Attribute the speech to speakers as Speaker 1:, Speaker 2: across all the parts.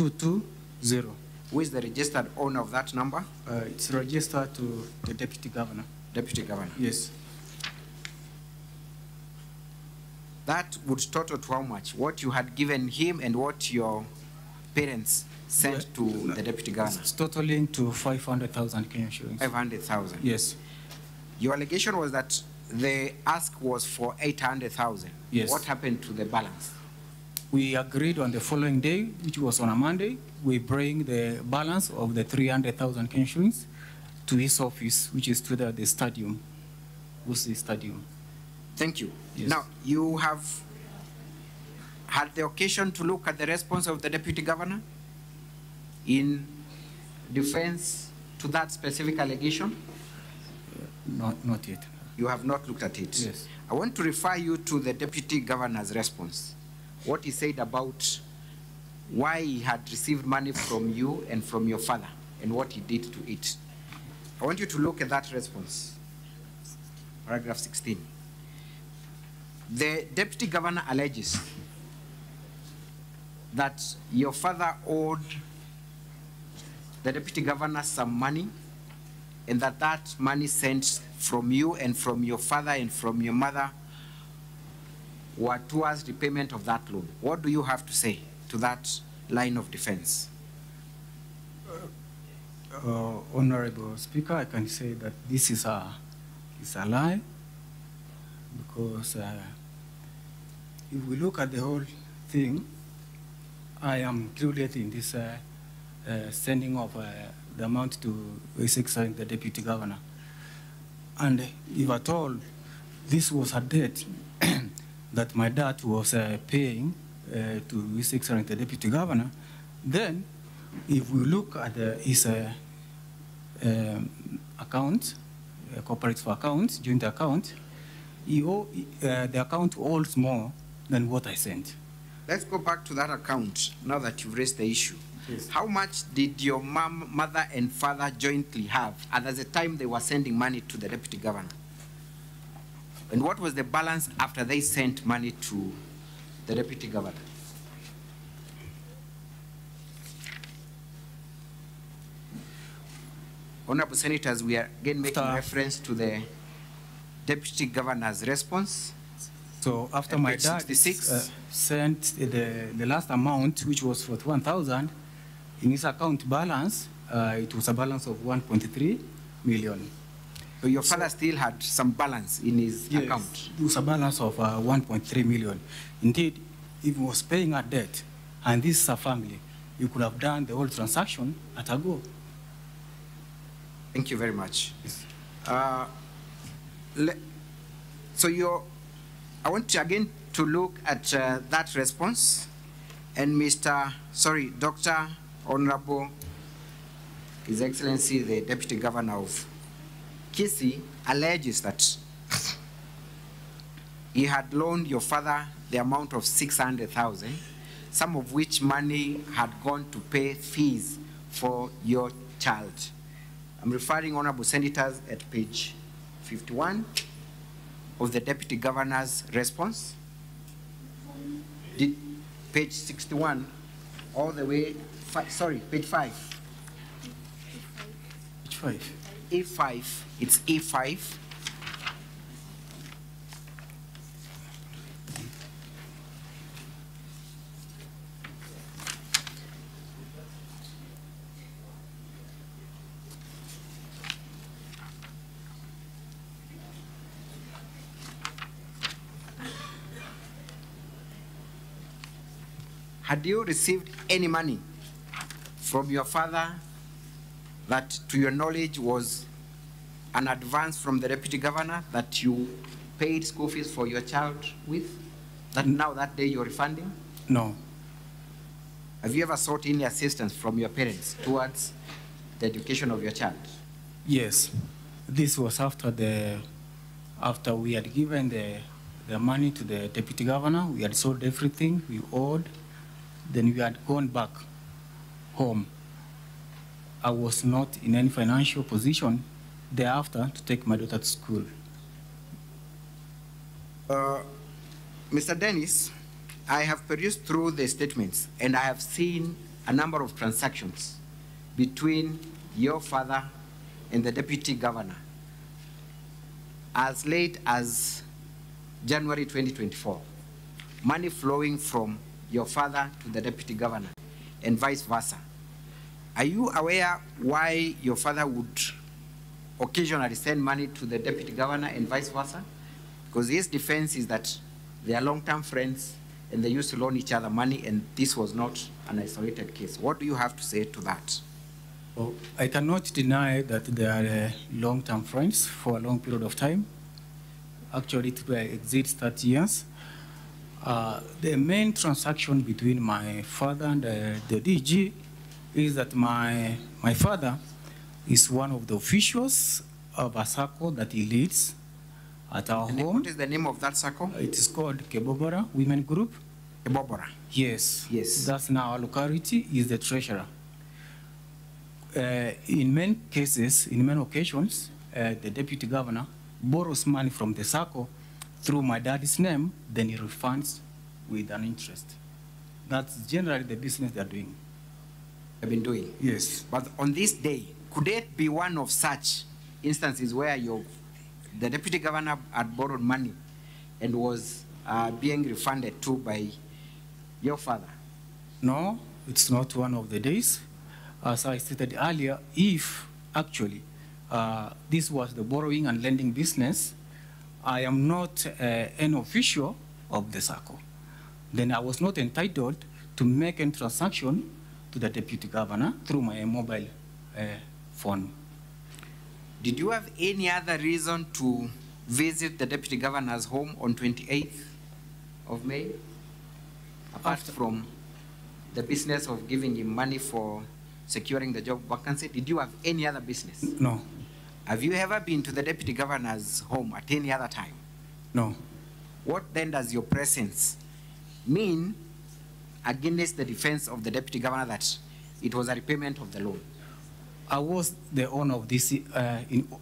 Speaker 1: 220.
Speaker 2: Who is the registered owner of that number?
Speaker 1: It's registered to the Deputy Governor.
Speaker 2: Deputy Governor.
Speaker 1: Yes.
Speaker 2: That would total to how much? What you had given him and what your parents sent to the Deputy Governor?
Speaker 1: It's totaling to 500,000 Kenyan shillings.
Speaker 2: 500,000?
Speaker 1: Yes.
Speaker 2: Your allegation was that the ask was for 800,000.
Speaker 1: Yes.
Speaker 2: What happened to the balance?
Speaker 1: We agreed on the following day, which was on a Monday, we bring the balance of the 300,000 Kenyan shillings to his office, which is to the stadium, Kisii Stadium.
Speaker 2: Thank you.
Speaker 1: Yes.
Speaker 2: Now, you have had the occasion to look at the response of the Deputy Governor in defense to that specific allegation?
Speaker 1: Not yet.
Speaker 2: You have not looked at it?
Speaker 1: Yes.
Speaker 2: I want to refer you to the Deputy Governor's response. What he said about why he had received money from you and from your father and what he did to it. I want you to look at that response. Paragraph 16. The Deputy Governor alleges that your father owed the Deputy Governor some money and that money sent from you and from your father and from your mother were towards repayment of that loan. What do you have to say to that line of defense?
Speaker 1: Honorable Speaker, I can say that this is a lie, because if we look at the whole thing, I am included in this sending of the amount to the Deputy Governor. And if at all this was a debt that my dad was paying to His Excellency the Deputy Governor, then if we look at his account, cooperative account, joint account, the account holds more than what I sent.
Speaker 2: Let's go back to that account now that you've raised the issue.
Speaker 1: Yes.
Speaker 2: How much did your mother and father jointly have at the time they were sending money to the Deputy Governor? And what was the balance after they sent money to the Deputy Governor? Honorable Senators, we are again making reference to the Deputy Governor's response.
Speaker 1: So after my dad sent the last amount, which was 41,000, in his account balance, it was a balance of 1.3 million.
Speaker 2: So your father still had some balance in his account?
Speaker 1: It was a balance of 1.3 million. Indeed, if he was paying a debt, and this is a family, you could have done the whole transaction at a go.
Speaker 2: Thank you very much.
Speaker 1: Yes.
Speaker 2: I want to again to look at that response, and Dr. Honorable His Excellency the Deputy Governor of Kisii alleges that he had loaned your father the amount of 600,000, some of which money had gone to pay fees for your child. I'm referring, Honorable Senators, at page 51 of the Deputy Governor's response. Page 61, all the way, page 5.
Speaker 1: Page 5.
Speaker 2: E5, it's E5. Had you received any money from your father that, to your knowledge, was an advance from the Deputy Governor that you paid school fees for your child with, that now that day you're refunding?
Speaker 1: No.
Speaker 2: Have you ever sought any assistance from your parents towards the education of your child?
Speaker 1: Yes. This was after we had given the money to the Deputy Governor. We had sold everything we owed. Then we had gone back home. I was not in any financial position thereafter to take my daughter to school.
Speaker 2: Mr. Dennis, I have perused through the statements and I have seen a number of transactions between your father and the deputy governor as late as January 2024, money flowing from your father to the deputy governor and vice versa. Are you aware why your father would occasionally send money to the deputy governor and vice versa? Because his defense is that they are long-term friends and they used to loan each other money, and this was not an isolated case. What do you have to say to that?
Speaker 1: Well, I cannot deny that they are long-term friends for a long period of time. Actually, it exceeds 30 years. The main transaction between my father and the DG is that my father is one of the officials of a circle that he leads at our home.
Speaker 2: What is the name of that circle?
Speaker 1: It is called Kebobora Women Group.
Speaker 2: Kebobora.
Speaker 1: Yes.
Speaker 2: Yes.
Speaker 1: That's in our locality. Is the treasurer. In many cases, in many occasions, the deputy governor borrows money from the circle through my dad's name, then he refunds with an interest. That's generally the business they're doing.
Speaker 2: Have been doing.
Speaker 1: Yes.
Speaker 2: But on this day, could it be one of such instances where the deputy governor had borrowed money and was being refunded to by your father?
Speaker 1: No, it's not one of the days. As I stated earlier, if actually this was the borrowing and lending business, I am not an official of the circle. Then I was not entitled to make a transaction to the deputy governor through my mobile phone.
Speaker 2: Did you have any other reason to visit the deputy governor's home on 28th of May? Apart from the business of giving him money for securing the job vacancy, did you have any other business?
Speaker 1: No.
Speaker 2: Have you ever been to the deputy governor's home at any other time?
Speaker 1: No.
Speaker 2: What then does your presence mean against the defense of the deputy governor that it was a repayment of the loan?
Speaker 1: I was the owner of this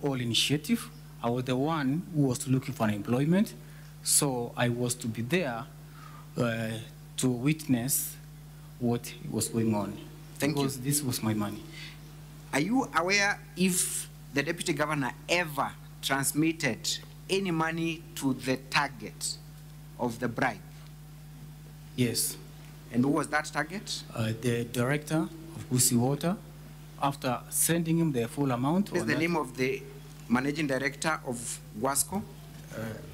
Speaker 1: all initiative. I was the one who was looking for employment, so I was to be there to witness what was going on.
Speaker 2: Thank you.
Speaker 1: Because this was my money.
Speaker 2: Are you aware if the deputy governor ever transmitted any money to the target of the bribe?
Speaker 1: Yes.
Speaker 2: And who was that target?
Speaker 1: The director of Kisii Water, after sending him the full amount.
Speaker 2: What is the name of the managing director of Guasco?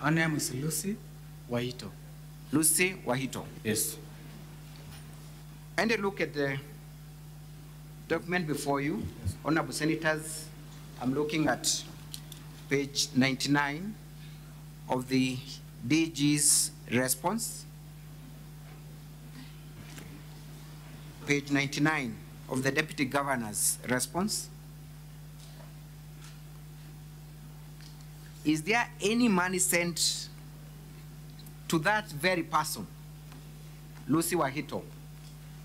Speaker 1: Her name is Lucy Wahito.
Speaker 2: Lucy Wahito.
Speaker 1: Yes.
Speaker 2: And a look at the document before you. Yes. Honorable Senators, I'm looking at page 99 of the DG's response. Page 99 of the Deputy Governor's response. Is there any money sent to that very person, Lucy Wahito,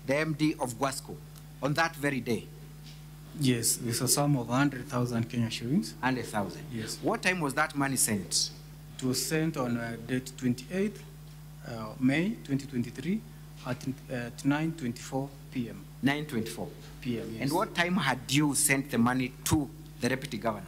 Speaker 2: the MD of Guasco, on that very day?
Speaker 1: Yes, there's a sum of 100,000 Kenya shillings.
Speaker 2: 100,000.
Speaker 1: Yes.
Speaker 2: What time was that money sent?
Speaker 1: It was sent on date 28th May 2023 at 9:24 p.m.
Speaker 2: 9:24
Speaker 1: p.m. Yes.
Speaker 2: And what time had you sent the money to the deputy governor?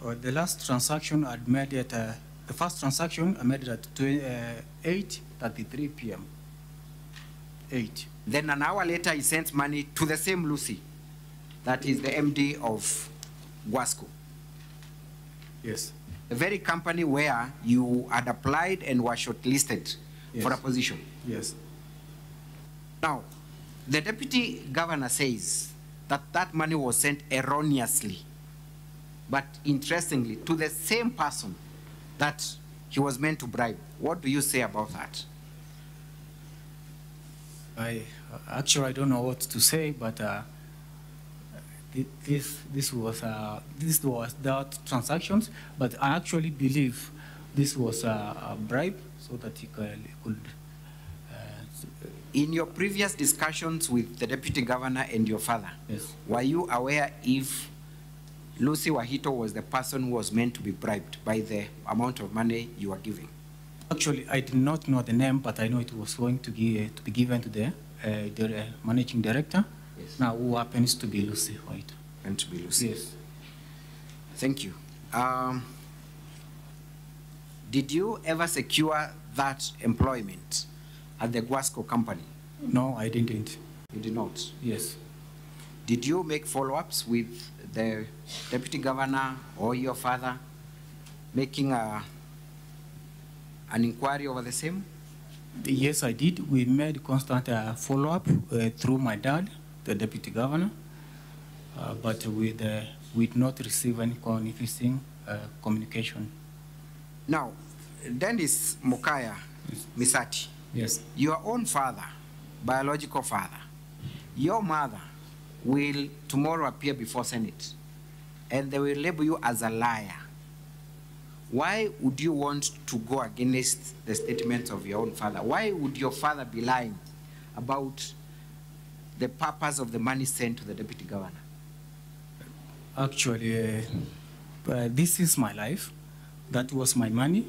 Speaker 1: The last transaction I made at the first transaction I made at 8:33 p.m. 8.
Speaker 2: Then an hour later, he sent money to the same Lucy, that is the MD of Guasco.
Speaker 1: Yes.
Speaker 2: The very company where you had applied and were shortlisted for a position.
Speaker 1: Yes.
Speaker 2: Now, the deputy governor says that that money was sent erroneously, but interestingly, to the same person that he was meant to bribe. What do you say about that?
Speaker 1: I don't know what to say, but this was that transactions, but I actually believe this was a bribe so that he could.
Speaker 2: In your previous discussions with the deputy governor and your father,
Speaker 1: yes,
Speaker 2: were you aware if Lucy Wahito was the person who was meant to be bribed by the amount of money you were giving?
Speaker 1: Actually, I did not know the name, but I know it was going to be given to the managing director.
Speaker 2: Yes.
Speaker 1: Now, who happens to be Lucy White.
Speaker 2: And to be Lucy.
Speaker 1: Yes.
Speaker 2: Thank you. Did you ever secure that employment at the Guasco company?
Speaker 1: No, I didn't.
Speaker 2: You did not?
Speaker 1: Yes.
Speaker 2: Did you make follow-ups with the deputy governor or your father, making an inquiry over the same?
Speaker 1: Yes, I did. We made constant follow-up through my dad, the deputy governor, but we did not receive any convincing communication.
Speaker 2: Now, Dennis Mukaya Misati,
Speaker 1: Yes.
Speaker 2: your own father, biological father, your mother will tomorrow appear before Senate, and they will label you as a liar. Why would you want to go against the statements of your own father? Why would your father be lying about the purpose of the money sent to the deputy governor?
Speaker 1: Actually, this is my life. That was my money.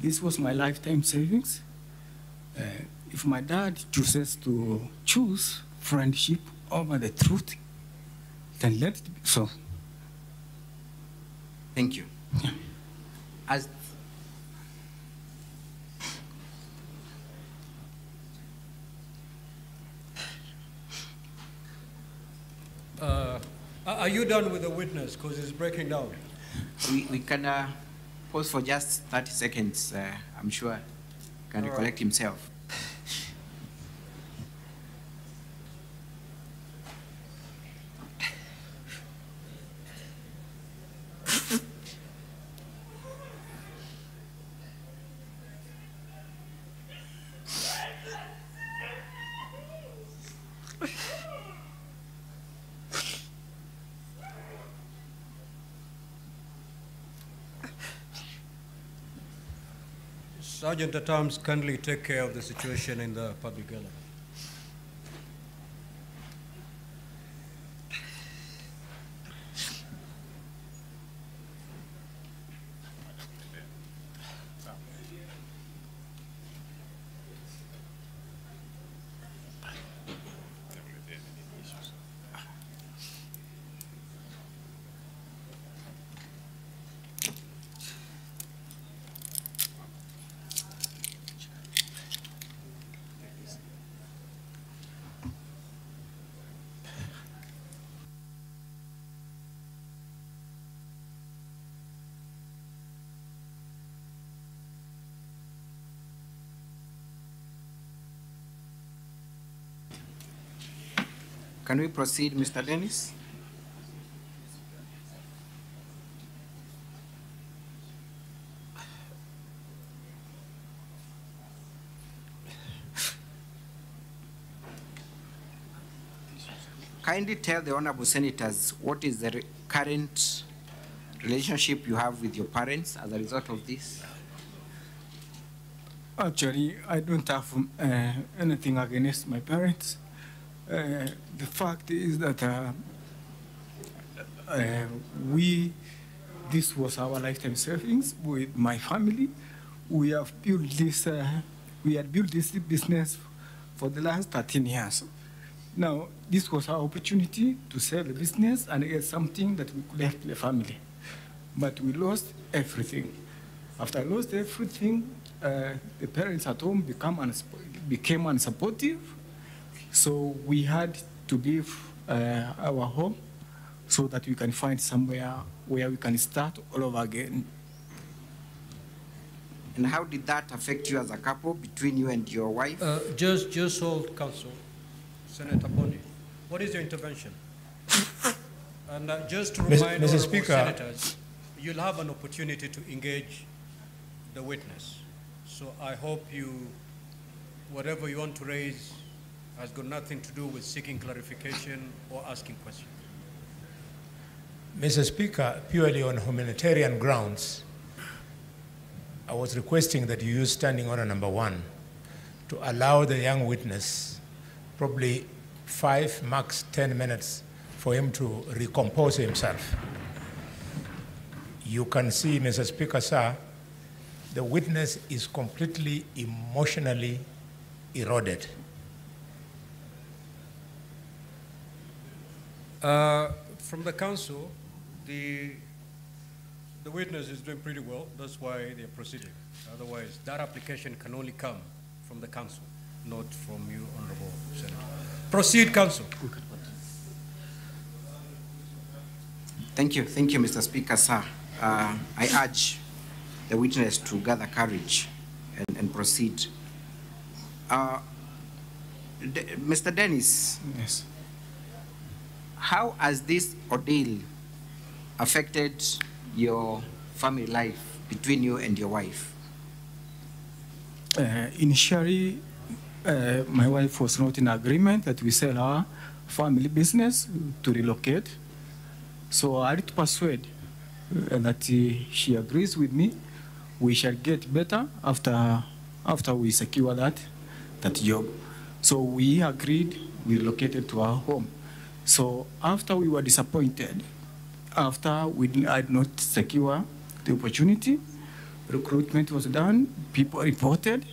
Speaker 1: This was my lifetime savings. If my dad chooses to choose friendship over the truth, then let it be so.
Speaker 2: Thank you.
Speaker 1: Yeah.
Speaker 2: As
Speaker 3: are you done with the witness? Because it's breaking down.
Speaker 2: we can pause for just 30 seconds. I'm sure he can recollect himself.
Speaker 3: Sergeant at Arms, kindly take care of the situation in the public gallery.
Speaker 2: Can we proceed, Mr. Dennis? Kindly tell the honorable senators what is the current relationship you have with your parents as a result of this.
Speaker 1: Actually, I don't have anything against my parents. The fact is that this was our lifetime savings with my family. We have built this, we had built this business for the last 13 years. Now, this was our opportunity to sell the business and get something that we could help the family. But we lost everything. After I lost everything, the parents at home became unsupportive. So we had to leave our home so that we can find somewhere where we can start all over again.
Speaker 2: And how did that affect you as a couple, between you and your wife?
Speaker 3: Just hold, counsel. Senator Bondi, what is your intervention? And just to remind
Speaker 4: Mr.
Speaker 3: honorable
Speaker 4: Speaker,
Speaker 3: senators, you'll have an opportunity to engage the witness. So I hope whatever you want to raise has got nothing to do with seeking clarification or asking questions.
Speaker 4: Mr. Speaker, purely on humanitarian grounds, I was requesting that you use standing order number 1 to allow the young witness probably 5, max 10 minutes for him to recompose himself. You can see, Mr. Speaker, sir, the witness is completely emotionally eroded.
Speaker 3: From the council, the witness is doing pretty well. That's why they're proceeding. Otherwise, that application can only come from the council, not from you, Honorable Senator. Proceed, council.
Speaker 2: Thank you, Mr. Speaker, sir. I urge the witness to gather courage and proceed. Mr. Dennis.
Speaker 1: Yes.
Speaker 2: How has this ordeal affected your family life between you and your wife?
Speaker 1: Initially, my wife was not in agreement that we sell our family business to relocate. So I had to persuade that she agrees with me. We shall get better after we secure that job. So we agreed, we relocated to our home. So after we were disappointed, after we had not secure the opportunity, recruitment was done, people reported.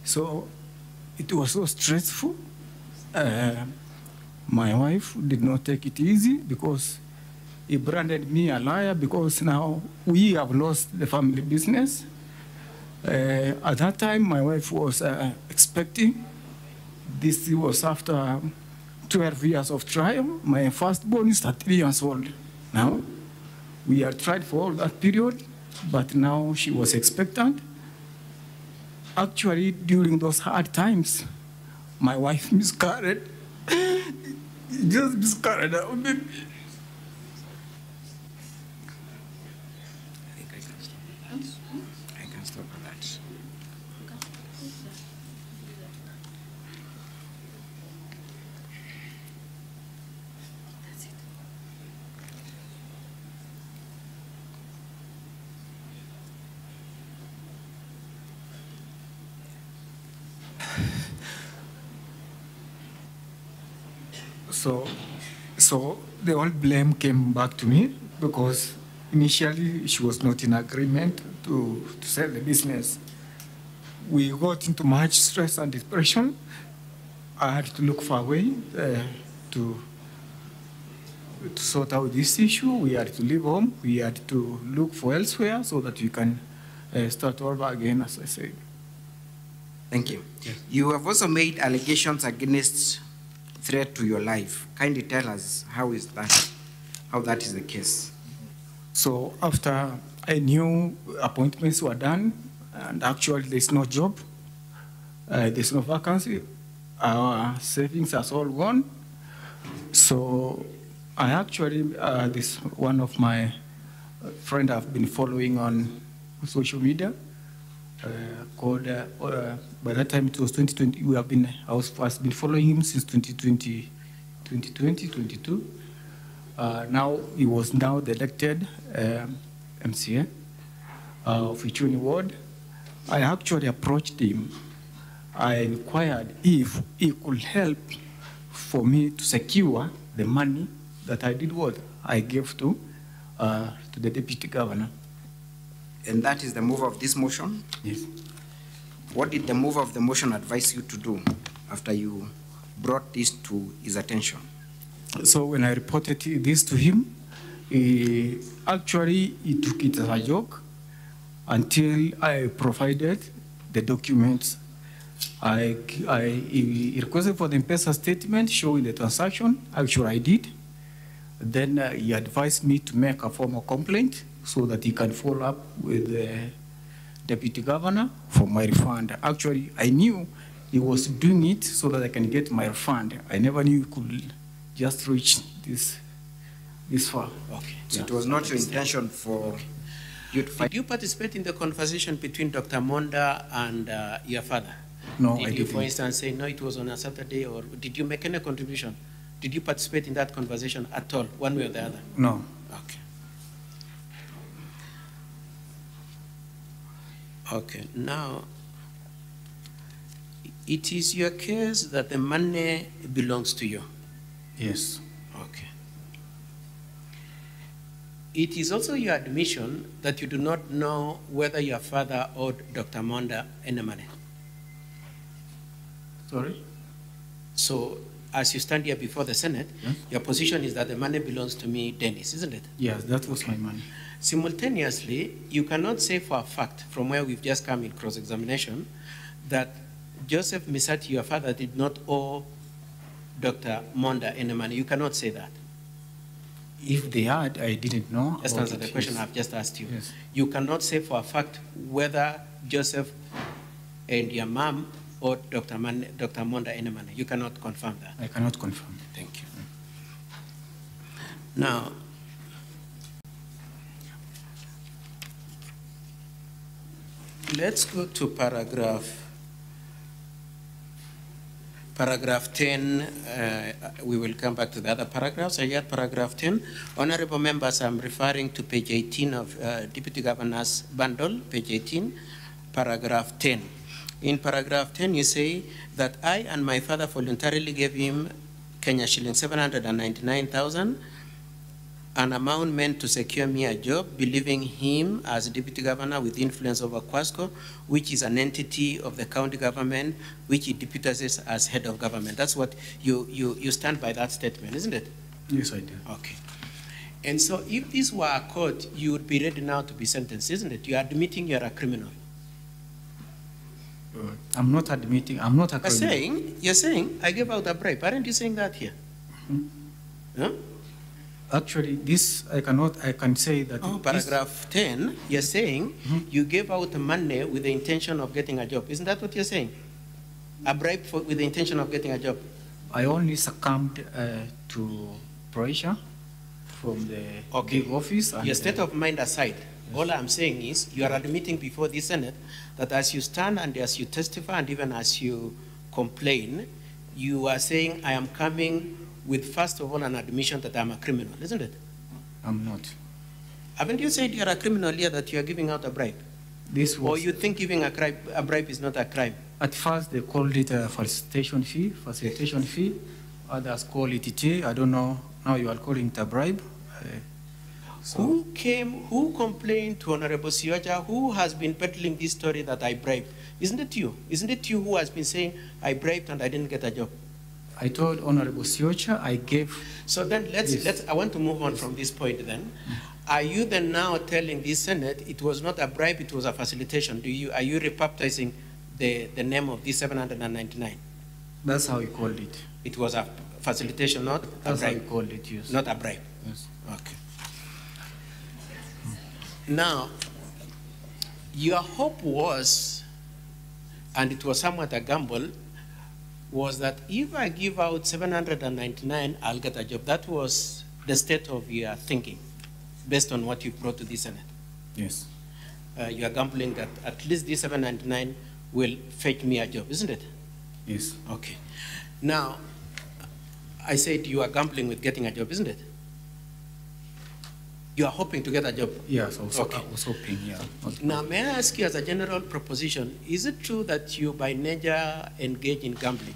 Speaker 1: So it was so stressful. My wife did not take it easy because he branded me a liar because now we have lost the family business. At that time, my wife was expecting. This was after 12 years of trial. My firstborn is 3 years old now. We had tried for all that period, but now she was expectant. Actually, during those hard times, my wife miscarried. Just miscarried our baby.
Speaker 2: I can stop at that.
Speaker 1: So the whole blame came back to me because initially she was not in agreement to sell the business. We got into much stress and depression. I had to look for a way to sort out this issue. We had to leave home. We had to look for elsewhere so that we can start over again, as I said.
Speaker 2: Thank you. Yes. You have also made allegations against threat to your life. Kindly tell us how that is the case.
Speaker 1: So after I knew appointments were done, and actually there's no job, there's no vacancy, our savings are all gone. So I actually, this one of my friend I've been following on social media, called, by that time it was 2020, I've been following him since 2020, 2022. Now he was now the elected MCA of Ichuni Ward. I actually approached him. I inquired if he could help for me to secure the money that I did what I gave to the deputy governor.
Speaker 2: And that is the move of this motion?
Speaker 1: Yes.
Speaker 2: What did the move of the motion advise you to do after you brought this to his attention?
Speaker 1: So when I reported this to him, he took it as a joke until I provided the documents. He requested for the M-Pesa statement showing the transaction. Actually, I did. Then he advised me to make a formal complaint so that he can follow up with the deputy governor for my refund. Actually, I knew he was doing it so that I can get my refund. I never knew he could just reach this far.
Speaker 2: Okay. So it was not your intention for you to fight.
Speaker 5: Did you participate in the conversation between Dr. Monda and your father?
Speaker 1: No, I
Speaker 5: didn't. Did you, for instance, say, no, it was on a Saturday, or did you make any contribution? Did you participate in that conversation at all, one way or the other?
Speaker 1: No.
Speaker 5: Okay. Okay, now, it is your case that the money belongs to you?
Speaker 1: Yes.
Speaker 5: Okay. It is also your admission that you do not know whether your father owed Dr. Monda any money.
Speaker 1: Sorry?
Speaker 5: So, as you stand here before the Senate,
Speaker 1: Yes.
Speaker 5: your position is that the money belongs to me, Dennis, isn't it?
Speaker 1: Yes, that was my money.
Speaker 5: Simultaneously, you cannot say for a fact, from where we've just come in cross-examination, that Joseph Misati, your father, did not owe Dr. Monda any money. You cannot say that.
Speaker 1: If they had, I didn't know.
Speaker 5: Just
Speaker 1: about
Speaker 5: answer the
Speaker 1: it,
Speaker 5: question
Speaker 1: yes.
Speaker 5: I've just asked you.
Speaker 1: Yes.
Speaker 5: You cannot say for a fact whether Joseph and your mom owed Dr. Monda any money. You cannot confirm that.
Speaker 1: I cannot confirm.
Speaker 5: Thank you. Now, let's go to paragraph 10. We will come back to the other paragraphs. I had paragraph 10. Honorable members, I'm referring to page 18 of Deputy Governor's bundle, page 18, paragraph 10. In paragraph 10, you say that I and my father voluntarily gave him Kenya shilling 799,000, an amount meant to secure me a job, believing him as deputy governor with influence over Kwasco, which is an entity of the county government, which he deputizes as head of government. That's what you stand by that statement, isn't it?
Speaker 1: Yes, I do.
Speaker 5: Okay. And so if this were a court, you would be ready now to be sentenced, isn't it? You are admitting you're a criminal.
Speaker 1: I'm not admitting, I'm not a criminal.
Speaker 5: You're saying, I gave out a bribe. Aren't you saying that here? Huh?
Speaker 1: Actually, this, I can say that.
Speaker 5: Oh, paragraph 10, you're saying you gave out money with the intention of getting a job. Isn't that what you're saying? A bribe with the intention of getting a job.
Speaker 1: I only succumbed to pressure from the big office. And
Speaker 5: Your state of mind aside, all I'm saying is you are admitting before the Senate that as you stand and as you testify and even as you complain, you are saying I am coming with, first of all, an admission that I'm a criminal, isn't it?
Speaker 1: I'm not.
Speaker 5: Haven't you said you're a criminal here, that you are giving out a bribe?
Speaker 1: This was,
Speaker 5: Or you think giving a bribe is not a crime?
Speaker 1: at first they called it a facilitation fee. Others call it T. I don't know. Now you are calling it a bribe.
Speaker 5: Who complained to Honorable Sioja, who has been peddling this story that I bribed? Isn't it you? Isn't it you who has been saying I bribed and I didn't get a job?
Speaker 1: I told Honorable Siocha I gave.
Speaker 5: So then I want to move on from this point then. Are you then now telling this Senate it was not a bribe, it was a facilitation? Are you repurposing the name of this 799?
Speaker 1: That's how he called it.
Speaker 5: It was a facilitation, not
Speaker 1: That's
Speaker 5: a bribe?
Speaker 1: how he called it, yes.
Speaker 5: Not a bribe?
Speaker 1: Yes.
Speaker 5: Okay. Now, your hope was, and it was somewhat a gamble, was that if I give out 799, I'll get a job. That was the state of your thinking, based on what you brought to the Senate.
Speaker 1: Yes.
Speaker 5: You are gambling that at least this 799 will fetch me a job, isn't it?
Speaker 1: Yes.
Speaker 5: Okay. Now, I said you are gambling with getting a job, isn't it? You are hoping to get a job.
Speaker 1: Yes, also,
Speaker 5: Okay.
Speaker 1: I was hoping, yeah.
Speaker 5: Now, may I ask you as a general proposition, is it true that you by nature engage in gambling?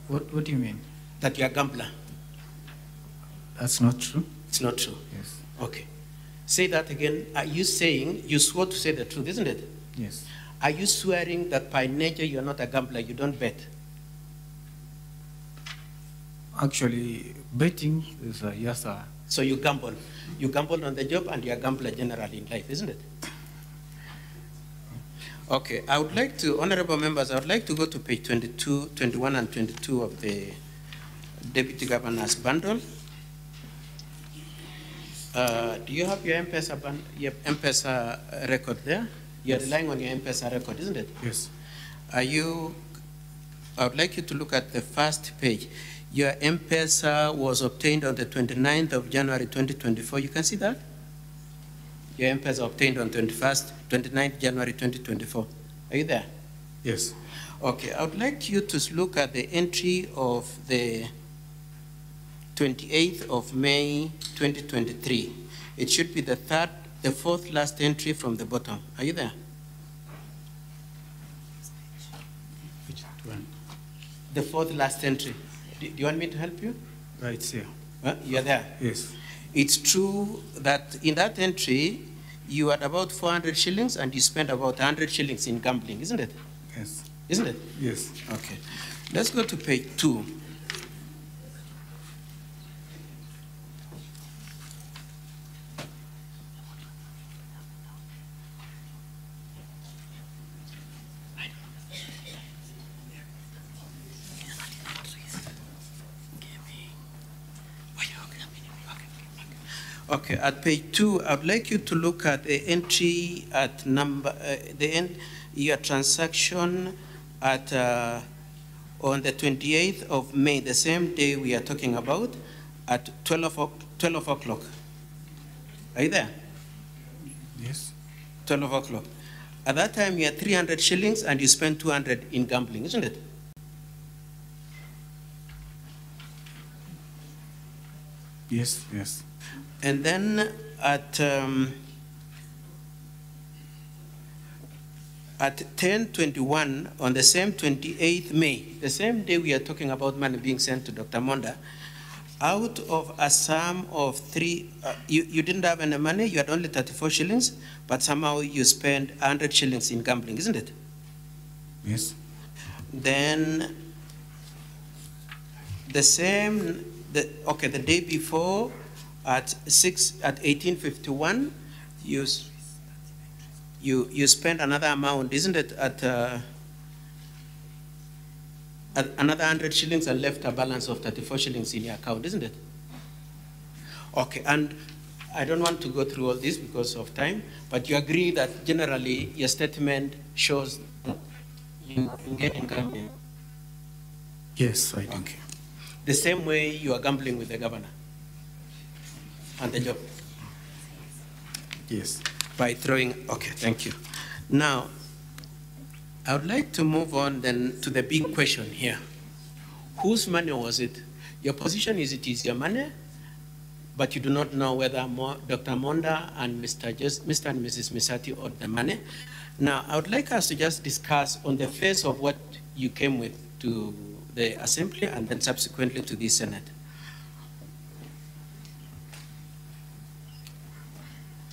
Speaker 1: What do you mean?
Speaker 5: That you are a gambler?
Speaker 1: That's not true.
Speaker 5: It's not true.
Speaker 1: Yes.
Speaker 5: Okay. Say that again. Are you saying, you swore to say the truth, isn't it?
Speaker 1: Yes.
Speaker 5: Are you swearing that by nature you are not a gambler, you don't bet?
Speaker 1: Actually, betting is yes,
Speaker 5: So you gamble. You gamble on the job and you are a gambler generally in life, isn't it? Okay, I would like to, honorable members, I would like to go to page 22, 21 and 22 of the Deputy Governor's bundle. Do you have your M-Pesa record there? You're relying on your M-Pesa record, isn't it?
Speaker 1: yes.
Speaker 5: I would like you to look at the first page. Your M-Pesa was obtained on the 29th of January 2024. You can see that? Your M-Pesa obtained on 29th January 2024. Are you there?
Speaker 1: Yes.
Speaker 5: Okay, I would like you to look at the entry of the 28th of May 2023. It should be the fourth last entry from the bottom. Are you there?
Speaker 1: Which one?
Speaker 5: The fourth last entry. Do you want me to help you?
Speaker 1: Right here.
Speaker 5: You are there?
Speaker 1: Yes.
Speaker 5: It's true that in that entry, you had about 400 shillings and you spent about 100 shillings in gambling, isn't it?
Speaker 1: Yes.
Speaker 5: Isn't it?
Speaker 1: Yes.
Speaker 5: Okay. Let's go to page 2. Okay, at page 2, I'd like you to look at the entry at your transaction at on the 28th of May, the same day we are talking about, at 12 o'clock. Are you there?
Speaker 1: Yes.
Speaker 5: 12 o'clock. At that time, you had 300 shillings and you spent 200 in gambling, isn't it?
Speaker 1: Yes, yes.
Speaker 5: And then at 10:21 on the same 28th May, the same day we are talking about money being sent to Dr. Monda, out of a sum of you didn't have any money, you had only 34 shillings, but somehow you spent 100 shillings in gambling, isn't it?
Speaker 1: Yes.
Speaker 5: Then the day before, at 1851, you spend another amount, isn't it? At another 100 shillings and left a balance of 34 shillings in your account, isn't it? Okay, and I don't want to go through all this because of time, but you agree that generally your statement shows that you engage in gambling?
Speaker 1: Yes, I do.
Speaker 5: Okay. The same way you are gambling with the governor and the job?
Speaker 1: Yes.
Speaker 5: By throwing, okay, thank you. Now, I would like to move on then to the big question here. Whose money was it? Your position is it is your money, but you do not know whether Dr. Monda and Mr. and Mrs. Misati owed the money. Now, I would like us to just discuss on the face of what you came with to the Assembly and then subsequently to the Senate.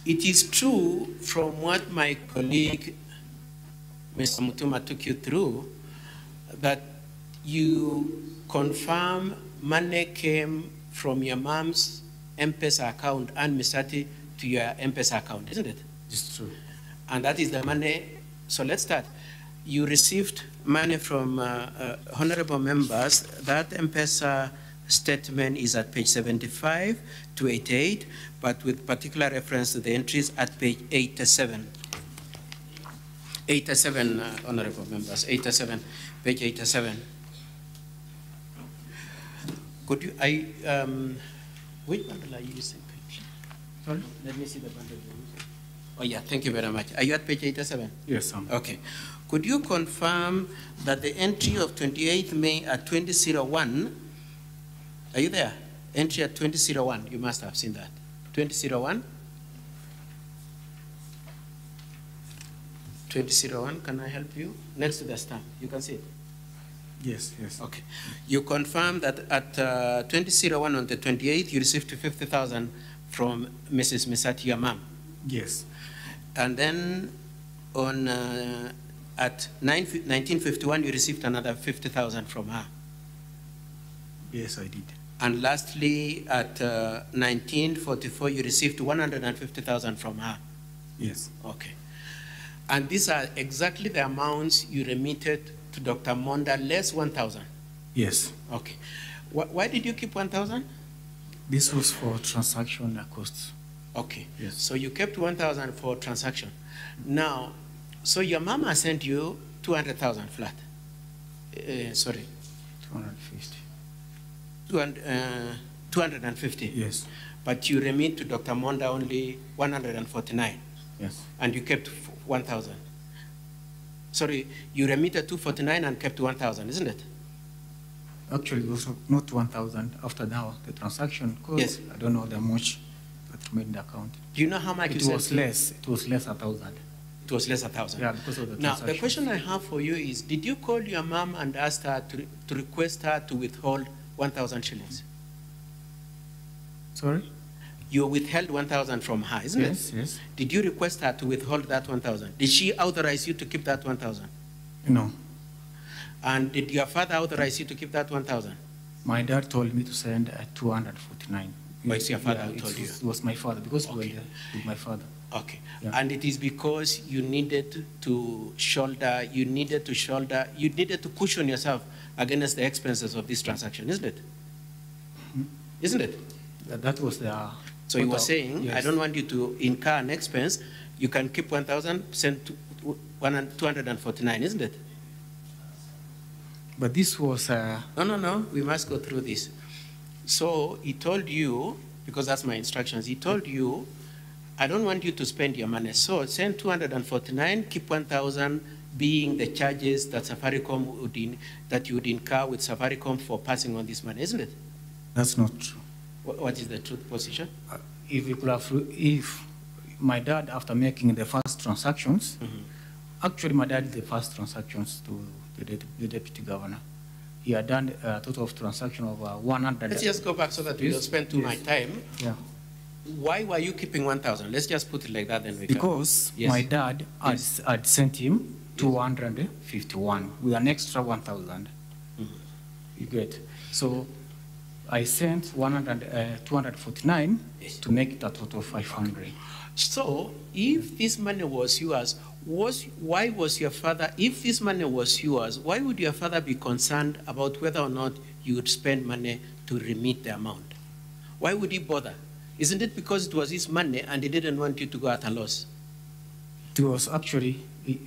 Speaker 5: It is true from what my colleague, Mr. Mutuma, took you through, that you confirm money came from your mom's M-Pesa account and Misati to your M-Pesa account, isn't it?
Speaker 1: It's true.
Speaker 5: And that is the money. So let's start. You received money from honorable members. That M-Pesa statement is at page 75 to 88, but with particular reference to the entries at page 87. 87, honorable members, 87, page 87. Could you, which bundle are you using?
Speaker 1: Sorry?
Speaker 5: Let me see the bundle you're using. Oh yeah, thank you very much. Are you at page 87?
Speaker 1: Yes,
Speaker 5: Okay. Could you confirm that the entry of 28th May at 2001, are you there? Entry at 2001, you must have seen that. 2001? 2001, can I help you? Next to the stamp, you can see it.
Speaker 1: Yes, yes.
Speaker 5: Okay. You confirm that at 2001 on the 28th, you received 50,000 from Mrs. Misati, your mom.
Speaker 1: Yes.
Speaker 5: And then on at 1951, you received another 50,000 from her.
Speaker 1: Yes, I did.
Speaker 5: And lastly, at 1944, you received 150,000 from her.
Speaker 1: Yes.
Speaker 5: Okay. And these are exactly the amounts you remitted to Dr. Monda, less 1,000.
Speaker 1: Yes.
Speaker 5: Okay. Why did you keep 1,000?
Speaker 1: This was for transaction costs.
Speaker 5: Okay.
Speaker 1: Yes.
Speaker 5: So you kept 1,000 for transaction. Now, so your mama sent you 200,000 flat. Sorry.
Speaker 1: 250.
Speaker 5: 250.
Speaker 1: Yes.
Speaker 5: But you remit to Dr. Monda only 149.
Speaker 1: Yes.
Speaker 5: And you kept 1,000. Sorry, you remitted 249 and kept 1,000, isn't it?
Speaker 1: Actually, it was not 1,000 after the transaction cost.
Speaker 5: Yes.
Speaker 1: I don't know how much that remained in the account.
Speaker 5: Do you know how much
Speaker 1: It
Speaker 5: you
Speaker 1: was
Speaker 5: sent?
Speaker 1: less. It was less 1,000.
Speaker 5: It was less 1,000.
Speaker 1: Yeah, because of the
Speaker 5: Now,
Speaker 1: transaction.
Speaker 5: the question I have for you is, did you call your mom and ask her to request her to withhold 1,000 shillings?
Speaker 1: Sorry?
Speaker 5: You withheld 1,000 from her, isn't it?
Speaker 1: Yes, yes.
Speaker 5: Did you request her to withhold that 1,000? Did she authorize you to keep that 1,000?
Speaker 1: No.
Speaker 5: And did your father authorize you to keep that 1,000?
Speaker 1: My dad told me to send 249.
Speaker 5: But it's your father who
Speaker 1: it
Speaker 5: told you?
Speaker 1: It was my father, because we were
Speaker 5: Okay.
Speaker 1: there with my father.
Speaker 5: Okay.
Speaker 1: Yeah.
Speaker 5: And it is because you needed to cushion yourself against the expenses of this transaction, isn't it? Isn't it?
Speaker 1: That was the...
Speaker 5: So you were saying,
Speaker 1: yes.
Speaker 5: I don't want you to incur an expense. You can keep 1,000, send 249, isn't it?
Speaker 1: But this was...
Speaker 5: No. We must go through this. So he told you, because that's my instructions, he told you, I don't want you to spend your money. So send 249, keep 1,000 being the charges that that you would incur with Safaricom for passing on this money, isn't it?
Speaker 1: That's not true.
Speaker 5: What is the truth position?
Speaker 1: If my dad, after making the first transactions, actually my dad did the first transactions to the deputy governor. He had done a total of transaction of 100.
Speaker 5: Let's just go back so that we don't spend too much time.
Speaker 1: Yeah.
Speaker 5: Why were you keeping 1,000? Let's just put it like that, then we
Speaker 1: Because my dad had sent him 251 with an extra 1,000. You get. So I sent 249 to make it a total of 500.
Speaker 5: So if this money was yours, why was your father, if this money was yours, why would your father be concerned about whether or not you would spend money to remit the amount? Why would he bother? Isn't it because it was his money and he didn't want you to go at a loss?
Speaker 1: It was actually, he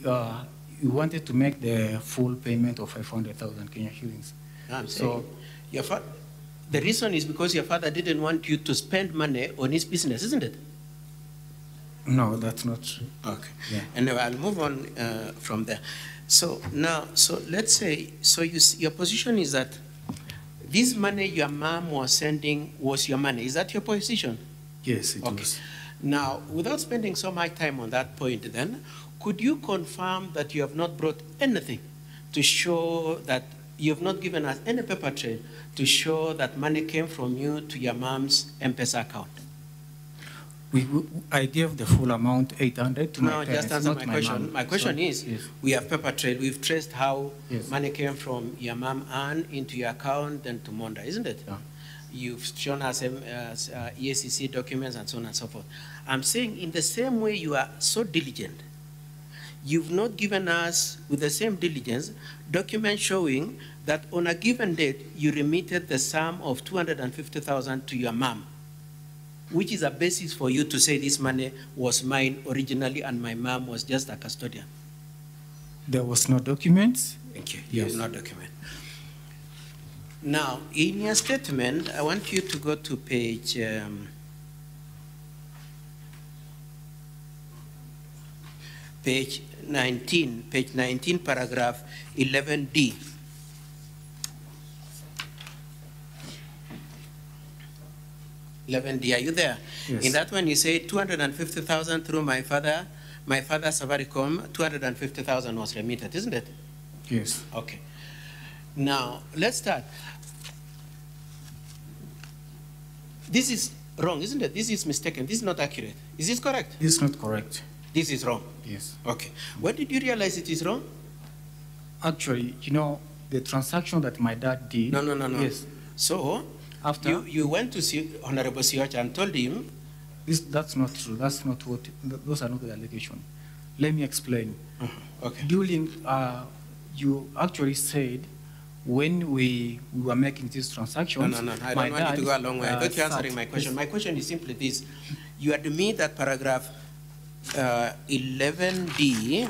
Speaker 1: wanted to make the full payment of 500,000 Kenya shillings.
Speaker 5: I'm saying, the reason is because your father didn't want you to spend money on his business, isn't it?
Speaker 1: No, that's not true.
Speaker 5: Okay.
Speaker 1: Yeah.
Speaker 5: Anyway, I'll move on from there. So now, so let's say, so your position is that this money your mom was sending was your money. Is that your position?
Speaker 1: Yes, it
Speaker 5: Okay.
Speaker 1: was.
Speaker 5: Now, without spending so much time on that point then, could you confirm that you have not brought anything to show that you have not given us any paper trail to show that money came from you to your mom's M-Pesa account?
Speaker 1: I gave the full amount, 800, to my parents.
Speaker 5: No, just answer
Speaker 1: not
Speaker 5: my question.
Speaker 1: mom.
Speaker 5: My question is,
Speaker 1: yes.
Speaker 5: we have paper trail. We've traced how
Speaker 1: Yes.
Speaker 5: money came from your mom and into your account and to Monda, isn't it?
Speaker 1: Yeah.
Speaker 5: You've shown us EACC documents and so on and so forth. I'm saying in the same way you are so diligent, you've not given us, with the same diligence, documents showing that on a given date, you remitted the sum of 250,000 to your mom, which is a basis for you to say this money was mine originally and my mom was just a custodian.
Speaker 1: There was no documents.
Speaker 5: Thank you. You
Speaker 1: Yes.
Speaker 5: have no document. Now, in your statement, I want you to go to page 19, paragraph 11D. 11D, are you there?
Speaker 1: Yes.
Speaker 5: In that one, you say 250,000 through my father Safaricom, 250,000 was remitted, isn't it?
Speaker 1: Yes.
Speaker 5: Okay. Now, let's start. This is wrong, isn't it? This is mistaken. This is not accurate. Is this correct?
Speaker 1: This is not correct.
Speaker 5: This is wrong.
Speaker 1: Yes.
Speaker 5: Okay. When did you realize it is wrong?
Speaker 1: Actually, the transaction that my dad did.
Speaker 5: No.
Speaker 1: Yes.
Speaker 5: So,
Speaker 1: After
Speaker 5: you went to see Honorable Siocha and told him.
Speaker 1: That's not true. That's not what. Those are not the allegations. Let me explain.
Speaker 5: Okay.
Speaker 1: During, you actually said when we were making these transactions.
Speaker 5: No. I don't want you to go a long way. I thought you were answering my question. My question is simply this. You admit that paragraph 11D,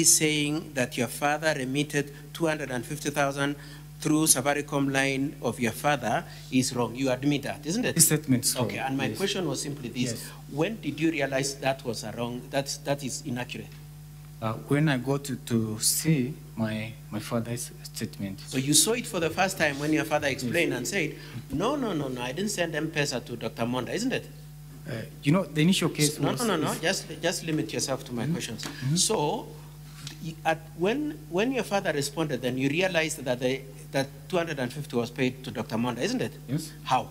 Speaker 5: saying that your father remitted 250,000 through Safaricom line of your father is wrong. You admit that, isn't it?
Speaker 1: This statement is wrong.
Speaker 5: Okay, and my
Speaker 1: Yes.
Speaker 5: question was simply this.
Speaker 1: Yes.
Speaker 5: When did you realize that was wrong, that is inaccurate?
Speaker 1: When I got to see my father's statement.
Speaker 5: So you saw it for the first time when your father explained and said, no, I didn't send M-Pesa to Dr. Monda, isn't it?
Speaker 1: The initial case was...
Speaker 5: No. Just limit yourself to my questions. So when your father responded, then you realized that that 250 was paid to Dr. Monda, isn't it?
Speaker 1: Yes.
Speaker 5: How?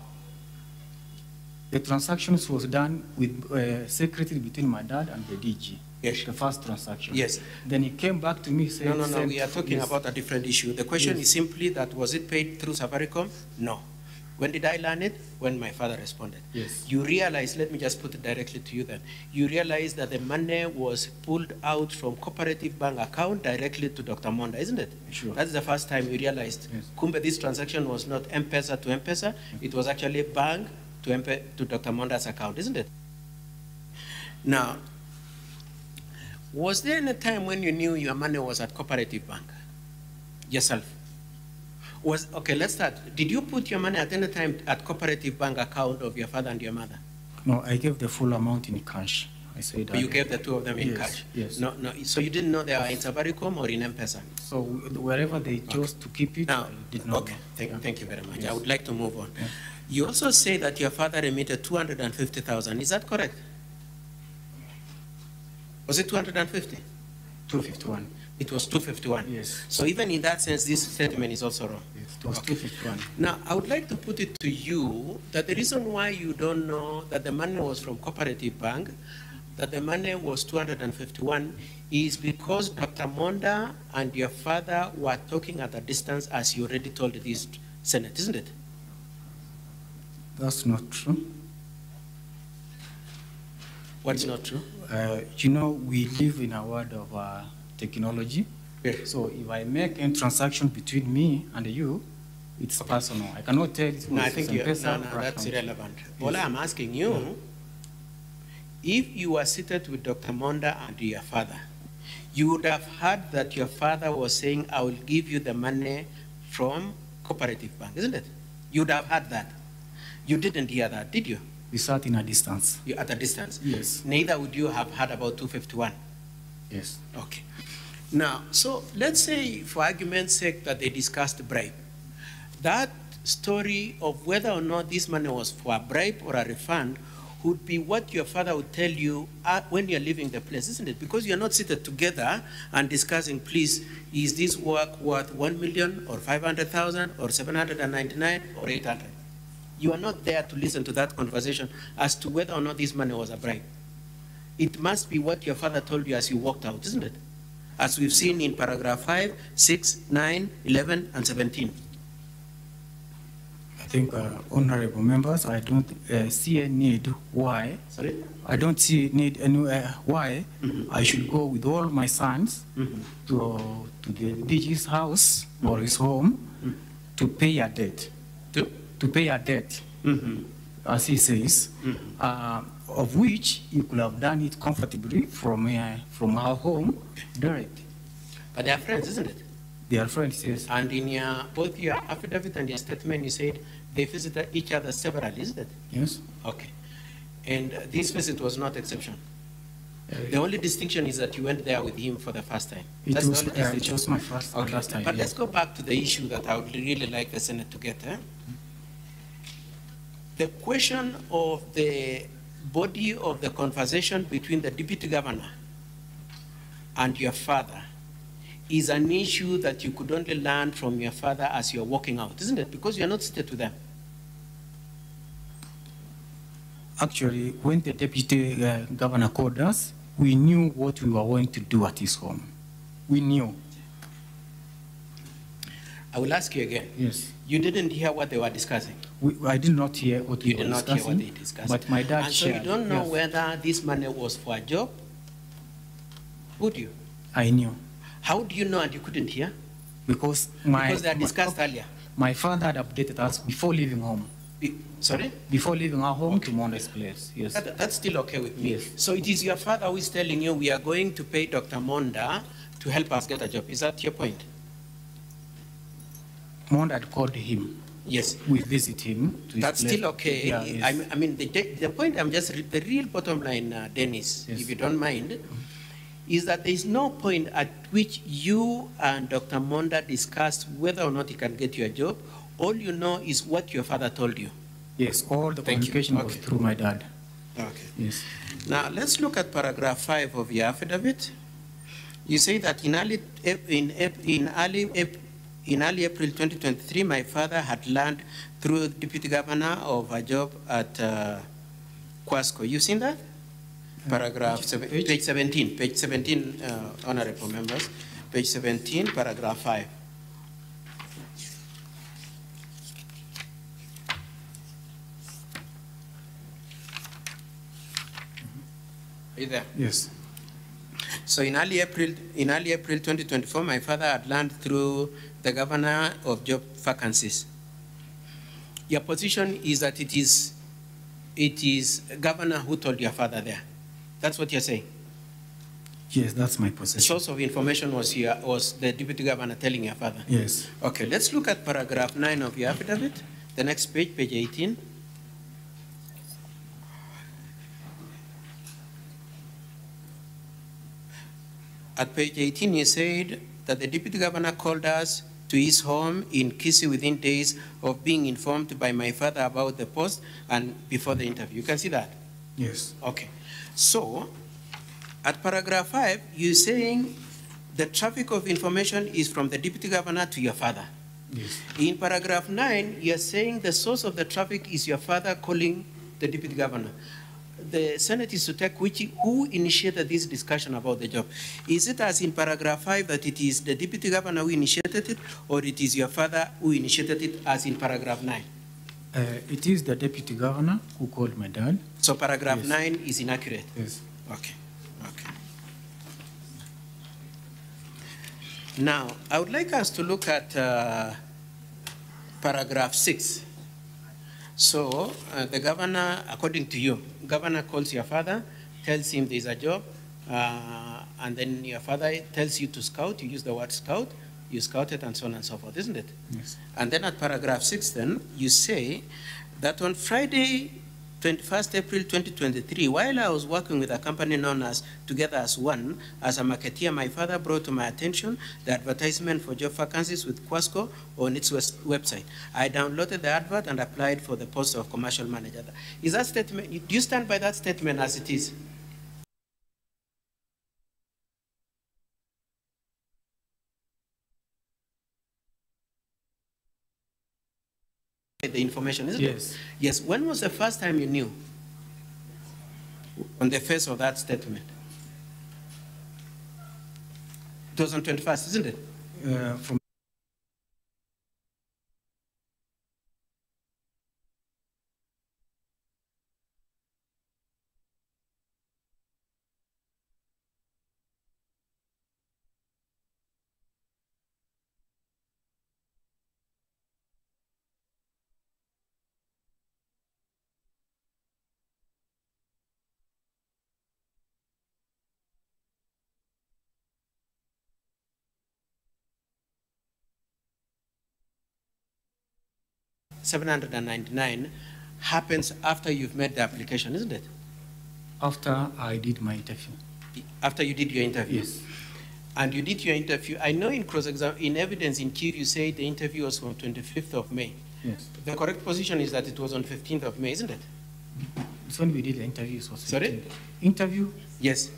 Speaker 1: The transactions was done with secretly between my dad and the DG.
Speaker 5: Yes.
Speaker 1: The first transaction.
Speaker 5: Yes.
Speaker 1: Then he came back to me saying,
Speaker 5: No, we are talking
Speaker 1: yes.
Speaker 5: about a different issue. The question
Speaker 1: Yes.
Speaker 5: is simply that, was it paid through Safaricom? No. When did I learn it? When my father responded.
Speaker 1: Yes.
Speaker 5: You realize, let me just put it directly to you then. You realize that the money was pulled out from cooperative bank account directly to Dr. Monda, isn't it?
Speaker 1: Sure.
Speaker 5: That's the first time you realized.
Speaker 1: Yes.
Speaker 5: Kumbe, this transaction was not M-Pesa to M-Pesa, it was actually bank to Dr. Monda's account, isn't it? Now, was there any time when you knew your money was at cooperative bank? Yourself? Okay, let's start. Did you put your money at any time at cooperative bank account of your father and your mother?
Speaker 1: No, I gave the full amount in cash. I said that.
Speaker 5: You gave the two of them in
Speaker 1: Yes,
Speaker 5: cash?
Speaker 1: yes.
Speaker 5: No, so you didn't know they were in Safaricom or in M-Pesa?
Speaker 1: So wherever they chose to keep it,
Speaker 5: Now,
Speaker 1: I did not
Speaker 5: okay,
Speaker 1: know.
Speaker 5: thank you very much.
Speaker 1: Yes.
Speaker 5: I would like to move on.
Speaker 1: Yeah.
Speaker 5: You also say that your father remitted 250,000. Is that correct? Was it 250?
Speaker 1: 251.
Speaker 5: It was 251.
Speaker 1: Yes.
Speaker 5: So even in that sense, this statement is also wrong.
Speaker 1: Yes, it was 251.
Speaker 5: Now, I would like to put it to you that the reason why you don't know that the money was from Cooperative Bank, that the money was 251, is because Dr. Monda and your father were talking at a distance, as you already told this Senate, isn't it?
Speaker 1: That's not true.
Speaker 5: What's not true?
Speaker 1: You know, we live in a world of technology.
Speaker 5: Yes.
Speaker 1: So if I make a transaction between me and you, it's personal. I cannot tell it.
Speaker 5: No, I think
Speaker 1: M-Pesa or
Speaker 5: that's
Speaker 1: account.
Speaker 5: irrelevant. All I'm asking you, if you were seated with Dr. Monda and your father, you would have heard that your father was saying, I will give you the money from Cooperative Bank, isn't it? You would have heard that. You didn't hear that, did you?
Speaker 1: We sat in a distance.
Speaker 5: You at a distance?
Speaker 1: Yes.
Speaker 5: Neither would you have heard about 251.
Speaker 1: Yes.
Speaker 5: Okay. Now, so let's say, for argument's sake, that they discussed bribe. That story of whether or not this money was for a bribe or a refund would be what your father would tell you when you're leaving the place, isn't it? Because you're not seated together and discussing, please, is this work worth 1 million or 500,000 or 799 or 800? You are not there to listen to that conversation as to whether or not this money was a bribe. It must be what your father told you as you walked out, isn't it? As we've seen in paragraph 5, 6, 9, 11, and 17.
Speaker 1: I think, honorable members, I don't see a need why.
Speaker 5: Sorry?
Speaker 1: I don't see need anywhere why I should go with all my sons to the DG's house or his home to pay a debt. To pay a debt, as he says, of which you could have done it comfortably from our home direct.
Speaker 5: But they are friends, isn't it?
Speaker 1: They are friends, yes.
Speaker 5: And in both your affidavit and your statement, you said they visited each other severally, isn't it?
Speaker 1: Yes.
Speaker 5: Okay. And this visit was not exception. The only distinction is that you went there with him for the first time.
Speaker 1: It
Speaker 5: That's
Speaker 1: was,
Speaker 5: the only distinction.
Speaker 1: it was my first time.
Speaker 5: But
Speaker 1: yes.
Speaker 5: let's go back to the issue that I would really like the Senate to get. The question of the body of the conversation between the deputy governor and your father is an issue that you could only learn from your father as you're walking out, isn't it? Because you're not seated with them.
Speaker 1: Actually, when the deputy governor called us, we knew what we were going to do at his home. We knew.
Speaker 5: I will ask you again.
Speaker 1: Yes.
Speaker 5: You didn't hear what they were discussing.
Speaker 1: I did not hear what
Speaker 5: You
Speaker 1: we were
Speaker 5: did not hear
Speaker 1: discussing.
Speaker 5: what they discussed.
Speaker 1: But my dad
Speaker 5: and so you
Speaker 1: shared.
Speaker 5: don't know
Speaker 1: yes.
Speaker 5: whether this money was for a job? Would you?
Speaker 1: I knew.
Speaker 5: How do you know and you couldn't hear?
Speaker 1: Because
Speaker 5: Because they are discussed earlier.
Speaker 1: My father had updated us before leaving home.
Speaker 5: Sorry?
Speaker 1: Before leaving our home to Monda's place, yes.
Speaker 5: That's still okay with me.
Speaker 1: Yes.
Speaker 5: So it is your father who is telling you we are going to pay Dr. Monda to help us get a job. Is that your point?
Speaker 1: Monda had called him.
Speaker 5: Yes.
Speaker 1: We visit him. To his
Speaker 5: That's
Speaker 1: place.
Speaker 5: still okay.
Speaker 1: Yeah, yes.
Speaker 5: I mean, the point I'm just, the real bottom line, Dennis,
Speaker 1: Yes.
Speaker 5: if you don't mind, is that there is no point at which you and Dr. Monda discussed whether or not he can get you a job. All you know is what your father told you.
Speaker 1: Yes, all the
Speaker 5: Thank you.
Speaker 1: communication was
Speaker 5: Okay.
Speaker 1: through my dad.
Speaker 5: Okay.
Speaker 1: Yes.
Speaker 5: Now, let's look at paragraph 5 of your affidavit. You say that in early April 2023, my father had learned through deputy governor of a job at Kwasco. You seen that? Paragraph page 17. Page 17, honorable members. Page 17, paragraph 5. Are you there?
Speaker 1: Yes.
Speaker 5: So in early April 2024, my father had learned through the governor of job vacancies. Your position is that it is governor who told your father there. That's what you're saying?
Speaker 1: Yes, that's my
Speaker 5: The
Speaker 1: position.
Speaker 5: source of information was the deputy governor telling your father?
Speaker 1: Yes.
Speaker 5: Okay, let's look at paragraph 9 of your affidavit. The next page, page 18. At page 18, you said that the deputy governor called us to his home in Kisii within days of being informed by my father about the post and before the interview. You can see that?
Speaker 1: Yes.
Speaker 5: Okay. So, at paragraph 5, you're saying the traffic of information is from the deputy governor to your father.
Speaker 1: Yes.
Speaker 5: In paragraph 9, you're saying the source of the traffic is your father calling the deputy governor. The Senate is to take who initiated this discussion about the job. Is it as in paragraph 5 that it is the deputy governor who initiated it, or it is your father who initiated it as in paragraph 9?
Speaker 1: It is the deputy governor who called my dad.
Speaker 5: So paragraph
Speaker 1: Yes.
Speaker 5: 9 is inaccurate?
Speaker 1: Yes.
Speaker 5: Okay, okay. Now, I would like us to look at paragraph 6. So, the governor, according to you, governor calls your father, tells him there's a job, and then your father tells you to scout. You use the word scout, you scouted and so on and so forth, isn't it?
Speaker 1: Yes.
Speaker 5: And then at paragraph 6 then, you say that on Friday, 21st April 2023, while I was working with a company known as Together as One, as a marketeer, my father brought to my attention the advertisement for job vacancies with Kwasco on its website. I downloaded the advert and applied for the post of commercial manager. Is that statement, do you stand by that statement as it is? The information, isn't it?
Speaker 1: Yes.
Speaker 5: Yes. When was the first time you knew on the face of that statement? It was on 21st, isn't it?
Speaker 1: From
Speaker 5: $799 happens after you've made the application, isn't it?
Speaker 1: after I did my interview.
Speaker 5: After you did your interview?
Speaker 1: Yes.
Speaker 5: And you did your interview. I know in in evidence in Q, you say the interview was on 25th of May.
Speaker 1: Yes.
Speaker 5: The correct position is that it was on 15th of May, isn't it?
Speaker 1: It's when we did the interview. It was
Speaker 5: Sorry?
Speaker 1: 15th. Interview,
Speaker 5: Yes.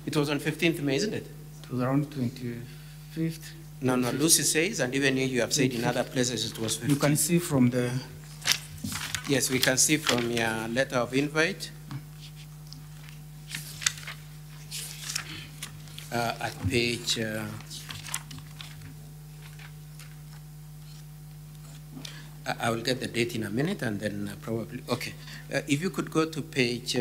Speaker 5: It was on 15th May, isn't it?
Speaker 1: it was around 25th.
Speaker 5: No, no, Lucy says, and even you have said in other places it was 15th.
Speaker 1: You can see from the,
Speaker 5: Yes, we can see from your letter of invite at page I will get the date in a minute and then probably, okay. If you could go to page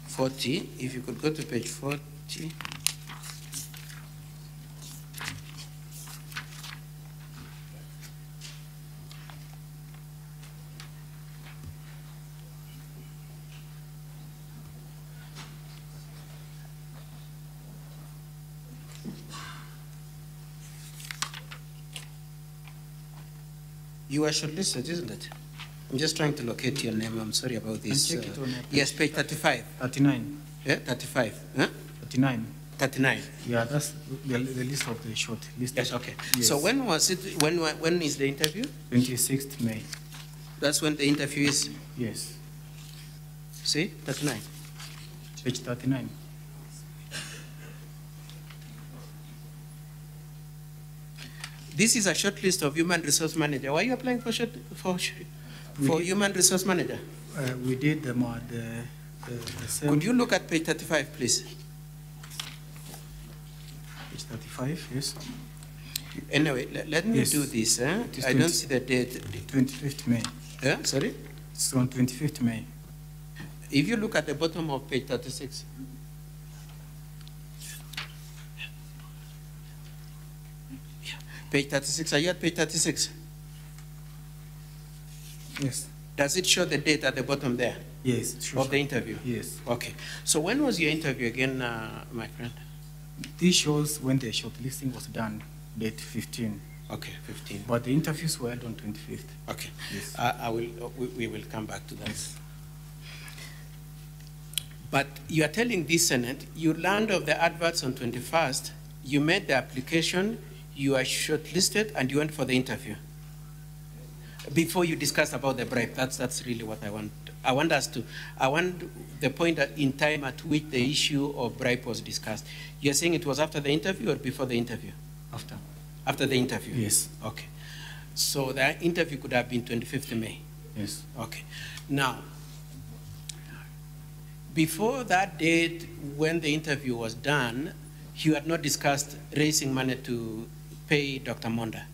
Speaker 5: 40, if you could go to page 40. You are shortlisted, isn't it? I'm just trying to locate your name. I'm sorry about this.
Speaker 1: check it on your
Speaker 5: Yes, page 35.
Speaker 1: 39.
Speaker 5: Yeah, 35. Huh?
Speaker 1: 39.
Speaker 5: 39.
Speaker 1: Yeah, that's the list of the short list.
Speaker 5: Yes, okay.
Speaker 1: Yes.
Speaker 5: So when was it? When is the interview?
Speaker 1: 26th May.
Speaker 5: That's when the interview is.
Speaker 1: Yes.
Speaker 5: See, 39.
Speaker 1: Page 39.
Speaker 5: This is a short list of human resource manager. Why are you applying for human resource manager?
Speaker 1: We did the same.
Speaker 5: Could you look at page 35, please?
Speaker 1: Page 35, yes.
Speaker 5: Anyway, let me
Speaker 1: Yes.
Speaker 5: do this.
Speaker 1: It is
Speaker 5: I don't see the date.
Speaker 1: 25th May.
Speaker 5: Yeah, sorry?
Speaker 1: It's on 25th May.
Speaker 5: If you look at the bottom of page 36. Yeah. Page 36, are you at page 36?
Speaker 1: Yes.
Speaker 5: Does it show the date at the bottom there
Speaker 1: Yes. Sure.
Speaker 5: of the interview?
Speaker 1: Yes.
Speaker 5: Okay. So when was your interview again, my friend?
Speaker 1: This shows when the shortlisting was done, date 15.
Speaker 5: Okay, 15.
Speaker 1: But the interviews were held on 25th.
Speaker 5: Okay.
Speaker 1: Yes.
Speaker 5: We will come back to that. But you are telling this Senate, you learned of the adverts on 21st, you made the application, you are shortlisted, and you went for the interview. Before you discussed about the bribe, that's really what I want. I want the point in time at which the issue of bribe was discussed. You're saying it was after the interview or before the interview?
Speaker 1: After.
Speaker 5: After the interview?
Speaker 1: Yes.
Speaker 5: Okay. So the interview could have been 25th May?
Speaker 1: Yes.
Speaker 5: Okay. Now, before that date, when the interview was done, you had not discussed raising money to pay Dr. Monda?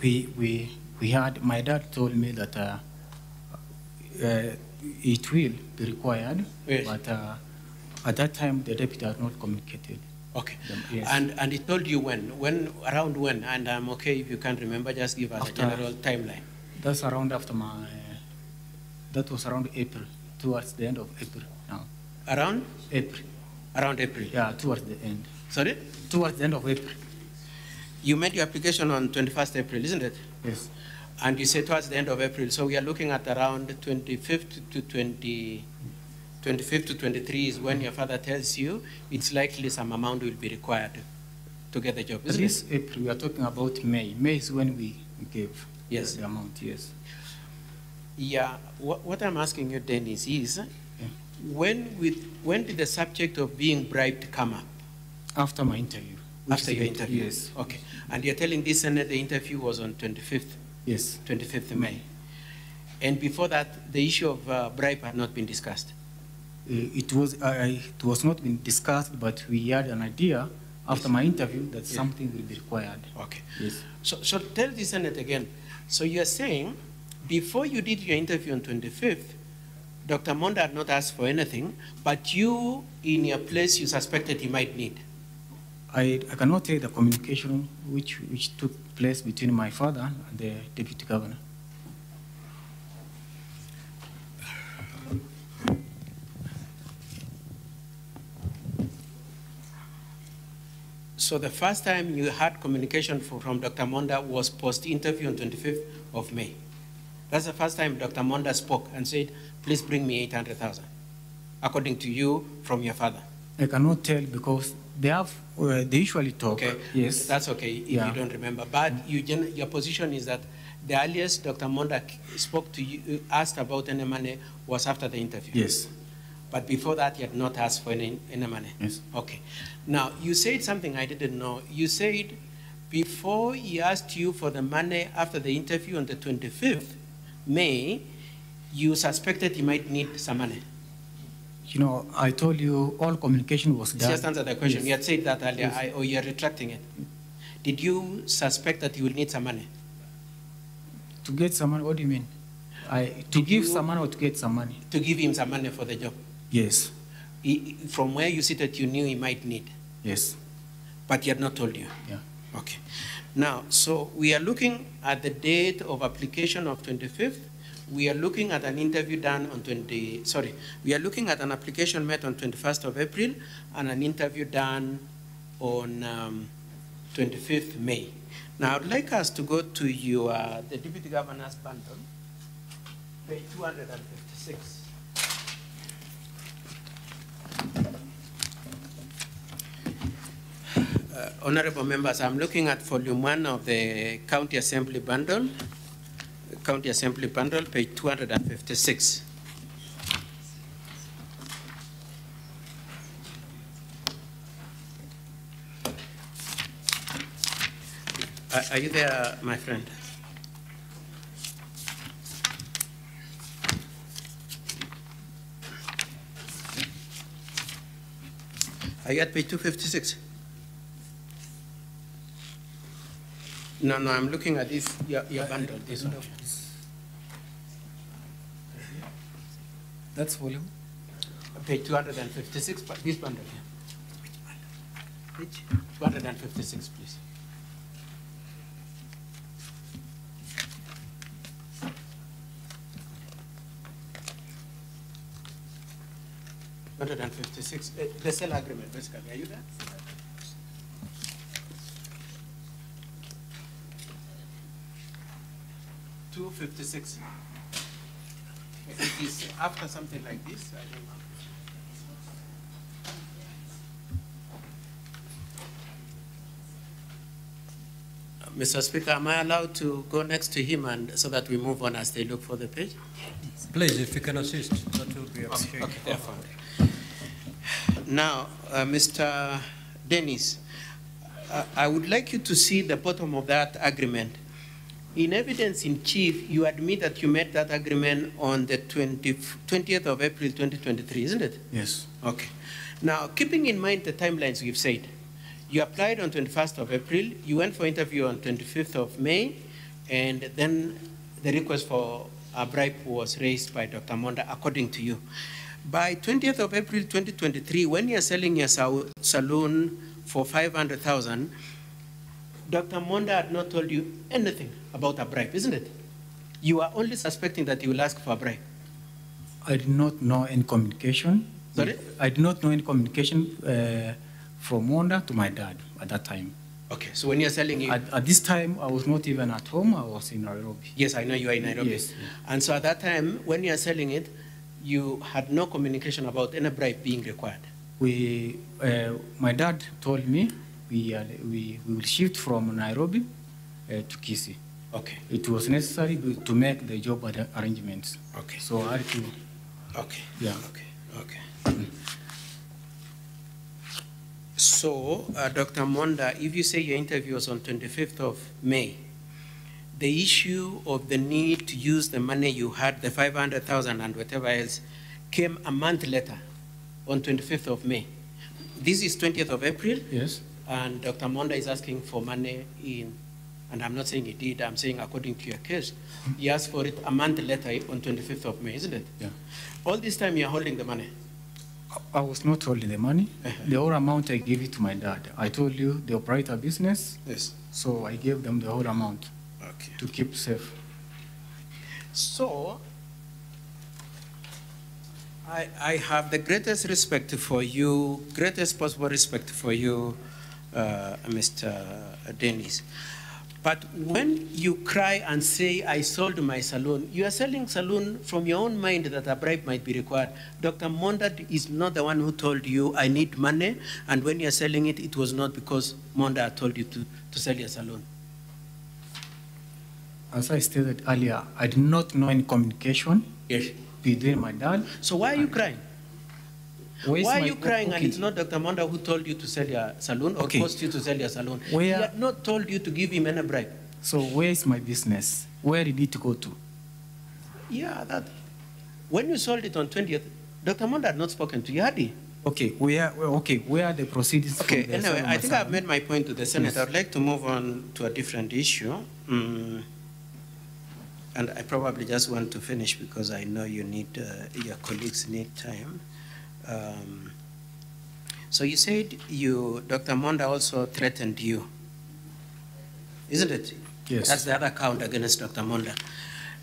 Speaker 1: We had, my dad told me that it will be required,
Speaker 5: Yes.
Speaker 1: but at that time the deputy had not communicated.
Speaker 5: Okay.
Speaker 1: Yes.
Speaker 5: And he told you around when? And I'm okay if you can't remember, just give us a general timeline.
Speaker 1: That's around after that was around April, towards the end of April now.
Speaker 5: Around?
Speaker 1: April.
Speaker 5: Around April.
Speaker 1: Yeah, towards the end.
Speaker 5: Sorry?
Speaker 1: Towards the end of April.
Speaker 5: You made your application on 21st April, isn't it?
Speaker 1: Yes.
Speaker 5: And you said towards the end of April, so we are looking at around 25th to 23 is when your father tells you it's likely some amount will be required to get the job, isn't it?
Speaker 1: This April, we are talking about May. May is when we gave
Speaker 5: Yes.
Speaker 1: the amount, yes.
Speaker 5: Yeah, what I'm asking you, Dennis, is when did the subject of being bribed come up?
Speaker 1: After my interview.
Speaker 5: After your interview?
Speaker 1: Yes.
Speaker 5: Okay. And you're telling this Senate the interview was on 25th?
Speaker 1: Yes.
Speaker 5: 25th May. And before that, the issue of bribe had not been discussed?
Speaker 1: It was not been discussed, but we had an idea after my interview that something will be required.
Speaker 5: Okay.
Speaker 1: Yes.
Speaker 5: So tell the Senate again. So you're saying before you did your interview on 25th, Dr. Monda had not asked for anything, but you, in your place, you suspected he might need.
Speaker 1: I cannot tell the communication which took place between my father and the deputy governor.
Speaker 5: So the first time you had communication from Dr. Monda was post-interview on 25th of May. That's the first time Dr. Monda spoke and said, please bring me 800,000, according to you, from your father.
Speaker 1: I cannot tell because they usually talk.
Speaker 5: Okay,
Speaker 1: yes.
Speaker 5: that's okay if you don't remember. But your position is that the earliest Dr. Monda spoke to you, asked about any money was after the interview.
Speaker 1: Yes.
Speaker 5: But before that, you had not asked for any money.
Speaker 1: Yes.
Speaker 5: Okay. Now, you said something I didn't know. You said before he asked you for the money after the interview on the 25th May, you suspected he might need some money.
Speaker 1: You know, I told you all communication was done.
Speaker 5: Just answer the question.
Speaker 1: Yes.
Speaker 5: You had said that earlier,
Speaker 1: Yes.
Speaker 5: or you're retracting it. Did you suspect that you will need some money?
Speaker 1: To get some money, what do you mean? To give some money or to get some money?
Speaker 5: To give him some money for the job.
Speaker 1: Yes.
Speaker 5: From where you seated, you knew he might need.
Speaker 1: Yes.
Speaker 5: But he had not told you.
Speaker 1: Yeah.
Speaker 5: Okay. Now, so we are looking at the date of application of 25th. We are looking at an interview done on we are looking at an application made on 21st of April and an interview done on 25th May. Now, I'd like us to go to the Deputy Governor's bundle, page 256. Honorable members, I'm looking at volume 1 of the County Assembly bundle, County Assembly bundle, page 256. Are you there, my friend? Are you at page 256? No, I'm looking at this, your bundle, this one.
Speaker 1: That's volume.
Speaker 5: Page 256, but this bundle here. Page 256, please. The sale agreement, basically. Are you there? 256. It is after something like this, I don't know. Mr. Speaker, am I allowed to go next to him and so that we move on as they look for the page?
Speaker 3: Please, if you can assist, that will be appreciated.
Speaker 5: Okay, therefore. Now, Mr. Dennis, I would like you to see the bottom of that agreement. In evidence in chief, you admit that you made that agreement on the 20th of April 2023, isn't it?
Speaker 1: Yes.
Speaker 5: Okay. Now, keeping in mind the timelines you've said, you applied on 21st of April, you went for interview on 25th of May, and then the request for a bribe was raised by Dr. Monda, according to you. By 20th of April 2023, when you're selling your saloon for 500,000, Dr. Monda had not told you anything about a bribe, isn't it? You are only suspecting that he will ask for a bribe.
Speaker 1: I did not know any communication.
Speaker 5: Sorry?
Speaker 1: I did not know any communication from Monda to my dad at that time.
Speaker 5: Okay, so when you're selling it...
Speaker 1: At this time, I was not even at home, I was in Nairobi.
Speaker 5: Yes, I know you are in Nairobi.
Speaker 1: Yes.
Speaker 5: And so at that time, when you're selling it, you had no communication about any bribe being required.
Speaker 1: My dad told me we will shift from Nairobi to Kisii.
Speaker 5: Okay.
Speaker 1: It was necessary to make the job arrangements.
Speaker 5: Okay.
Speaker 1: So I had to.
Speaker 5: Okay.
Speaker 1: Yeah.
Speaker 5: Okay. So, Dr. Monda, if you say your interview was on 25th of May, the issue of the need to use the money you had, the 500,000 and whatever else, came a month later, on 25th of May. This is 20th of April.
Speaker 1: Yes.
Speaker 5: And Dr. Monda is asking for money in, and I'm not saying he did, I'm saying according to your case, he asked for it a month later on 25th of May, isn't it?
Speaker 1: Yeah.
Speaker 5: All this time you're holding the money.
Speaker 1: I was not holding the money. The whole amount I gave it to my dad. I told you they operate a business.
Speaker 5: Yes.
Speaker 1: So I gave them the whole amount.
Speaker 5: Okay.
Speaker 1: To keep safe.
Speaker 5: So, I have the greatest respect for you, greatest possible respect for you, Mr. Dennis. But when you cry and say, I sold my saloon, you are selling saloon from your own mind that a bribe might be required. Dr. Monda is not the one who told you, I need money, and when you're selling it, it was not because Monda told you to sell your saloon.
Speaker 1: As I stated earlier, I did not know any communication between my dad.
Speaker 5: So why are you crying? Why are you crying
Speaker 1: okay.
Speaker 5: And it's not Dr. Monda who told you to sell your saloon or forced you to sell your saloon? He had not told you to give him any bribe.
Speaker 1: So where is my business? Where did it go to?
Speaker 5: Yeah, that. When you sold it on 20th, Dr. Monda had not spoken to you, had he?
Speaker 1: Okay, where are the proceedings?
Speaker 5: Okay, anyway, I think I've made my point to the Senate.
Speaker 1: Yes.
Speaker 5: I'd like to move on to a different issue. And I probably just want to finish because I know you need, your colleagues need time. So you said Dr. Monda also threatened you, isn't it?
Speaker 1: Yes.
Speaker 5: That's the other count against Dr. Monda.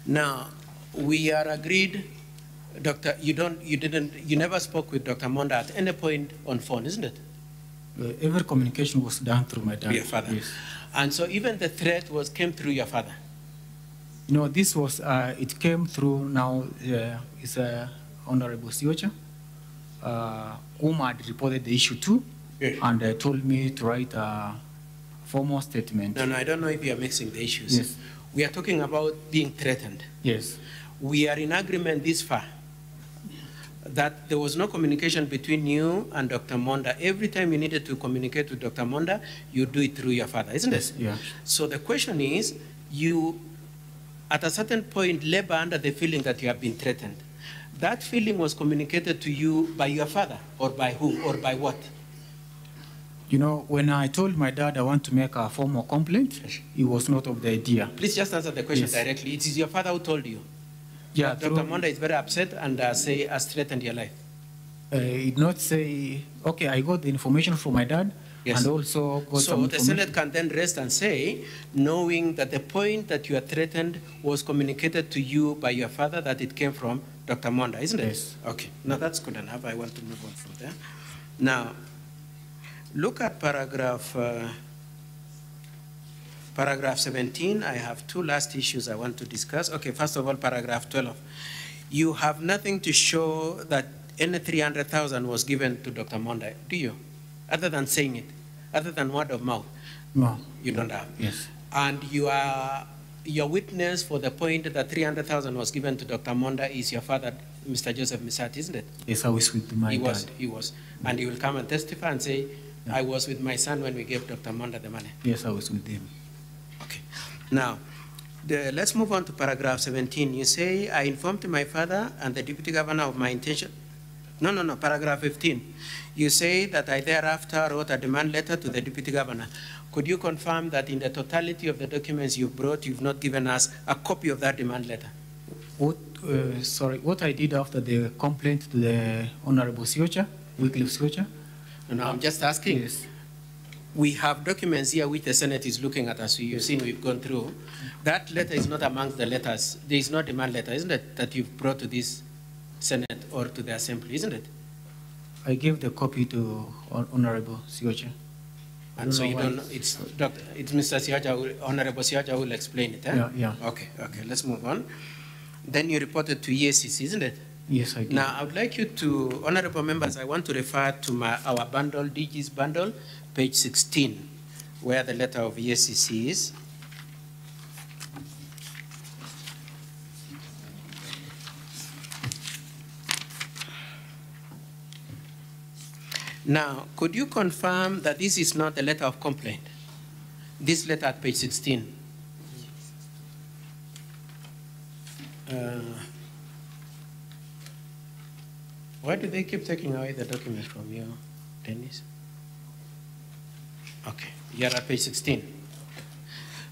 Speaker 5: Now, we are agreed, Doctor, you never spoke with Dr. Monda at any point on phone, isn't it?
Speaker 1: Every communication was done through my dad.
Speaker 5: Your father.
Speaker 1: Yes.
Speaker 5: And so even the threat came through your father.
Speaker 1: No, this was, it came through now, it's Honorable Siocha, whom had reported the issue to,
Speaker 5: Yes.
Speaker 1: and told me to write a formal statement.
Speaker 5: No, I don't know if you're mixing the issues.
Speaker 1: Yes.
Speaker 5: We are talking about being threatened.
Speaker 1: Yes.
Speaker 5: We are in agreement this far that there was no communication between you and Dr. Monda. Every time you needed to communicate with Dr. Monda, you do it through your father, isn't it?
Speaker 1: Yeah.
Speaker 5: So the question is, you, at a certain point, labor under the feeling that you have been threatened. That feeling was communicated to you by your father, or by who, or by what?
Speaker 1: You know, when I told my dad I want to make a formal complaint, he was not of the idea.
Speaker 5: Please just answer the question
Speaker 1: Yes.
Speaker 5: directly. It is your father who told you.
Speaker 1: Yeah,
Speaker 5: Dr. Monda is very upset and has threatened your life.
Speaker 1: He did not say, okay, I got the information from my dad,
Speaker 5: Yes.
Speaker 1: and also got some
Speaker 5: So the
Speaker 1: information.
Speaker 5: Senate can then rest and say, knowing that the point that you are threatened was communicated to you by your father, that it came from Dr. Monda, isn't it?
Speaker 1: Yes.
Speaker 5: Okay, now that's good enough. I want to move on from there. Now, look at paragraph 17. I have two last issues I want to discuss. Okay, first of all, paragraph 12. You have nothing to show that any 300,000 was given to Dr. Monda, do you? Other than saying it, other than word of mouth?
Speaker 1: No.
Speaker 5: You don't have?
Speaker 1: Yes.
Speaker 5: And your witness for the point that 300,000 was given to Dr. Monda is your father, Mr. Joseph Misati, isn't it?
Speaker 1: Yes, I was with my dad.
Speaker 5: He was. And he will come and testify and say,
Speaker 1: Yeah.
Speaker 5: I was with my son when we gave Dr. Monda the money.
Speaker 1: Yes, I was with him.
Speaker 5: Okay. Now, let's move on to paragraph 17. You say, I informed my father and the deputy governor of my intention. No, paragraph 15. You say that I thereafter wrote a demand letter to the deputy governor. Could you confirm that in the totality of the documents you brought, you've not given us a copy of that demand letter?
Speaker 1: What I did after the complaint to the Honorable Siocha, Wycliffe Siocha?
Speaker 5: No, I'm just asking.
Speaker 1: Yes.
Speaker 5: We have documents here which the Senate is looking at, as you've seen we've gone through. That letter is not amongst the letters. There is no demand letter, isn't it, that you've brought to this Senate or to the Assembly, isn't it?
Speaker 1: I gave the copy to Honorable Siocha.
Speaker 5: And so you don't know, it's Mr. Siocha, Honorable Siocha who will explain it, eh?
Speaker 1: Yeah.
Speaker 5: Okay, let's move on. Then you reported to EACC, isn't it?
Speaker 1: Yes, I did.
Speaker 5: Now, I would like you to, honorable members, I want to refer to our bundle, DG's bundle, page 16, where the letter of EACC is. Now, could you confirm that this is not a letter of complaint? This letter at page 16. Why do they keep taking away the documents from you, Dennis? Okay, you're at page 16.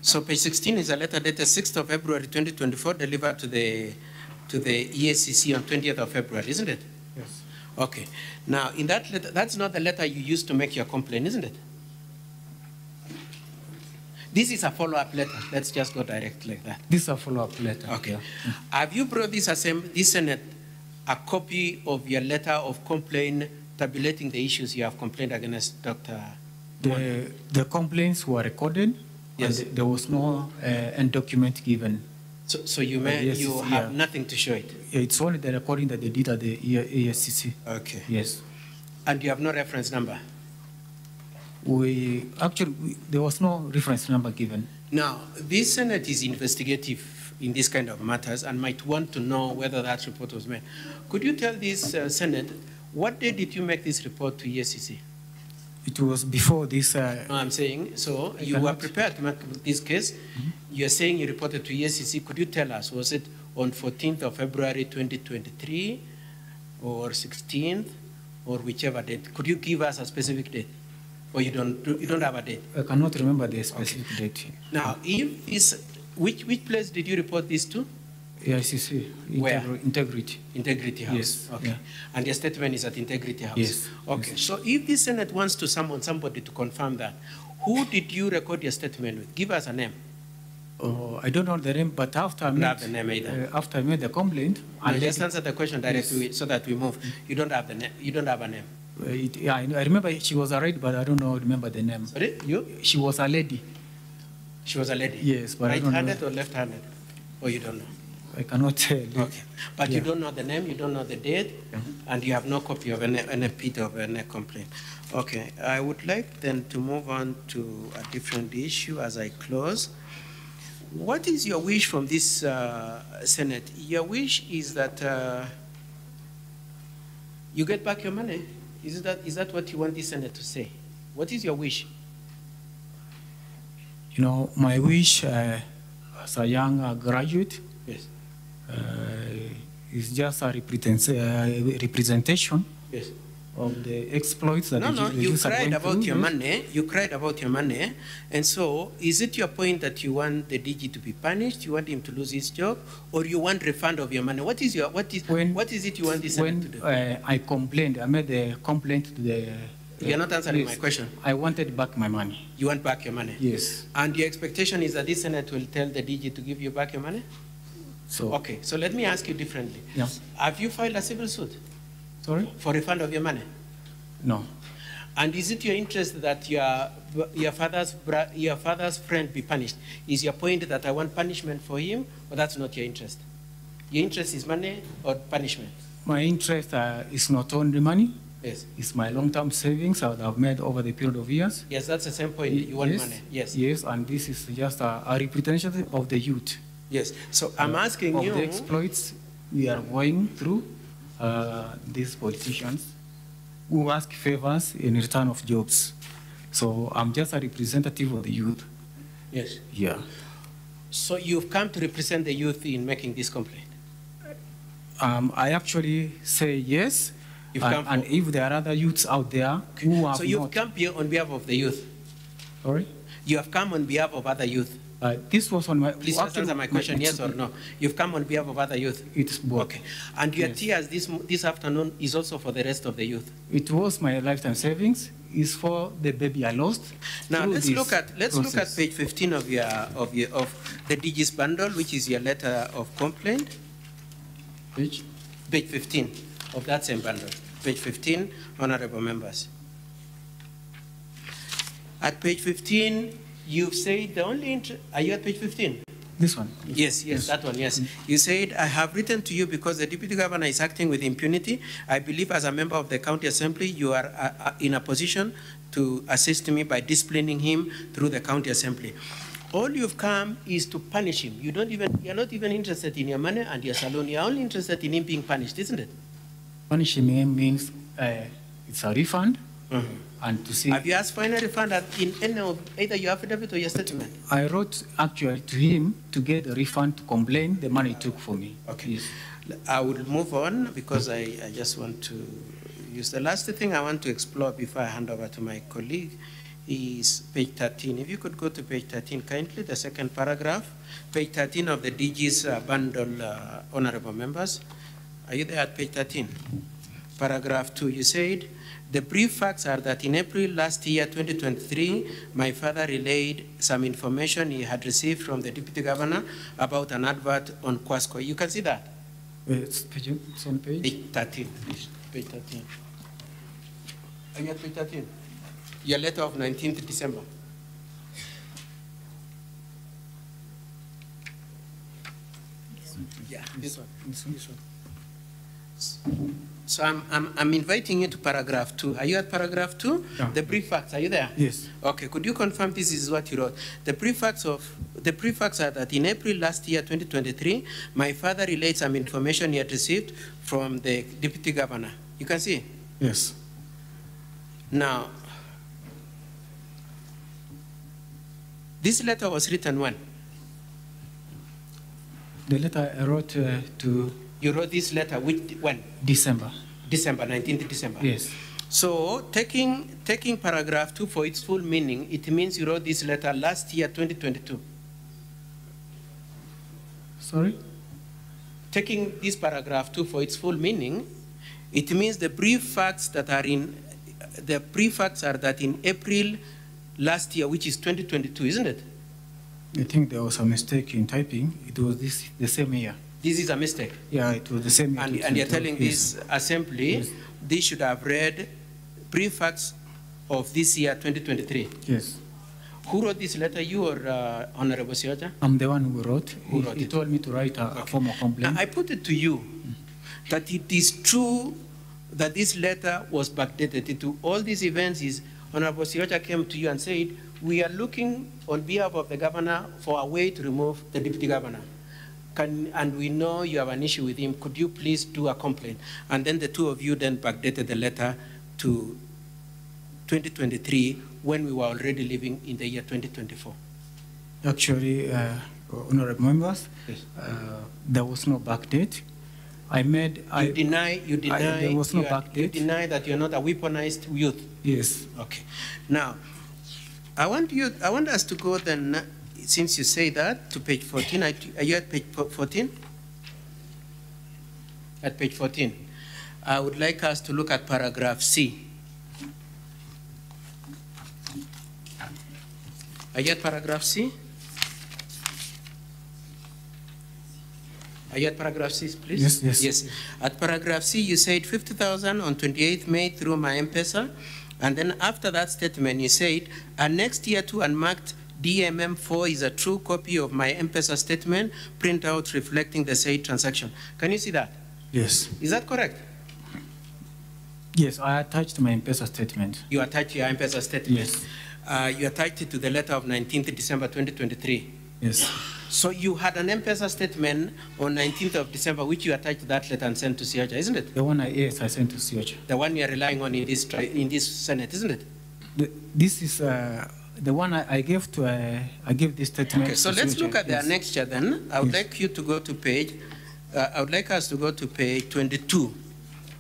Speaker 5: So page 16 is a letter dated 6th of February 2024, delivered to the EACC on 20th of February, isn't it?
Speaker 1: Yes.
Speaker 5: Okay. Now, in that letter, that's not the letter you used to make your complaint, isn't it? This is a follow-up letter. Let's just go direct like that.
Speaker 1: This is a follow-up letter.
Speaker 5: Okay.
Speaker 1: Yeah.
Speaker 5: Have you brought this Senate a copy of your letter of complaint tabulating the issues you have complained against Dr.
Speaker 1: The complaints were recorded.
Speaker 5: Yes.
Speaker 1: And there was no end document given.
Speaker 5: So you have nothing to show it?
Speaker 1: It's only the recording that they did at the ASCC.
Speaker 5: Okay.
Speaker 1: Yes.
Speaker 5: And you have no reference number?
Speaker 1: There was no reference number given.
Speaker 5: Now, this Senate is investigative in this kind of matters and might want to know whether that report was made. Could you tell this Senate, what day did you make this report to EACC?
Speaker 1: It was before this.
Speaker 5: No, I'm saying, so you were prepared to make this case. Mm-hmm. You're saying you reported to EACC. Could you tell us, was it on 14th of February 2023 or 16th or whichever date? Could you give us a specific date? Or you don't have a date?
Speaker 1: I cannot remember the specific date.
Speaker 5: Now, if this, which place did you report this to?
Speaker 1: AICC.
Speaker 5: Where?
Speaker 1: Integrity.
Speaker 5: Integrity House.
Speaker 1: Yes.
Speaker 5: Okay. Yeah. And your statement is at Integrity House?
Speaker 1: Yes.
Speaker 5: Okay.
Speaker 1: Yes.
Speaker 5: So if the Senate wants to summon somebody to confirm that, who did you record your statement with? Give us a name.
Speaker 1: I don't know the name, but after I made the complaint,
Speaker 5: and just answer the question directly, yes, so that we move. You don't have the name. You don't have a name.
Speaker 1: I remember she was a lady, but I don't remember the name.
Speaker 5: Sorry, you?
Speaker 1: She was a lady.
Speaker 5: She was a lady.
Speaker 1: Yes, but
Speaker 5: right-handed or left-handed, or you don't know?
Speaker 1: I cannot tell.
Speaker 5: Okay, but you don't know the name, you don't know the date, and you have no copy of any bit of any complaint. Okay, I would like then to move on to a different issue as I close. what is your wish from this Senate? Your wish is that you get back your money. Is that what you want the Senate to say? What is your wish?
Speaker 1: You know, my wish as a young graduate
Speaker 5: Yes.
Speaker 1: is just a representation
Speaker 5: Yes.
Speaker 1: of the exploits that
Speaker 5: No,
Speaker 1: the
Speaker 5: you
Speaker 1: youth are
Speaker 5: cried
Speaker 1: going
Speaker 5: about
Speaker 1: through.
Speaker 5: your
Speaker 1: Yes.
Speaker 5: money. You cried about your money. And so, is it your point that you want the DG to be punished? You want him to lose his job? Or you want refund of your money? What is it you want the Senate to do?
Speaker 1: When I complained, I made a complaint to the...
Speaker 5: You're not answering
Speaker 1: yes,
Speaker 5: my question.
Speaker 1: I wanted back my money.
Speaker 5: You want back your money?
Speaker 1: Yes.
Speaker 5: And your expectation is that this Senate will tell the DG to give you back your money?
Speaker 1: So,
Speaker 5: Okay, so let me ask you differently.
Speaker 1: Yeah.
Speaker 5: Have you filed a civil suit
Speaker 1: Sorry?
Speaker 5: for refund of your money?
Speaker 1: No.
Speaker 5: And is it your interest that your father's friend be punished? Is your point that I want punishment for him, or that's not your interest? Your interest is money or punishment?
Speaker 1: My interest is not only money.
Speaker 5: Yes.
Speaker 1: It's my long-term savings that I've made over the period of years.
Speaker 5: Yes, that's the same point. You want
Speaker 1: Yes.
Speaker 5: money. Yes.
Speaker 1: Yes, and this is just a representation of the youth.
Speaker 5: Yes. So I'm asking
Speaker 1: of
Speaker 5: you.
Speaker 1: the exploits we are going through, these politicians who ask favors in return of jobs. So I'm just a representative of the youth.
Speaker 5: Yes.
Speaker 1: Yeah.
Speaker 5: So you've come to represent the youth in making this complaint.
Speaker 1: I actually say yes.
Speaker 5: You've come
Speaker 1: And if there are other youths out there who have
Speaker 5: So you've
Speaker 1: not...
Speaker 5: come here on behalf of the youth.
Speaker 1: Sorry?
Speaker 5: You have come on behalf of other youth.
Speaker 1: This was on my...
Speaker 5: Please just answer my question, yes or no. You've come on behalf of other youth.
Speaker 1: It's both.
Speaker 5: Okay. And your
Speaker 1: Yes.
Speaker 5: tears this afternoon is also for the rest of the youth.
Speaker 1: It was my lifetime savings. It's for the baby I lost.
Speaker 5: Now
Speaker 1: through
Speaker 5: let's
Speaker 1: this
Speaker 5: look at
Speaker 1: process.
Speaker 5: page 15 of the DG's bundle, which is your letter of complaint.
Speaker 1: Page?
Speaker 5: Page 15 of that same bundle. Page 15, honorable members. At page 15, you've said the only are you at page 15?
Speaker 1: This one?
Speaker 5: Yes, that one, yes. You said, I have written to you because the deputy governor is acting with impunity. I believe as a member of the county assembly, you are in a position to assist me by disciplining him through the county assembly. All you've come is to punish him. You're not even interested in your money and your salon. You're only interested in him being punished, isn't it?
Speaker 1: Punishing him means it's a refund. And to see...
Speaker 5: Have you asked for any refund in any of either your affidavit or your statement?
Speaker 1: I wrote actually to him to get a refund to complain the money he took for me.
Speaker 5: Okay.
Speaker 1: Yes.
Speaker 5: I will move on because I just want to use the last thing I want to explore before I hand over to my colleague is page 13. If you could go to page 13 kindly, the second paragraph, page 13 of the DG's bundle, honorable members. Are you there at page 13? Paragraph 2, you said, the brief facts are that in April last year, 2023, my father relayed some information he had received from the deputy governor about an advert on Quasco. You can see that?
Speaker 1: It's on page?
Speaker 5: Page 13, please. Page 13. Are you at page 13? Your letter of 19th December. Yeah, this one.
Speaker 1: This one.
Speaker 5: So I'm inviting you to paragraph 2. Are you at paragraph 2?
Speaker 1: Yeah.
Speaker 5: The brief facts, are you there?
Speaker 1: Yes.
Speaker 5: Okay, could you confirm this is what you wrote? The brief facts are that in April last year, 2023, my father relayed some information he had received from the deputy governor. You can see?
Speaker 1: Yes.
Speaker 5: Now, this letter was written when?
Speaker 1: The letter I wrote to...
Speaker 5: You wrote this letter when?
Speaker 1: December.
Speaker 5: December, 19th December.
Speaker 1: Yes.
Speaker 5: So taking paragraph 2 for its full meaning, it means you wrote this letter last year, 2022.
Speaker 1: Sorry?
Speaker 5: Taking this paragraph 2 for its full meaning, it means the brief facts that are that in April last year, which is 2022, isn't it?
Speaker 1: I think there was a mistake in typing. It was the same year.
Speaker 5: This is a mistake.
Speaker 1: Yeah, it was the same year.
Speaker 5: And you're telling
Speaker 1: Yes.
Speaker 5: this assembly,
Speaker 1: Yes.
Speaker 5: they should have read brief facts of this year, 2023.
Speaker 1: Yes.
Speaker 5: Who wrote this letter, you or Honorable Sioja?
Speaker 1: I'm the one who wrote.
Speaker 5: Who wrote
Speaker 1: He
Speaker 5: it?
Speaker 1: told me to write a formal complaint.
Speaker 5: Now, I put it to you that it is true that this letter was backdated to all these events. Is Honorable Sioja came to you and said, we are looking on behalf of the governor for a way to remove the deputy governor. And we know you have an issue with him. Could you please do a complaint? And then the two of you then backdated the letter to 2023 when we were already living in the year 2024.
Speaker 1: Actually, honorable members,
Speaker 5: Yes.
Speaker 1: there was no backdate.
Speaker 5: You deny
Speaker 1: there was no backdate.
Speaker 5: You deny that you're not a weaponized youth.
Speaker 1: Yes.
Speaker 5: Okay. Now, I want us to go then, since you say that, to page 14. Are you at page 14? At page 14. I would like us to look at paragraph C. Are you at paragraph C? Are you at paragraph C, please?
Speaker 1: Yes, yes.
Speaker 5: Yes. At paragraph C, you said 50,000 on 28th May through my M-Pesa. And then after that statement, you said, next year to unmarked DMM4 is a true copy of my M-Pesa statement, printout reflecting the said transaction. Can you see that?
Speaker 1: Yes.
Speaker 5: Is that correct?
Speaker 1: Yes, I attached my M-Pesa statement.
Speaker 5: You attached your M-Pesa statement?
Speaker 1: Yes.
Speaker 5: You attached it to the letter of 19th December 2023?
Speaker 1: Yes.
Speaker 5: So you had an M-Pesa statement on 19th of December, which you attached to that letter and sent to Siocha, isn't it?
Speaker 1: The one I sent to Siocha.
Speaker 5: The one you are relying on in this Senate, isn't it?
Speaker 1: This is the one I gave to, I gave this statement.
Speaker 5: Okay, so
Speaker 1: to
Speaker 5: let's
Speaker 1: Siocha.
Speaker 5: look at the
Speaker 1: Yes.
Speaker 5: annexure then. I would
Speaker 1: Yes.
Speaker 5: like you to go to page, I would like us to go to page 22.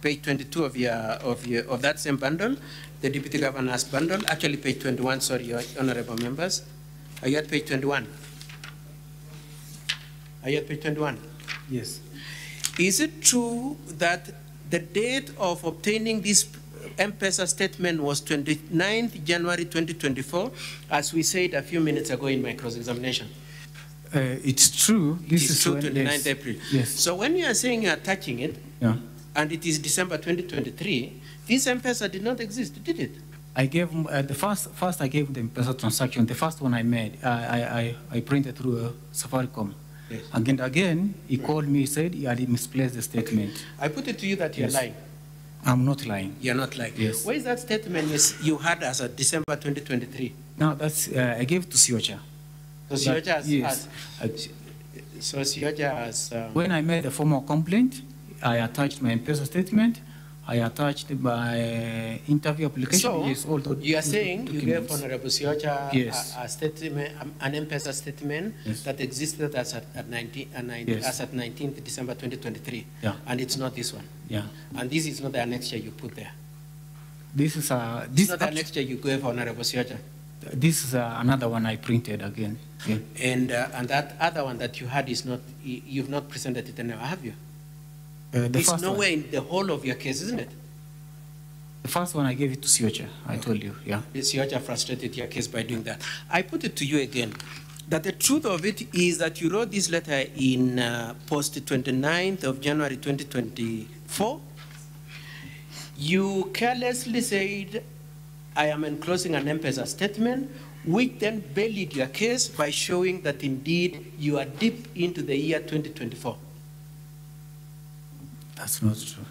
Speaker 5: Page 22 of that same bundle, the Deputy Governor's bundle. Actually, page 21, sorry, your honorable members. Are you at page 21? Are you at page 21?
Speaker 1: Yes.
Speaker 5: Is it true that the date of obtaining this M-Pesa statement was 29th January 2024, as we said a few minutes ago in my cross-examination?
Speaker 1: It's true. This is
Speaker 5: true,
Speaker 1: when,
Speaker 5: 29th
Speaker 1: yes.
Speaker 5: April.
Speaker 1: Yes.
Speaker 5: So when you are saying you are touching it,
Speaker 1: Yeah.
Speaker 5: and it is December 2023, this M-Pesa did not exist, did it?
Speaker 1: I gave the first I gave the M-Pesa transaction. The first one I made, I printed through Safaricom.
Speaker 5: Yes.
Speaker 1: Again, he called me, said he had misplaced the statement.
Speaker 5: I put it to you that you're
Speaker 1: Yes.
Speaker 5: lying.
Speaker 1: I'm not lying.
Speaker 5: You're not lying.
Speaker 1: Yes.
Speaker 5: Where is that statement you had as of December 2023?
Speaker 1: Now that's I gave to Siocha.
Speaker 5: So Siocha has,
Speaker 1: Yes.
Speaker 5: so Siocha has,
Speaker 1: When I made the formal complaint, I attached my M-Pesa statement. I attached my interview application.
Speaker 5: so
Speaker 1: Yes, all the
Speaker 5: you are saying you gave
Speaker 1: documents.
Speaker 5: Honorable Siocha
Speaker 1: Yes.
Speaker 5: a statement, an M-Pesa statement
Speaker 1: Yes.
Speaker 5: that existed as at 19th December 2023.
Speaker 1: Yeah.
Speaker 5: And it's not this one.
Speaker 1: Yeah.
Speaker 5: And this is not the annexure you put there.
Speaker 1: This is
Speaker 5: It's
Speaker 1: this
Speaker 5: not the annexure you gave Honorable Siocha.
Speaker 1: this is another one I printed again. Yeah.
Speaker 5: And that other one that you had is not, you've not presented it anywhere, have you?
Speaker 1: The
Speaker 5: It's
Speaker 1: first
Speaker 5: nowhere
Speaker 1: one,
Speaker 5: in the whole of your case, isn't it?
Speaker 1: the first one I gave it to Siocha. I told you. Yeah.
Speaker 5: Siocha frustrated your case by doing that. I put it to you again, that the truth of it is that you wrote this letter in post 29th of January 2024. You carelessly said, I am enclosing an M-Pesa statement, which then buried your case by showing that indeed you are deep into the year 2024.
Speaker 1: That's not true.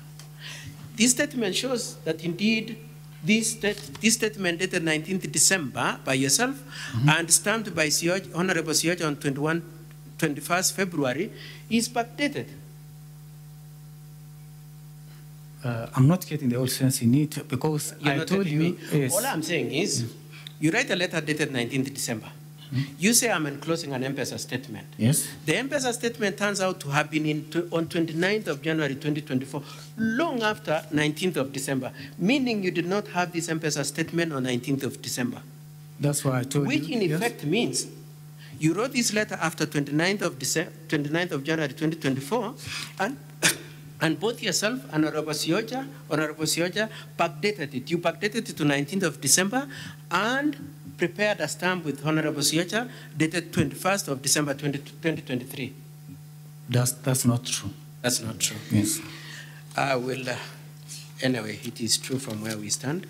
Speaker 5: This statement shows that indeed this statement dated 19th December by yourself and stamped by Honorable Siocha on 21st February is backdated.
Speaker 1: I'm not getting the whole sense in it because
Speaker 5: You're
Speaker 1: I
Speaker 5: not
Speaker 1: told
Speaker 5: telling
Speaker 1: you.
Speaker 5: me.
Speaker 1: Yes.
Speaker 5: All I'm saying is, you write a letter dated 19th December. You say I'm enclosing an M-Pesa statement.
Speaker 1: Yes.
Speaker 5: The M-Pesa statement turns out to have been on 29th of January 2024, long after 19th of December, meaning you did not have this M-Pesa statement on 19th of December.
Speaker 1: That's why I told
Speaker 5: Which
Speaker 1: you.
Speaker 5: in effect means you wrote this letter after 29th of January 2024, and both yourself and Honorable Siocha backdated it. You backdated it to 19th of December and prepared a stamp with Honorable Siocha dated 21st of December 2023.
Speaker 1: That's not true.
Speaker 5: That's not true.
Speaker 1: Yes.
Speaker 5: Anyway, it is true from where we stand.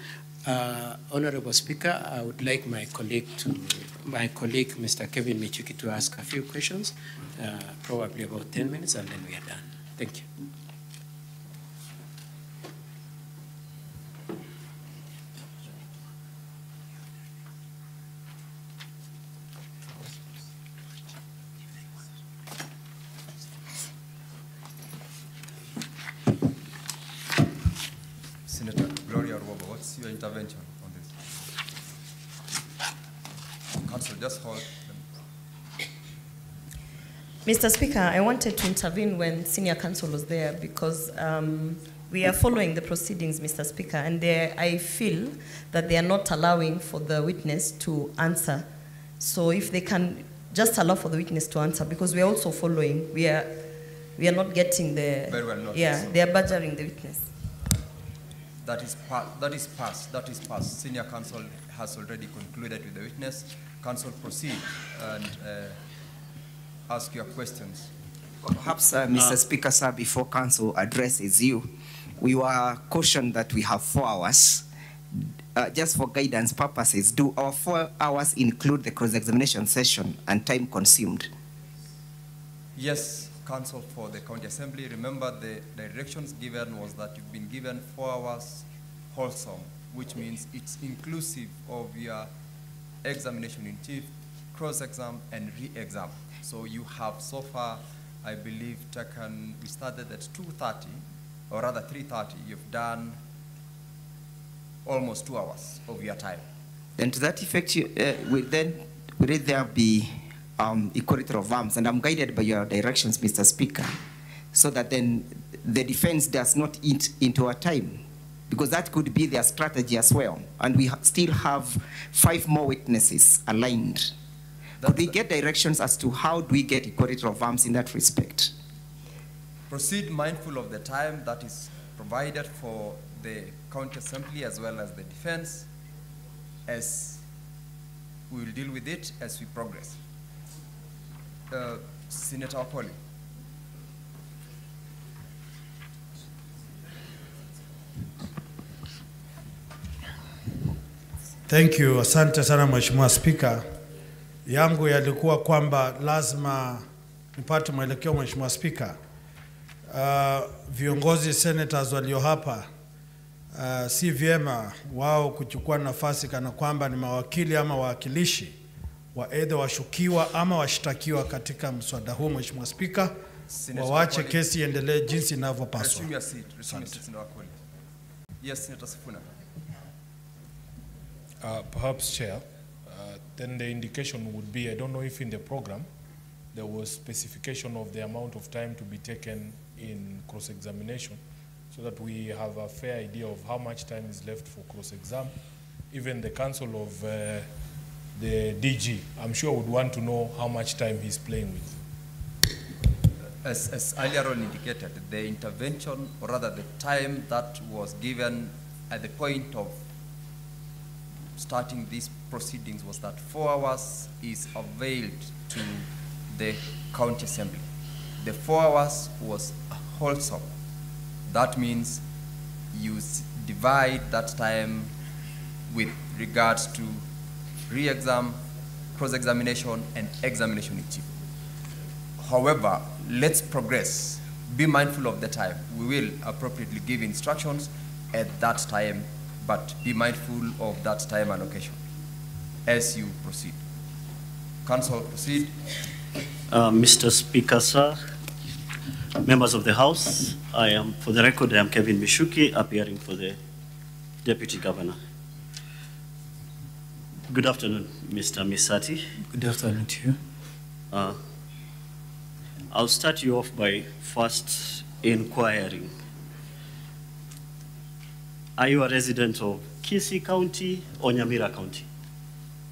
Speaker 5: Honorable Speaker, I would like my colleague, Mr. Kevin Michuki, to ask a few questions, probably about 10 minutes, and then we are done. Thank you.
Speaker 6: What's your intervention on this? Council, just hold.
Speaker 7: Mr. Speaker, I wanted to intervene when senior counsel was there because we are following the proceedings, Mr. Speaker, and I feel that they are not allowing for the witness to answer. So if they can just allow for the witness to answer, because we are also following, we are not getting the...
Speaker 6: Very well noted.
Speaker 7: Yeah, they are badgering the witness.
Speaker 6: That is passed. Senior counsel has already concluded with the witness. Counsel, proceed and ask your questions.
Speaker 2: Perhaps, Mr. Speaker, sir, before counsel addresses you, we were cautioned that we have 4 hours. Just for guidance purposes, do our 4 hours include the cross-examination session and time consumed?
Speaker 6: Yes, counsel for the county assembly. Remember, the directions given was that you've been given 4 hours wholesome, which means it's inclusive of your examination in chief, cross-exam, and re-exam. So you have so far, I believe, taken, we started at 2:30, or rather 3:30, you've done almost 2 hours of your time.
Speaker 2: And to that effect, will there be equality of arms? And I'm guided by your directions, Mr. Speaker, so that then the defense does not eat into our time, because that could be their strategy as well. And we still have 5 more witnesses aligned. Could we get directions as to how do we get equality of arms in that respect?
Speaker 6: Proceed mindful of the time that is provided for the county assembly as well as the defense, as we will deal with it as we progress. Senator Okoli.
Speaker 8: Thank you. Asante sana Mheshimiwa Speaker. Yangu yalikuwa kwamba lazima nipate mwelekeo Mheshimiwa Speaker. Viongozi senators walio hapa si vyema wao kuchukua nafasi kana kwamba ni mawakili ama wawakilishi wa either washukiwa ama washtakiwa katika mswada huu Mheshimiwa Speaker. Wawache kesi iendelee jinsi inavyopaswa.
Speaker 6: Resume your seat, Senator Okoli. Yes, Senator Sifuna.
Speaker 4: Perhaps, Chair, then the indication would be, I don't know if in the program there was specification of the amount of time to be taken in cross-examination, so that we have a fair idea of how much time is left for cross-exam. Even the counsel of the DG, I'm sure would want to know how much time he's playing with.
Speaker 6: As earlier on indicated, the intervention, or rather the time that was given at the point of starting these proceedings was that 4 hours is availed to the county assembly. The 4 hours was wholesome. That means you divide that time with regards to re-exam, cross-examination, and examination in chief. However, let's progress. Be mindful of the time. We will appropriately give instructions at that time, but be mindful of that time allocation as you proceed. Council, proceed.
Speaker 9: Mr. Speaker, sir, members of the House, for the record, I am Kevin Mishuki, appearing for the Deputy Governor. Good afternoon, Mr. Misati.
Speaker 1: Good afternoon to you.
Speaker 9: I'll start you off by first inquiring. Are you a resident of Kisii County or Nyamira County?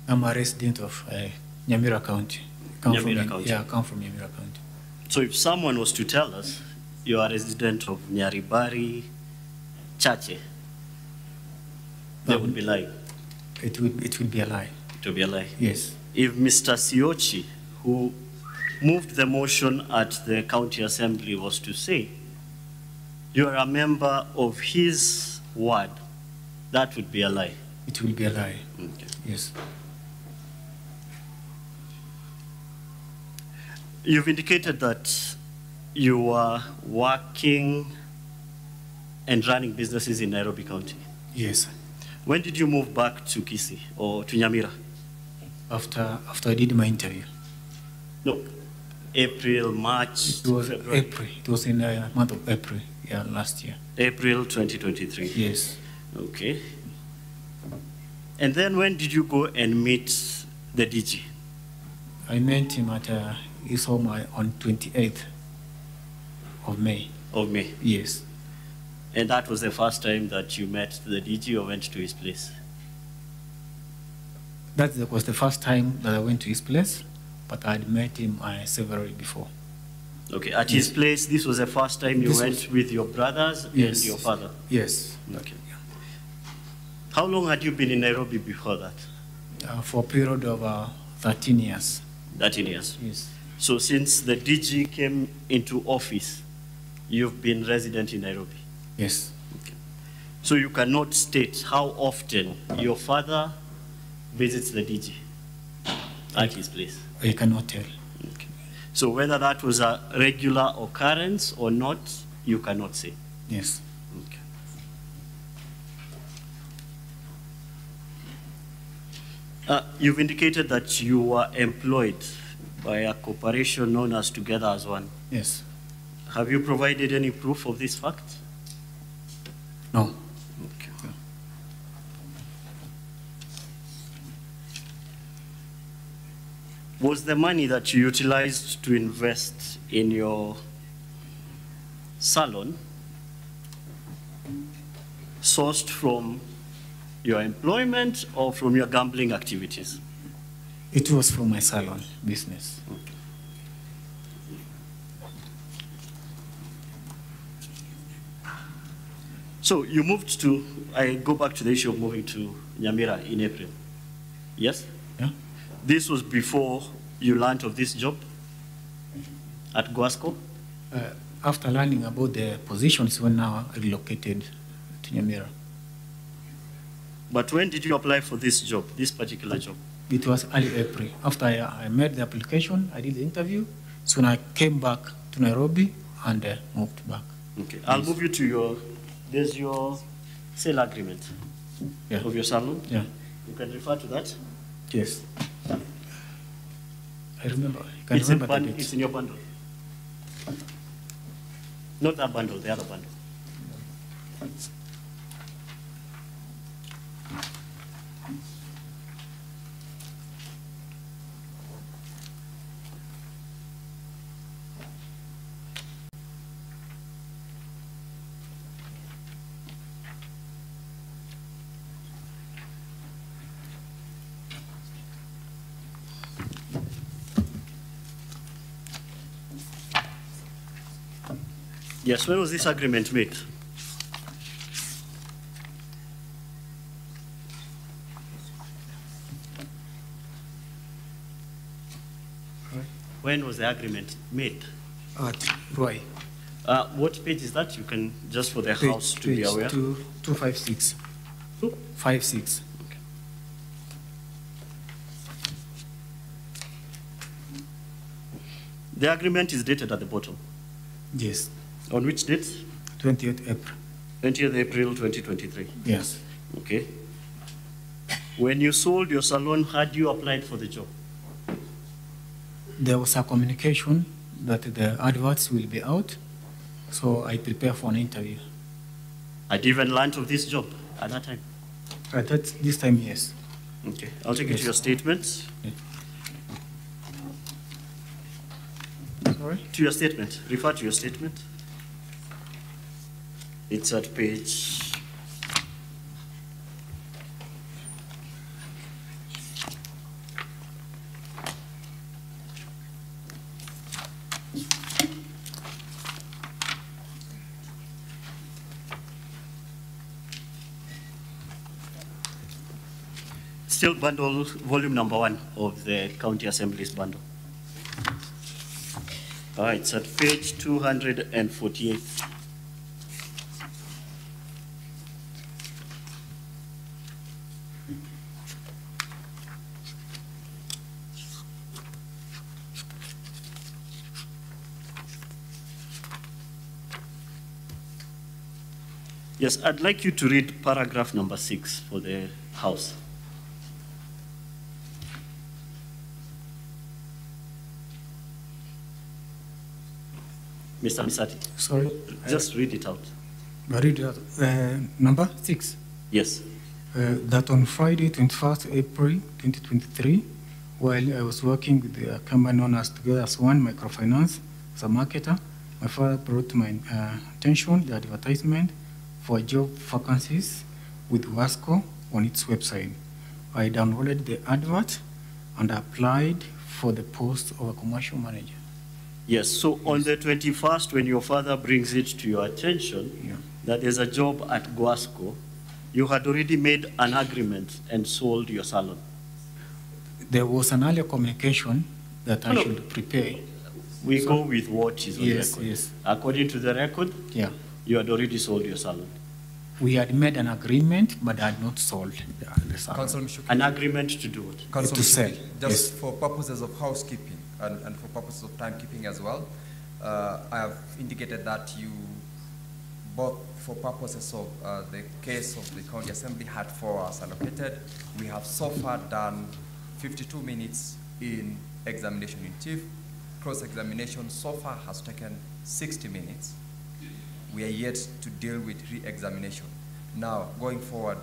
Speaker 1: I'm a resident of Nyamira County.
Speaker 9: Nyamira County.
Speaker 1: Yeah, I come from Nyamira County.
Speaker 9: So if someone was to tell us you are a resident of Nyaribari, Chache, they would be lying.
Speaker 1: It would be a lie.
Speaker 9: It would be a lie.
Speaker 1: Yes.
Speaker 9: If Mr. Siochi, who moved the motion at the county assembly, was to say you are a member of his ward, that would be a lie.
Speaker 1: It will be a lie.
Speaker 9: Okay.
Speaker 1: Yes.
Speaker 9: You've indicated that you are working and running businesses in Nairobi County.
Speaker 1: Yes.
Speaker 9: When did you move back to Kisii or to Nyamira?
Speaker 1: After I did my interview.
Speaker 9: No. April, March,
Speaker 1: It was
Speaker 9: February?
Speaker 1: April. It was in the month of April, yeah, last year.
Speaker 9: April 2023.
Speaker 1: Yes.
Speaker 9: Okay. And then when did you go and meet the DG?
Speaker 1: I met him at his home on 28th of May.
Speaker 9: Of May?
Speaker 1: Yes.
Speaker 9: And that was the first time that you met the DG or went to his place?
Speaker 1: That was the first time that I went to his place, but I had met him several before.
Speaker 9: Okay, at his place, this was the first time you went with your brothers and your father?
Speaker 1: Yes.
Speaker 9: Okay. How long had you been in Nairobi before that?
Speaker 1: For a period of 13 years.
Speaker 9: 13 years?
Speaker 1: Yes.
Speaker 9: So since the DG came into office, you've been resident in Nairobi?
Speaker 1: Yes.
Speaker 9: Okay. So you cannot state how often your father visits the DG at his place?
Speaker 1: I cannot tell.
Speaker 9: Okay. So whether that was a regular occurrence or not, you cannot say?
Speaker 1: Yes.
Speaker 9: Okay. You've indicated that you were employed by a corporation known as Together as One.
Speaker 1: Yes.
Speaker 9: Have you provided any proof of this fact?
Speaker 1: No.
Speaker 9: Okay. Was the money that you utilized to invest in your salon sourced from your employment or from your gambling activities?
Speaker 1: It was from my salon business.
Speaker 9: Okay. So you moved to, I go back to the issue of moving to Nyamira in April. Yes?
Speaker 1: Yeah.
Speaker 9: This was before you learned of this job at Guasco?
Speaker 1: After learning about the positions, when now relocated to Nyamira.
Speaker 9: But when did you apply for this job, this particular job?
Speaker 1: It was early April. After I made the application, I did the interview. So when I came back to Nairobi and moved back.
Speaker 9: Okay, I'll move you to your, there's your sale agreement of your salon.
Speaker 1: Yeah.
Speaker 9: You can refer to that.
Speaker 1: Yes. I remember. I can remember the date.
Speaker 9: It's in your bundle. Not that bundle, the other bundle. Yes, when was this agreement made? When was the agreement made?
Speaker 1: At Roy.
Speaker 9: What page is that? You can, just for the house to be aware.
Speaker 1: 256. 256.
Speaker 9: Okay. The agreement is dated at the bottom.
Speaker 1: Yes.
Speaker 9: On which date?
Speaker 1: 28th April.
Speaker 9: 20th April 2023.
Speaker 1: Yes.
Speaker 9: Okay. When you sold your salon, had you applied for the job?
Speaker 1: There was a communication that the adverts will be out, so I prepared for an interview.
Speaker 9: Had you even learned of this job at that time?
Speaker 1: At this time, yes.
Speaker 9: Okay. I'll take you to your statement.
Speaker 1: Yeah. Sorry?
Speaker 9: To your statement. Refer to your statement. It's at page... Still bundle, volume number 1 of the County Assembly's bundle. All right, it's at page 248. Yes, I'd like you to read paragraph number 6 for the House. Mr. Misati.
Speaker 1: Sorry?
Speaker 9: Just read it out.
Speaker 1: Read number 6.
Speaker 9: Yes.
Speaker 1: That on Friday, 21st April 2023, while I was working with the company known as Together as One Microfinance as a marketer, my father brought to my attention the advertisement for job vacancies with Wasco on its website. I downloaded the advert and applied for the post of a commercial manager.
Speaker 9: Yes, so on the 21st, when your father brings it to your attention, that there's a job at Guasco, you had already made an agreement and sold your salon.
Speaker 1: There was an earlier communication that I should prepare.
Speaker 9: We go with what is on record.
Speaker 1: Yes.
Speaker 9: According to the record,
Speaker 1: you
Speaker 9: had already sold your salon.
Speaker 1: We had made an agreement, but I had not sold the salon.
Speaker 6: Councillor Mishuki.
Speaker 9: An agreement to do what?
Speaker 6: Councillor
Speaker 1: To sell.
Speaker 6: Mishuki, just for purposes of housekeeping and for purposes of timekeeping as well, I have indicated that you, both for purposes of the case of the County Assembly, had 4 hours allocated. We have so far done 52 minutes in examination in chief. Cross-examination so far has taken 60 minutes. We are yet to deal with re-examination. Now, going forward,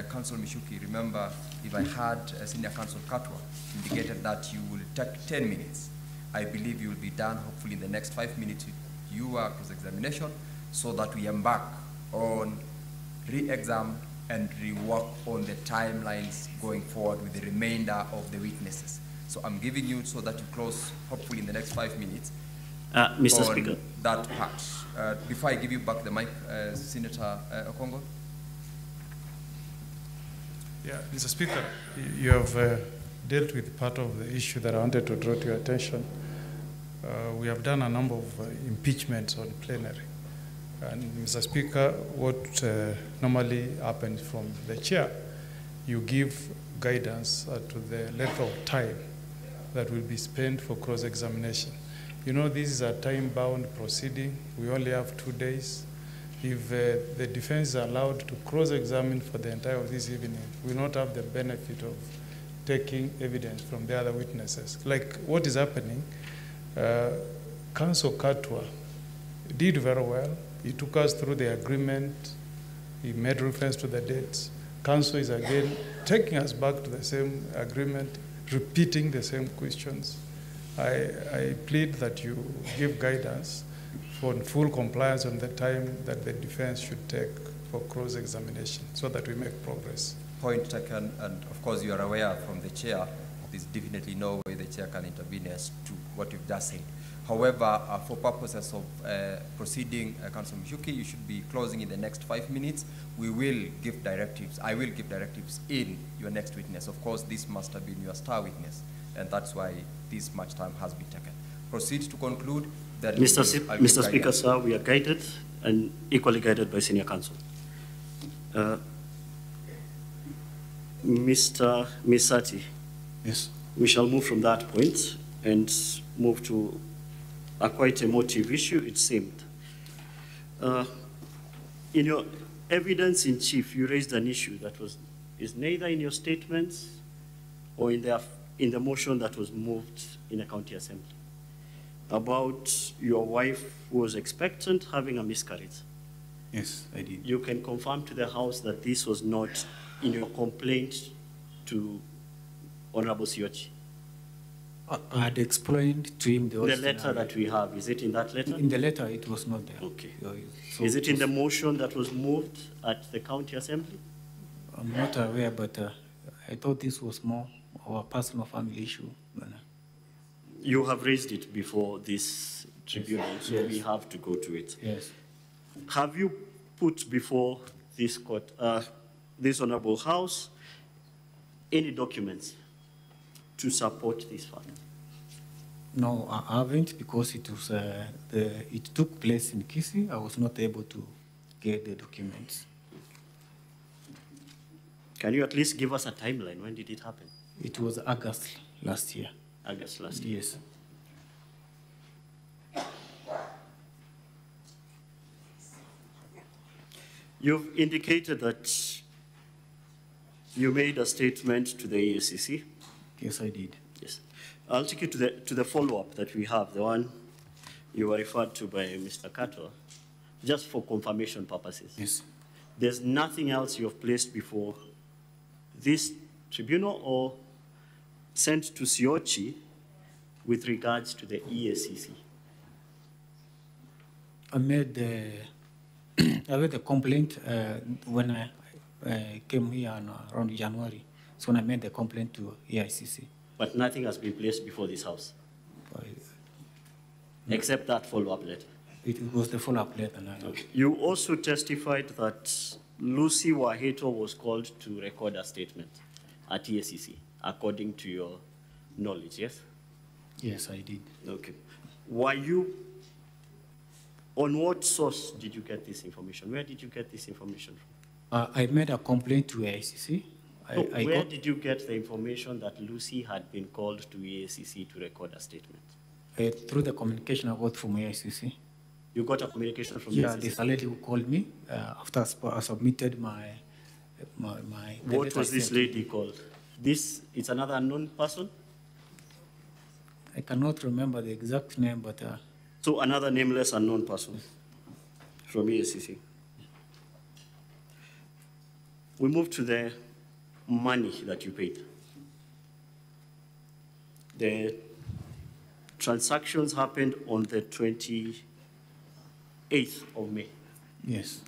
Speaker 6: Councillor Mishuki, remember, if I had Senior Council Katwa indicated that you will take 10 minutes, I believe you will be done hopefully in the next 5 minutes with your cross-examination, so that we embark on re-exam and rework on the timelines going forward with the remainder of the witnesses. So I'm giving you so that you close hopefully in the next 5 minutes.
Speaker 9: Mr.
Speaker 6: on
Speaker 9: Speaker.
Speaker 6: that part. Before I give you back the mic, Senator Okongo.
Speaker 10: Yeah, Mr. Speaker, you have dealt with part of the issue that I wanted to draw to your attention. We have done a number of impeachments on plenary. And Mr. Speaker, what normally happens from the chair, you give guidance to the length of time that will be spent for cross-examination. You know, this is a time-bound proceeding. We only have 2 days. If the defense is allowed to cross-examine for the entire of this evening, we will not have the benefit of taking evidence from the other witnesses. Like what is happening, Council Katwa did very well. He took us through the agreement. He made reference to the dates. Council is again taking us back to the same agreement, repeating the same questions. I plead that you give guidance for full compliance on the time that the defense should take for cross-examination so that we make progress.
Speaker 6: Point taken, and of course you are aware from the chair, there's definitely no way the chair can intervene as to what you've just said. However, for purposes of proceeding, Councillor Mishuki, you should be closing in the next 5 minutes. We will give directives. I will give directives in your next witness. Of course, this must have been your star witness, and that's why this much time has been taken. Proceed to conclude. That
Speaker 9: Mr. Speaker, sir, we are guided and equally guided by Senior Counsel. Mr. Misati.
Speaker 1: Yes.
Speaker 9: We shall move from that point and move to a quite emotive issue, it seemed. In your evidence in chief, you raised an issue that is neither in your statements or in the motion that was moved in a county assembly, about your wife who was expectant having a miscarriage.
Speaker 1: Yes, I did.
Speaker 9: You can confirm to the House that this was not in your complaint to Honorable Siochi.
Speaker 1: I had explained to him the
Speaker 9: letter that we have, is it in that letter?
Speaker 1: In the letter, it was not there.
Speaker 9: Okay.
Speaker 1: So
Speaker 9: is it in the motion that was moved at the county assembly?
Speaker 1: I'm not aware, but I thought this was more of a personal family issue.
Speaker 9: You have raised it before this tribunal, so
Speaker 1: yes.
Speaker 9: We have to go to it.
Speaker 1: Yes.
Speaker 9: Have you put before this court, this Honorable House, any documents to support this fact?
Speaker 1: No, I haven't, because it was it took place in Kisii. I was not able to get the documents.
Speaker 9: Can you at least give us a timeline? When did it happen?
Speaker 1: It was August last year.
Speaker 9: August last year?
Speaker 1: Yes.
Speaker 9: You've indicated that you made a statement to the EACC.
Speaker 1: Yes, I did.
Speaker 9: Yes. I'll take you to the follow-up that we have, the one you were referred to by Mr. Kato, just for confirmation purposes.
Speaker 1: Yes.
Speaker 9: There's nothing else you have placed before this tribunal or sent to Siochi with regards to the EACC?
Speaker 1: I made the complaint when I came here around January. So when I made the complaint to EICC.
Speaker 9: But nothing has been placed before this house? Except that follow-up letter?
Speaker 1: It was the follow-up letter.
Speaker 9: Okay. You also testified that Lucy Waheto was called to record a statement at EACC, according to your knowledge, yes?
Speaker 1: Yes, I did.
Speaker 9: Okay. Were you, on what source did you get this information? Where did you get this information from?
Speaker 1: I made a complaint to EICC.
Speaker 9: Where did you get the information that Lucy had been called to EACC to record a statement?
Speaker 1: Through the communication I got from EICC.
Speaker 9: You got a communication from EICC?
Speaker 1: Yeah, there's a lady who called me after I submitted my
Speaker 9: What was this lady called? It's another unknown person?
Speaker 1: I cannot remember the exact name, but...
Speaker 9: So another nameless unknown person from EACC. We move to the money that you paid. The transactions happened on the 28th of May.
Speaker 1: Yes.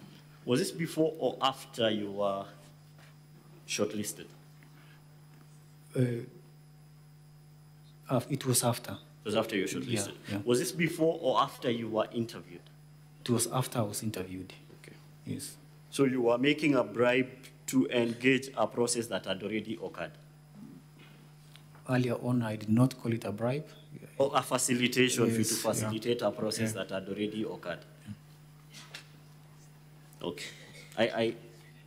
Speaker 9: Was this before or after you were shortlisted?
Speaker 1: It was after.
Speaker 9: It was after you were shortlisted?
Speaker 1: Yeah.
Speaker 9: Was this before or after you were interviewed?
Speaker 1: It was after I was interviewed.
Speaker 9: Okay.
Speaker 1: Yes.
Speaker 9: So you were making a bribe to engage a process that had already occurred?
Speaker 1: Earlier on, I did not call it a bribe.
Speaker 9: Or a facilitation for you to
Speaker 1: Yes,
Speaker 9: facilitate a process that had already occurred? Okay.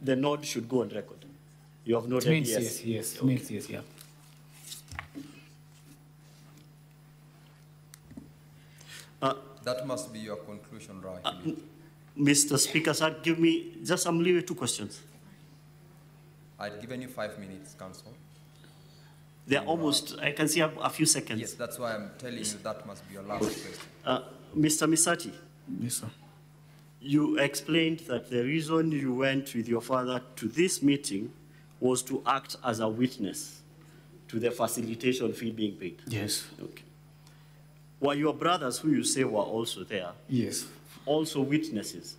Speaker 9: The nod should go on record. You have noted
Speaker 1: means
Speaker 9: yes.
Speaker 1: Yes.
Speaker 9: Okay.
Speaker 1: Means yes, yeah.
Speaker 6: That must be your conclusion, right?
Speaker 9: Mr. Speaker, sir, give me just some leeway, 2 questions.
Speaker 6: I'd given you 5 minutes, Council.
Speaker 9: They're almost, I can see a few seconds.
Speaker 6: Yes, that's why I'm telling you that must be your last question.
Speaker 9: Mr. Misati.
Speaker 1: Yes, sir.
Speaker 9: You explained that the reason you went with your father to this meeting was to act as a witness to the facilitation fee being paid.
Speaker 1: Yes.
Speaker 9: Okay. Were your brothers, who you say were also there,
Speaker 1: Yes.
Speaker 9: also witnesses?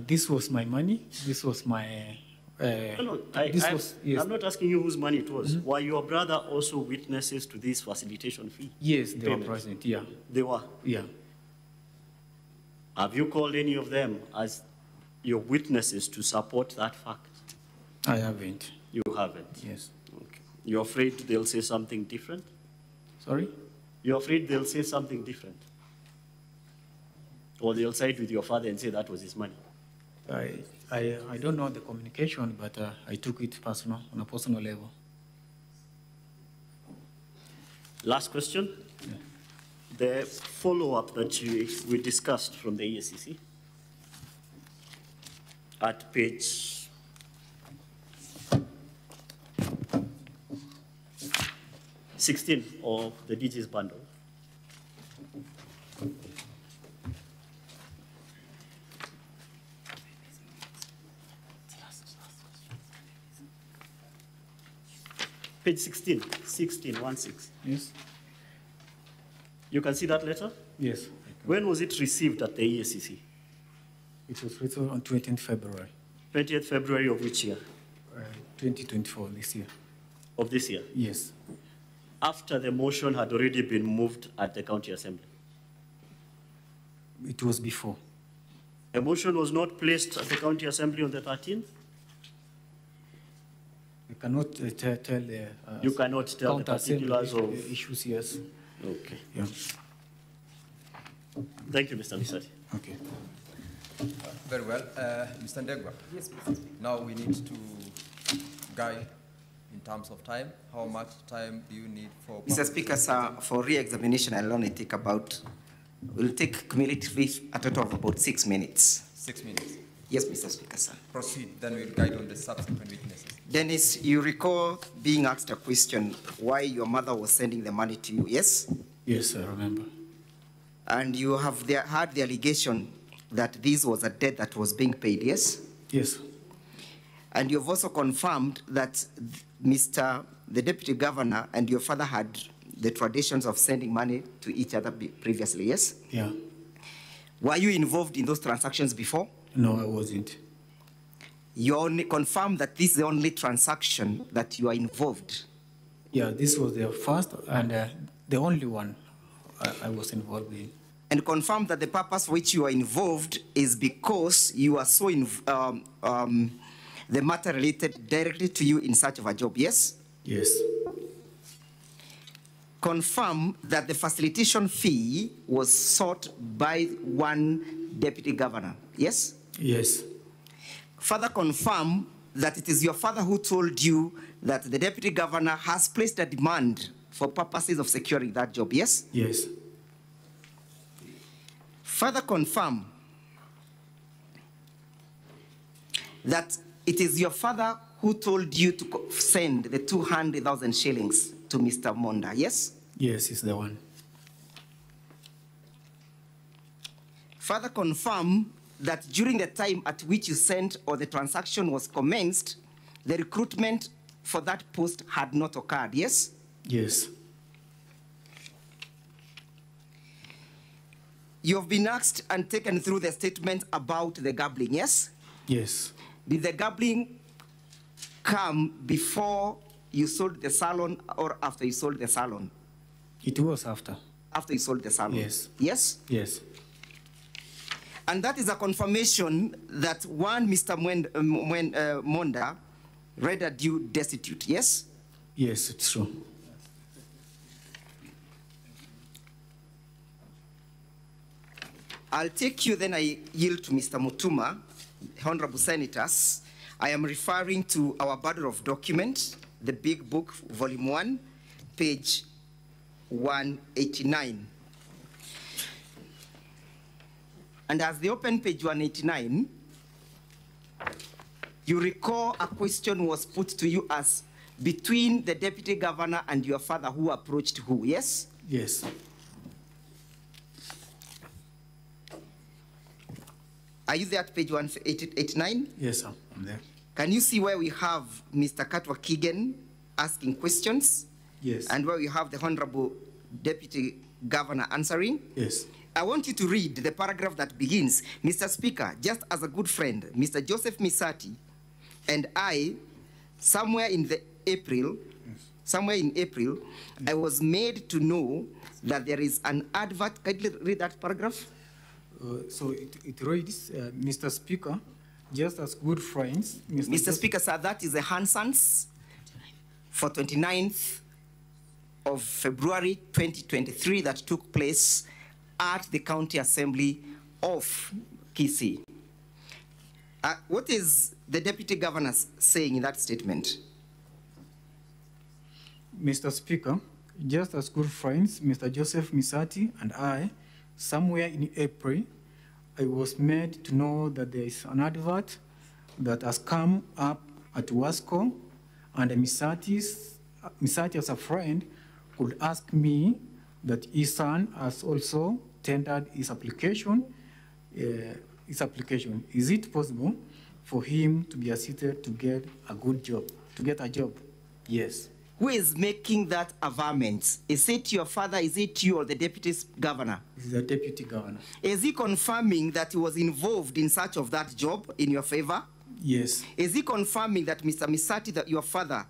Speaker 1: This was my money. This was my...
Speaker 9: I'm not asking you whose money it was. Were your brother also witnesses to this facilitation fee?
Speaker 1: Yes, they
Speaker 9: payment?
Speaker 1: were present, yeah.
Speaker 9: They were?
Speaker 1: Yeah.
Speaker 9: Have you called any of them as your witnesses to support that fact?
Speaker 1: I haven't.
Speaker 9: You haven't?
Speaker 1: Yes.
Speaker 9: Okay. You're afraid they'll say something different?
Speaker 1: Sorry?
Speaker 9: You're afraid they'll say something different? Or they'll side with your father and say that was his money?
Speaker 1: I don't know the communication, but I took it personal, on a personal level.
Speaker 9: Last question.
Speaker 1: Yeah.
Speaker 9: The follow-up that we discussed from the EACC at page 16 of the DG's bundle. Page 16, 16.
Speaker 1: Yes.
Speaker 9: You can see that letter?
Speaker 1: Yes.
Speaker 9: When was it received at the EACC?
Speaker 1: It was written on 20th February.
Speaker 9: 20th February of which year?
Speaker 1: 2024, this year.
Speaker 9: Of this year?
Speaker 1: Yes.
Speaker 9: After the motion had already been moved at the county assembly?
Speaker 1: It was before.
Speaker 9: A motion was not placed at the county assembly on the 13th?
Speaker 1: You cannot tell the...
Speaker 9: You cannot tell the particulars of...
Speaker 1: issues, yes.
Speaker 9: Okay.
Speaker 1: Yeah.
Speaker 9: Thank you, Mr. Misati.
Speaker 1: Okay.
Speaker 6: Very well. Mr. Ndegwa. Yes, Mr. Speaker. Now we need to guide in terms of time. How much time do you need for...
Speaker 11: Mr. Speaker, sir, for re-examination, I'll only take about... We'll take cumulatively a total of about 6 minutes.
Speaker 6: 6 minutes?
Speaker 11: Yes, Mr. Speaker, sir.
Speaker 6: Proceed, then we'll guide on the subsequent witnesses.
Speaker 11: Dennis, you recall being asked a question why your mother was sending the money to you, yes?
Speaker 1: Yes, I remember.
Speaker 11: And you have heard the allegation that this was a debt that was being paid, yes?
Speaker 1: Yes.
Speaker 11: And you've also confirmed that the Deputy Governor and your father had the traditions of sending money to each other previously, yes?
Speaker 1: Yeah.
Speaker 11: Were you involved in those transactions before?
Speaker 1: No, I wasn't.
Speaker 11: You only confirmed that this is the only transaction that you are involved?
Speaker 1: Yeah, this was the first and the only one I was involved in.
Speaker 11: And confirm that the purpose for which you are involved is because you are so the matter related directly to you in search of a job, yes?
Speaker 1: Yes.
Speaker 11: Confirm that the facilitation fee was sought by one deputy governor, yes?
Speaker 1: Yes.
Speaker 11: Further confirm that it is your father who told you that the deputy governor has placed a demand for purposes of securing that job, yes?
Speaker 1: Yes.
Speaker 11: Further confirm that it is your father who told you to send the 200,000 shillings to Mr. Monda, yes?
Speaker 1: Yes, it's the one.
Speaker 11: Further confirm that during the time at which you sent or the transaction was commenced, the recruitment for that post had not occurred, yes?
Speaker 1: Yes.
Speaker 11: You have been asked and taken through the statement about the gambling, yes?
Speaker 1: Yes.
Speaker 11: Did the gambling come before you sold the salon or after you sold the salon?
Speaker 1: It was after.
Speaker 11: After you sold the salon?
Speaker 1: Yes.
Speaker 11: Yes?
Speaker 1: Yes.
Speaker 11: And that is a confirmation that one Mr. Monda rendered you destitute, yes?
Speaker 1: Yes, it's true.
Speaker 11: I'll take you, then I yield to Mr. Mutuma. Honorable Senators, I am referring to our bundle of documents, the big book, volume 1, page 189. And as they open page 189, you recall a question was put to you as between the deputy governor and your father who approached who, yes?
Speaker 1: Yes.
Speaker 11: Are you there at page 189?
Speaker 1: Yes, sir. I'm there.
Speaker 11: Can you see where we have Mr. Katwa Kigen asking questions?
Speaker 1: Yes.
Speaker 11: And where we have the Honorable Deputy Governor answering?
Speaker 1: Yes.
Speaker 11: I want you to read the paragraph that begins, Mr. Speaker, just as a good friend, Mr. Joseph Misati and I, somewhere in April, I was made to know that there is an advert. Can you read that paragraph?
Speaker 1: So it reads, Mr. Speaker, just as good friends.
Speaker 11: Mr. Speaker, sir, that is the Hansons for 29th of February 2023 that took place at the County Assembly of Kisii. What is the Deputy Governor saying in that statement?
Speaker 1: Mr. Speaker, just as good friends, Mr. Joseph Misati and I, somewhere in April, I was made to know that there is an advert that has come up at Wasco, and Misati as a friend could ask me that his son has also tendered his application. Is it possible for him to be assisted to get a good job, to get a job? Yes.
Speaker 11: Who is making that averment? Is it your father, is it you, or the deputy governor?
Speaker 1: It's the deputy governor.
Speaker 11: Is he confirming that he was involved in search of that job in your favor?
Speaker 1: Yes.
Speaker 11: Is he confirming that Mr. Misati, that your father,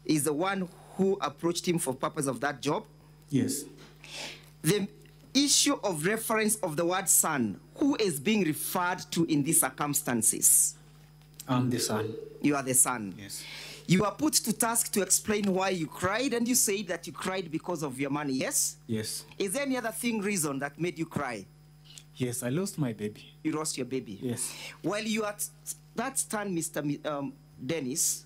Speaker 11: is the one who approached him for purpose of that job?
Speaker 1: Yes.
Speaker 11: The issue of reference of the word son, who is being referred to in these circumstances?
Speaker 1: I'm the son.
Speaker 11: You are the son.
Speaker 1: Yes.
Speaker 11: You are put to task to explain why you cried, and you say that you cried because of your money, yes?
Speaker 1: Yes.
Speaker 11: Is there any other reason that made you cry?
Speaker 1: Yes, I lost my baby.
Speaker 11: You lost your baby?
Speaker 1: Yes.
Speaker 11: While you are at that stand, Mr. Dennis,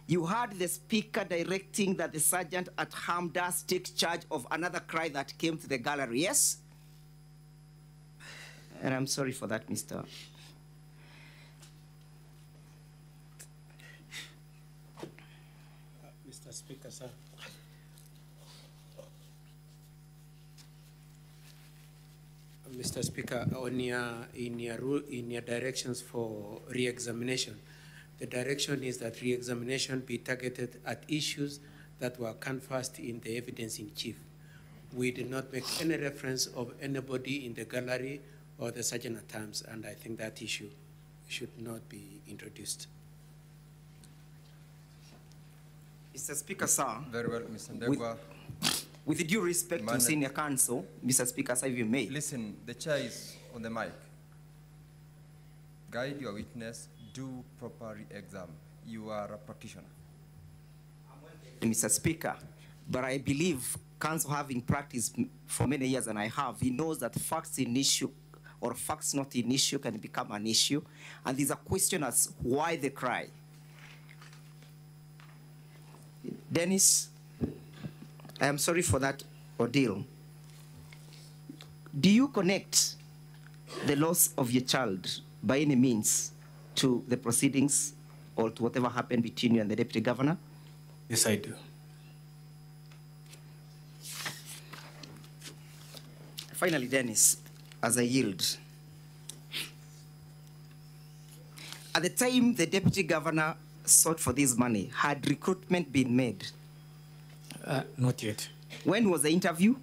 Speaker 11: you heard the speaker directing that the sergeant at Hamdas take charge of another cry that came to the gallery, yes? And I'm sorry for that, Mr.
Speaker 5: Mr. Speaker, sir. Mr. Speaker, in your directions for re-examination, The direction is that re-examination be targeted at issues that were canvassed in the evidence in chief. We did not make any reference of anybody in the gallery or the sergeant at arms, and I think that issue should not be introduced.
Speaker 11: Mr. Speaker, sir.
Speaker 6: Very well, Mr. Ndegwa.
Speaker 11: With due respect to senior counsel, Mr. Speaker, sir, if you may.
Speaker 6: Listen, the chair is on the mic. Guide your witness, do proper exam. You are a practitioner.
Speaker 11: Mr. Speaker, but I believe counsel, having practiced for many years, and I have, he knows that facts in issue or facts not in issue can become an issue. And there's a question as why the cry. Dennis, I am sorry for that ordeal. Do you connect the loss of your child by any means to the proceedings or to whatever happened between you and the deputy governor?
Speaker 1: Yes, I do.
Speaker 11: Finally, Dennis, as I yield. At the time the deputy governor sought for this money, had recruitment been made?
Speaker 1: Not yet.
Speaker 11: When was the interview?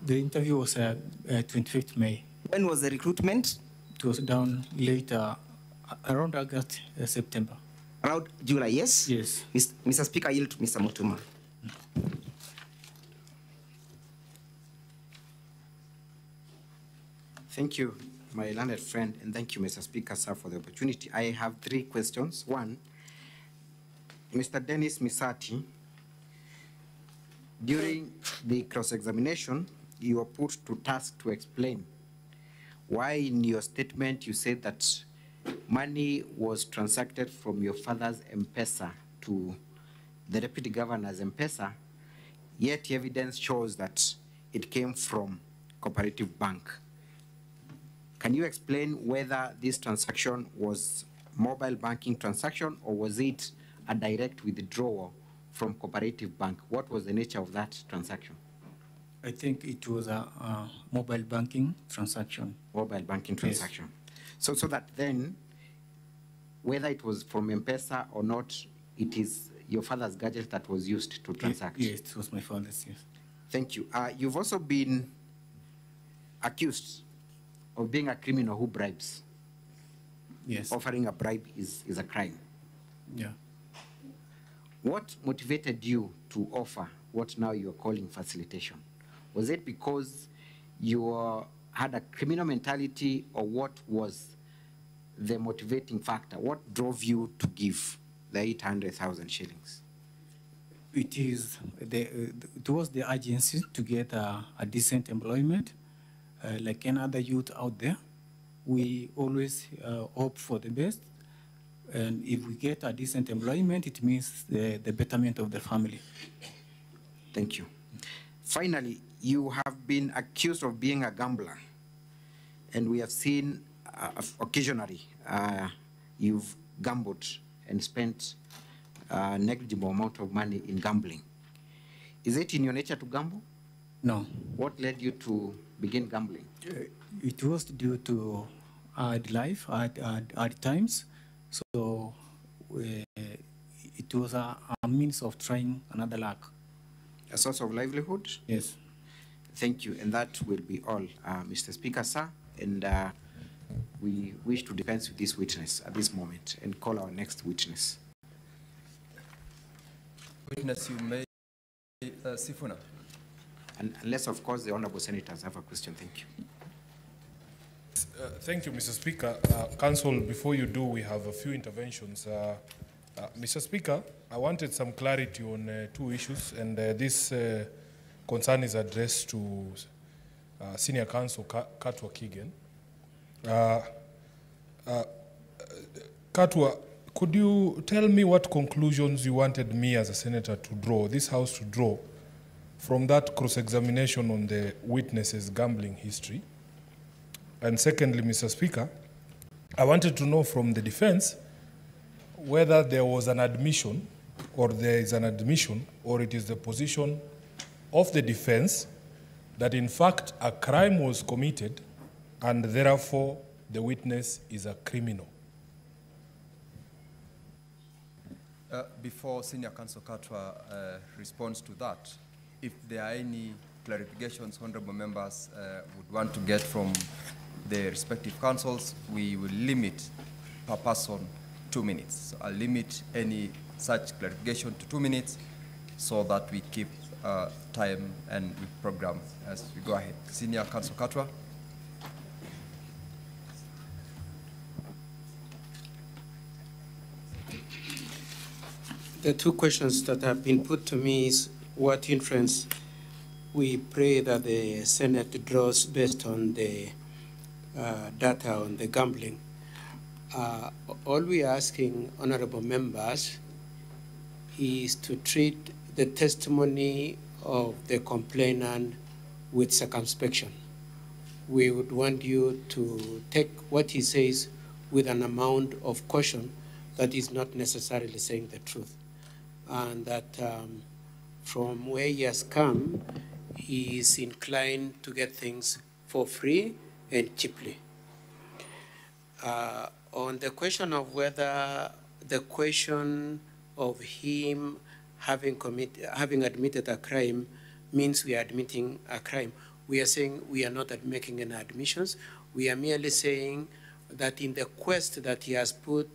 Speaker 1: The interview was 25th May.
Speaker 11: When was the recruitment?
Speaker 1: It was done later, around August, September.
Speaker 11: Around July, yes?
Speaker 1: Yes.
Speaker 11: Mr. Speaker, I yield to Mr. Mutuma.
Speaker 2: Thank you, my learned friend, and thank you, Mr. Speaker, sir, for the opportunity. I have 3 questions. One, Mr. Dennis Misati, during the cross-examination, you were put to task to explain why in your statement you said that money was transacted from your father's M-Pesa to the deputy governor's M-Pesa, yet evidence shows that it came from Cooperative Bank. Can you explain whether this transaction was mobile banking transaction or was it a direct withdrawal from Cooperative Bank? What was the nature of that transaction?
Speaker 1: I think it was a mobile banking transaction.
Speaker 2: Mobile banking transaction. Yes. So that then, whether it was from M-Pesa or not, it is your father's gadget that was used to transact?
Speaker 1: Yes, it was my father's, yes.
Speaker 2: Thank you. You've also been accused of being a criminal who bribes.
Speaker 1: Yes.
Speaker 2: Offering a bribe is a crime.
Speaker 1: Yeah.
Speaker 2: What motivated you to offer what now you're calling facilitation? Was it because you had a criminal mentality, or what was the motivating factor? What drove you to give the 800,000 shillings?
Speaker 1: It was the urgency to get a decent employment. Like any other youth out there, we always hope for the best. And if we get a decent employment, it means the betterment of the family.
Speaker 2: Thank you. Finally, you have been accused of being a gambler. And we have seen occasionally you've gambled and spent a negligible amount of money in gambling. Is it in your nature to gamble?
Speaker 1: No.
Speaker 2: What led you to begin gambling?
Speaker 1: It was due to hard life, hard times. So it was a means of trying another luck.
Speaker 2: A source of livelihood?
Speaker 1: Yes.
Speaker 2: Thank you. And that will be all, Mr. Speaker, sir. And we wish to dispense with this witness at this moment and call our next witness.
Speaker 6: Witness, you may, Sifuna.
Speaker 2: And unless, of course, the honorable senators have a question. Thank you.
Speaker 4: Thank you, Mr. Speaker. Council, before you do, we have a few interventions. Mr. Speaker, I wanted some clarity on 2 issues, and this concern is addressed to Senior Counsel Katwa Kigen. Katwa, could you tell me what conclusions you wanted me as a senator to draw, this House to draw, from that cross-examination on the witness's gambling history? And secondly, Mr. Speaker, I wanted to know from the defense whether there was an admission, or there is an admission, or it is the position of the defense that in fact a crime was committed and therefore the witness is a criminal.
Speaker 6: Before Senior Counsel Katwa responds to that, if there are any clarifications honorable members would want to get from the respective councils, we will limit per person 2 minutes. So I'll limit any such clarification to 2 minutes so that we keep time and we program as we go ahead. Senior Counsel Katwa.
Speaker 5: The two questions that have been put to me is what inference we pray that the Senate draws based on the data on the gambling. All we are asking honorable members is to treat the testimony of the complainant with circumspection. We would want you to take what he says with an amount of caution that is not necessarily saying the truth. And that from where he has come, he is inclined to get things for free and cheaply. On the question of whether the question of him having admitted a crime means we are admitting a crime, we are saying we are not making any admissions. We are merely saying that in the quest that he has put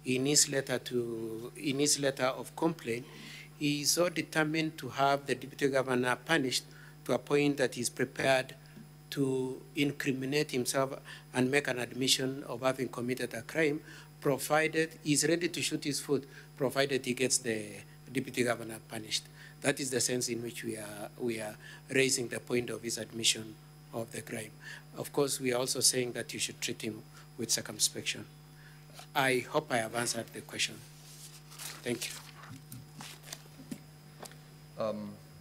Speaker 5: in his letter of complaint, he is so determined to have the deputy governor punished to a point that he's prepared to incriminate himself and make an admission of having committed a crime, provided he's ready to shoot his foot, provided he gets the deputy governor punished. That is the sense in which we are raising the point of his admission of the crime. Of course, we are also saying that you should treat him with circumspection. I hope I have answered the question. Thank you.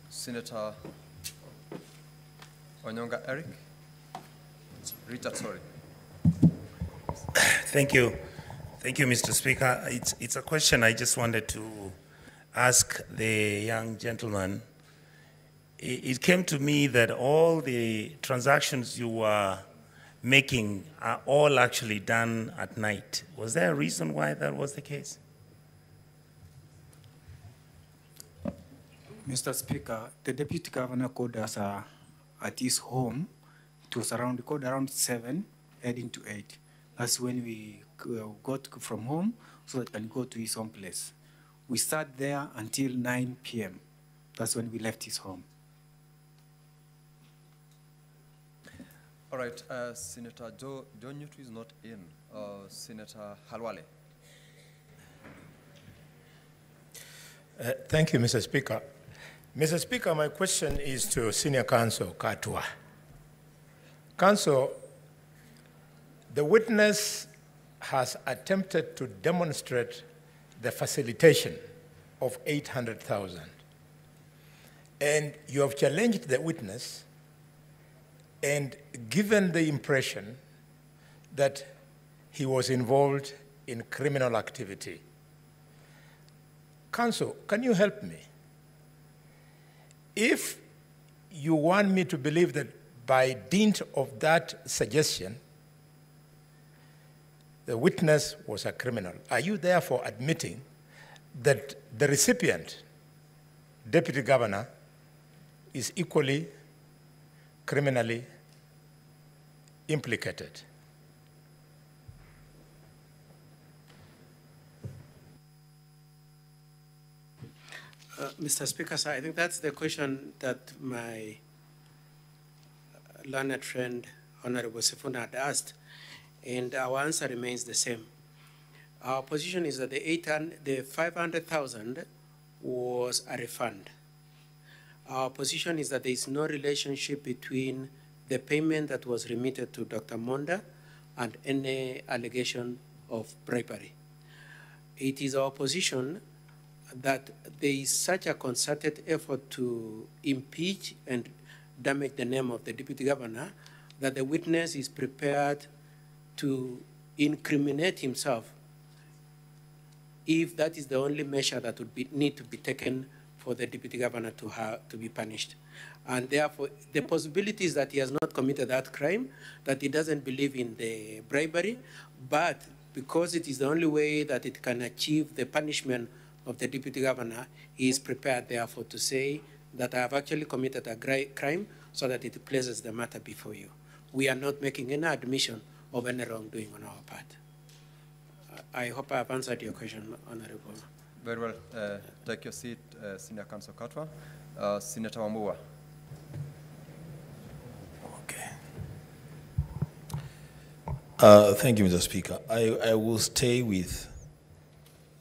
Speaker 6: Senator Onyonga Eric. Richard, sorry.
Speaker 12: Thank you. Thank you, Mr. Speaker. It's a question I just wanted to ask the young gentleman. It came to me that all the transactions you were making are all actually done at night. Was there a reason why that was the case?
Speaker 1: Mr. Speaker, the Deputy Governor called us at his home. It was called around 7, heading to 8. That's when we got from home so that we can go to his home place. We sat there until 9 p.m. That's when we left his home.
Speaker 6: All right, Senator John Newt is not in. Senator Halwale.
Speaker 13: Thank you, Mr. Speaker. Mr. Speaker, my question is to Senior Counsel Katwa. Counsel, the witness has attempted to demonstrate the facilitation of 800,000. And you have challenged the witness and given the impression that he was involved in criminal activity. Counsel, can you help me? If you want me to believe that by dint of that suggestion, the witness was a criminal, are you therefore admitting that the recipient, Deputy Governor, is equally criminally implicated?
Speaker 5: Mr. Speaker, sir, I think that's the question that my learned friend, Honorable Sifuna, had asked, and our answer remains the same. Our position is that the 500,000 was a refund. Our position is that there is no relationship between the payment that was remitted to Dr. Monda and any allegation of bribery. It is our position that there is such a concerted effort to impeach and damage the name of the Deputy Governor that the witness is prepared to incriminate himself if that is the only measure that would need to be taken for the Deputy Governor to be punished. And therefore, the possibility is that he has not committed that crime, that he doesn't believe in the bribery, but because it is the only way that it can achieve the punishment of the deputy governor, he is prepared, therefore, to say that I have actually committed a crime so that it places the matter before you. We are not making any admission of any wrongdoing on our part. I hope I have answered your question, Honorable.
Speaker 6: Very well. Take your seat, Senior Counsel Katwa. Senator Wambua.
Speaker 8: Thank you, Mr. Speaker. I will stay with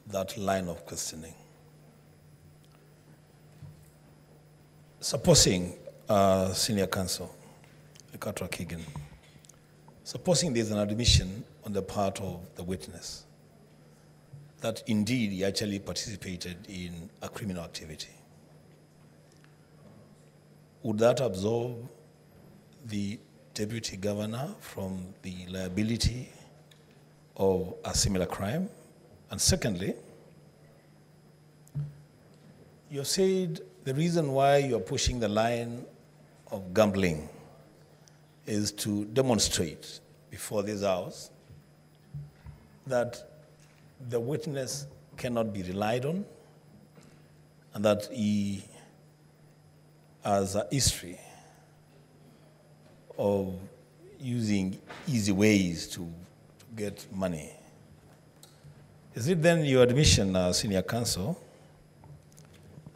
Speaker 8: that line of questioning. Supposing, Senior Counsel Katwa Keegan, supposing there's an admission on the part of the witness that indeed he actually participated in a criminal activity, would that absolve the deputy governor from the liability of a similar crime? And secondly, you said the reason why you're pushing the line of gambling is to demonstrate before this House that the witness cannot be relied on and that he has a history of using easy ways to get money. Is it then your admission, Senior Counsel,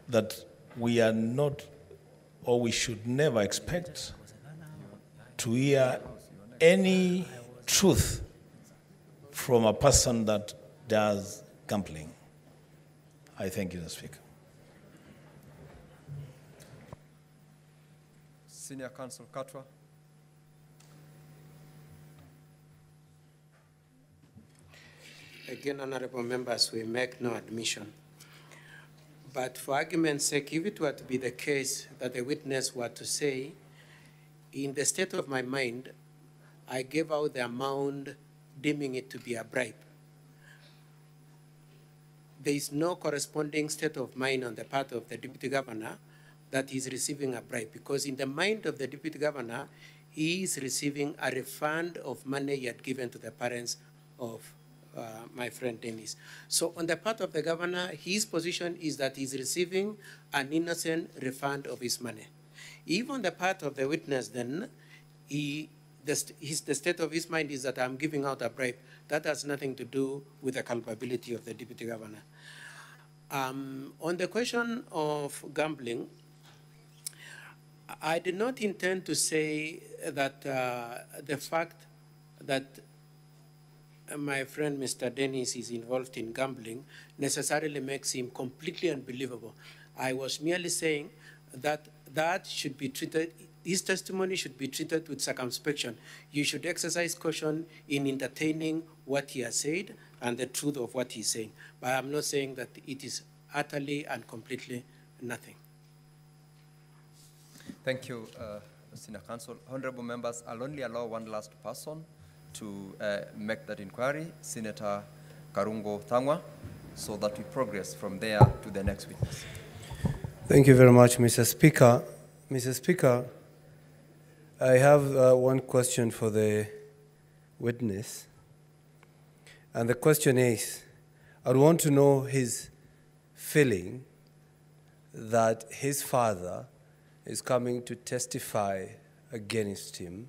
Speaker 8: that we are not, or we should never expect to hear any truth from a person that does gambling? I thank you, Mr. Speaker.
Speaker 6: Senior Counsel Katwa.
Speaker 5: Again, honorable members, we make no admission. But for argument's sake, if it were to be the case that the witness were to say, in the state of my mind, I gave out the amount deeming it to be a bribe. There is no corresponding state of mind on the part of the deputy governor that he's receiving a bribe, because in the mind of the deputy governor, he is receiving a refund of money he had given to the parents of my friend Dennis. So on the part of the governor, his position is that he's receiving an innocent refund of his money. Even the part of the witness then, the state of his mind is that I'm giving out a bribe. That has nothing to do with the culpability of the deputy governor. On the question of gambling, I did not intend to say that the fact that my friend Mr. Dennis is involved in gambling necessarily makes him completely unbelievable. I was merely saying that that should be treated, his testimony should be treated with circumspection. You should exercise caution in entertaining what he has said and the truth of what he's saying. But I'm not saying that it is utterly and completely nothing.
Speaker 6: Thank you, Senior Counsel. Honorable members, I'll only allow one last person to make that inquiry, Senator Karungo Thangwa, so that we progress from there to the next witness.
Speaker 14: Thank you very much, Mr. Speaker. Mr. Speaker, I have one question for the witness. And the question is, I want to know his feeling that his father is coming to testify against him.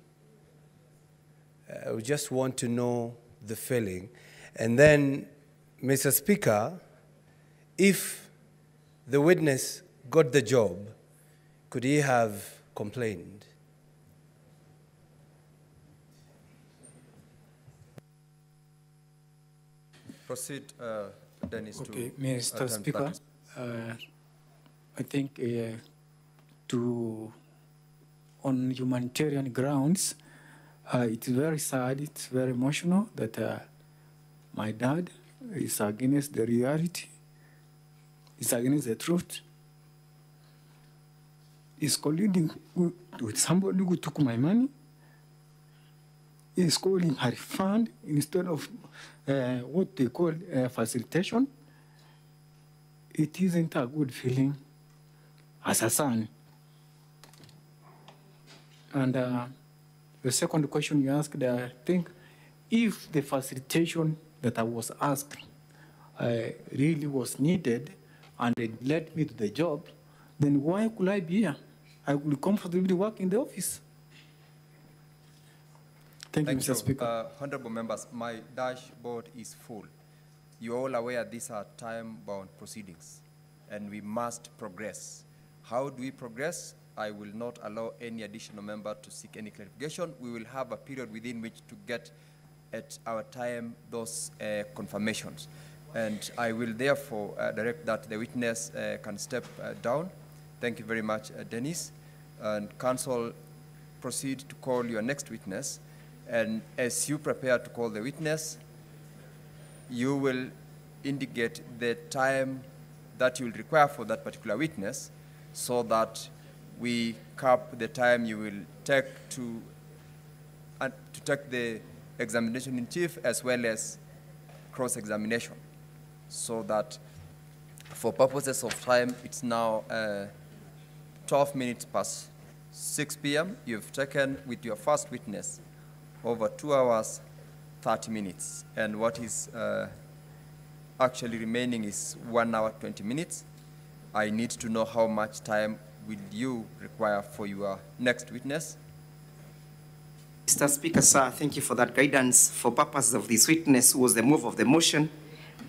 Speaker 14: I just want to know the feeling. And then, Mr. Speaker, if the witness got the job, could he have complained?
Speaker 6: Proceed, Dennis.
Speaker 1: Okay,
Speaker 6: to
Speaker 1: Mr. Speaker, I think on humanitarian grounds, it's very sad, it's very emotional that my dad is against the reality, is against the truth. He's colluding with somebody who took my money. He's calling a refund instead of what they call facilitation. It isn't a good feeling as a son. And the second question you asked, I think, if the facilitation that I was asked really was needed and it led me to the job, then why could I be here? I will comfortably work in the office. Thank you, Mr. Speaker.
Speaker 6: Honorable members, my dashboard is full. You're all aware these are time-bound proceedings, and we must progress. How do we progress? I will not allow any additional member to seek any clarification. We will have a period within which to get at our time those confirmations. And I will therefore direct that the witness can step down. Thank you very much, Dennis. And counsel, proceed to call your next witness. And as you prepare to call the witness, you will indicate the time that you will require for that particular witness so that we cap the time you will take to take the examination in chief as well as cross-examination, so that for purposes of time, it's now 12 minutes past 6 p.m. You've taken with your first witness over 2 hours, 30 minutes. And what is actually remaining is 1 hour, 20 minutes. I need to know how much time will you require for your next witness.
Speaker 11: Mr. Speaker, sir, thank you for that guidance. For purposes of this witness, who was the mover of the motion,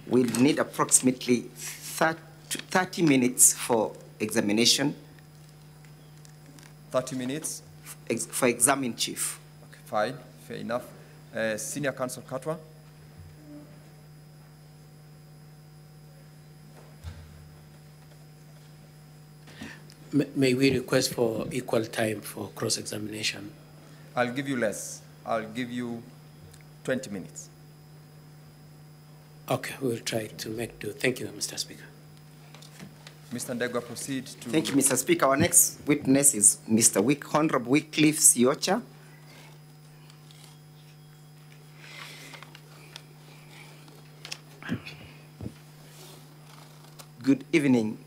Speaker 11: we'll need approximately 30 minutes for examination.
Speaker 6: 30 minutes?
Speaker 11: For exam in chief.
Speaker 6: Okay, fine, fair enough. Senior Counsel Katwa.
Speaker 5: May we request for equal time for cross-examination?
Speaker 6: I'll give you less. I'll give you 20 minutes.
Speaker 5: Okay, we'll try to make do. Thank you, Mr. Speaker.
Speaker 6: Mr. Ndegwa, proceed to...
Speaker 11: Thank you, Mr. Speaker. Our next witness is Mr. Honorable Wycliffe Siocha. Good evening.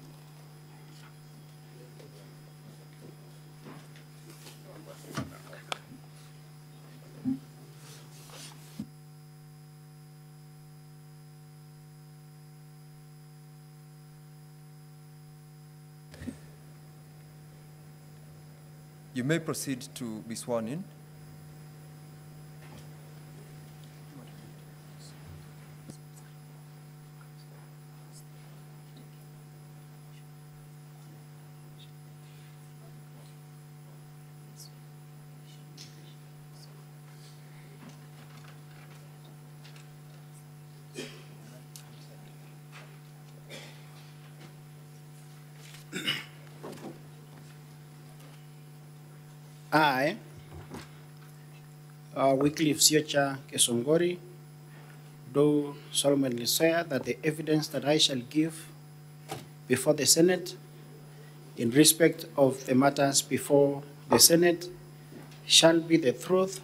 Speaker 6: You may proceed to be sworn in.
Speaker 15: I, Wycliffe Siocha Kesongori, do solemnly swear that the evidence that I shall give before the Senate in respect of the matters before the Senate shall be the truth,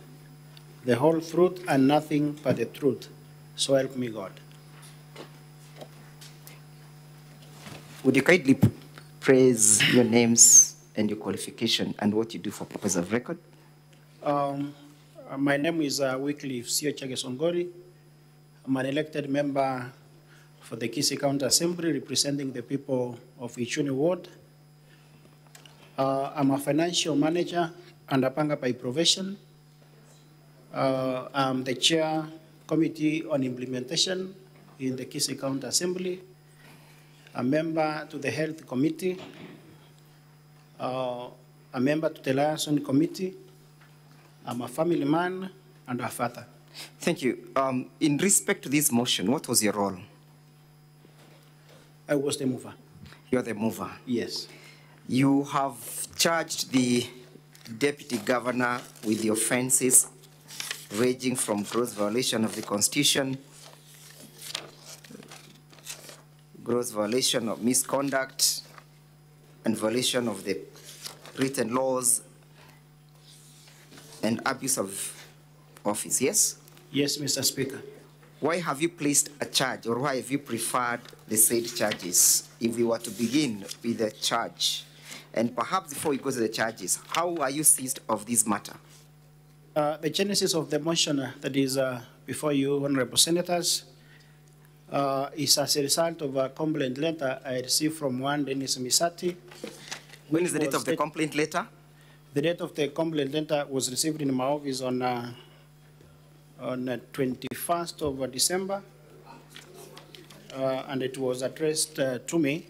Speaker 15: the whole truth, and nothing but the truth. So help me God.
Speaker 11: Would you kindly praise your names and your qualification and what you do for purpose of record?
Speaker 15: My name is Wycliffe Siocha Kesongori. I'm an elected member for the Kisii County Assembly representing the people of Ichuni Ward. I'm a financial manager and a Panga by profession. I'm the chair committee on implementation in the Kisii County Assembly, a member to the health committee, a member to the liaison committee. I'm a family man and a father.
Speaker 11: Thank you. In respect to this motion, what was your role?
Speaker 15: I was the mover.
Speaker 11: You're the mover?
Speaker 15: Yes.
Speaker 11: You have charged the deputy governor with the offenses ranging from gross violation of the Constitution, gross violation of misconduct, and violation of the written laws and abuse of office, yes?
Speaker 15: Yes, Mr. Speaker.
Speaker 11: Why have you placed a charge, or why have you preferred the said charges? If we were to begin with the charge, and perhaps before we go to the charges, how are you seized of this matter?
Speaker 15: The genesis of the motion that is before you, honorable senators, is as a result of a complaint letter I received from one Dennis Misati.
Speaker 11: When is the date of the complaint letter?
Speaker 15: The date of the complaint letter was received in my office on 21st of December, and it was addressed to me,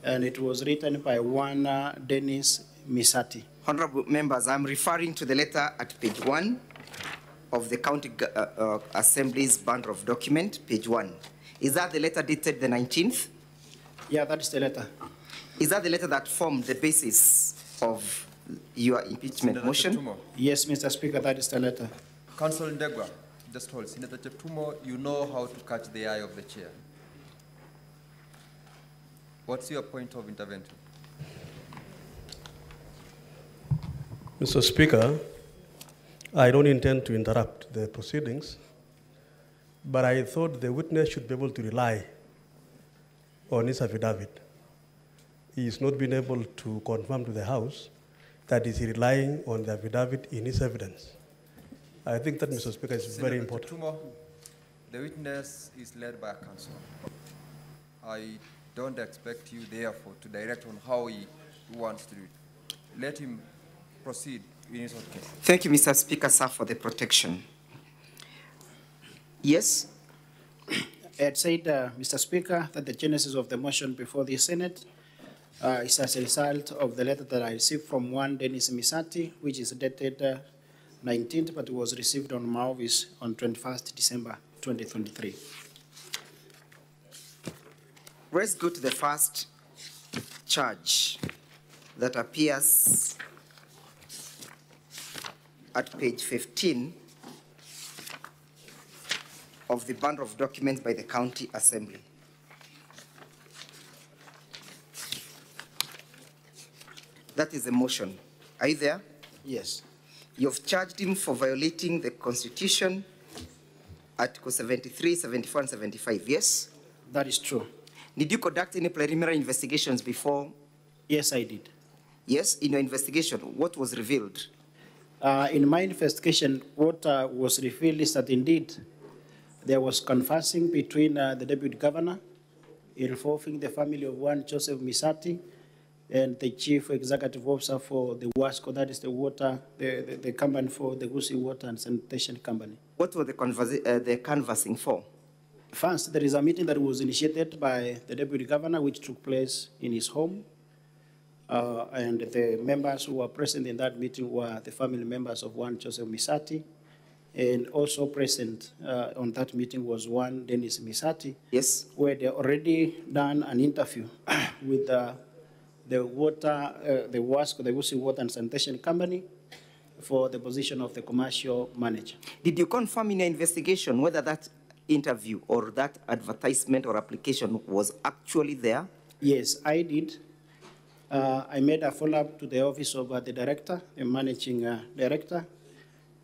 Speaker 15: and it was written by one Dennis Misati.
Speaker 11: Honorable members, I'm referring to the letter at page 1 of the County Assembly's bundle of document, page 1. Is that the letter dated the 19th?
Speaker 15: Yeah, that is the letter.
Speaker 11: Is that the letter that formed the basis of your impeachment motion?
Speaker 15: Yes, Mr. Speaker, that is the letter.
Speaker 6: Council Ndegwa, just hold. Senator Cheptumo, you know how to catch the eye of the chair. What's your point of intervention?
Speaker 16: Mr. Speaker, I don't intend to interrupt the proceedings, but I thought the witness should be able to rely on his affidavit. He has not been able to confirm to the House that is relying on the affidavit in his evidence. I think that, Mr. Speaker, is very important.
Speaker 6: Cheptumo, the witness is led by a counsel. I don't expect you, therefore, to direct on how he wants to do it. Let him proceed in his own case.
Speaker 11: Thank you, Mr. Speaker, sir, for the protection. Yes?
Speaker 15: I had said, Mr. Speaker, that the genesis of the motion before the Senate is as a result of the letter that I received from one Dennis Misati, which is dated 19th, but it was received on my office on 21st December 2023.
Speaker 11: Let's go to the first charge that appears at page 15 of the bundle of documents by the County Assembly. That is the motion. Are you there?
Speaker 15: Yes.
Speaker 11: You've charged him for violating the Constitution, Article 73, 74, and 75, yes?
Speaker 15: That is true.
Speaker 11: Did you conduct any preliminary investigations before?
Speaker 15: Yes, I did.
Speaker 11: Yes, in your investigation, what was revealed?
Speaker 15: In my investigation, what was revealed is that indeed there was conversing between the deputy governor involving the family of one Joseph Misati and the chief executive officer for the WASCO, that is the water, the company for the Kisii Water and Sanitation Company.
Speaker 11: What were the canvassing for?
Speaker 15: First, there is a meeting that was initiated by the deputy governor, which took place in his home. And the members who were present in that meeting were the family members of one Joseph Misati. And also present on that meeting was one Dennis Misati.
Speaker 11: Yes.
Speaker 15: Where they already done an interview with the WASCO, the Kisii Water and Sanitation Company, for the position of the commercial manager.
Speaker 11: Did you confirm in your investigation whether that interview or that advertisement or application was actually there?
Speaker 15: Yes, I did. I made a follow-up to the office of the director, the managing director,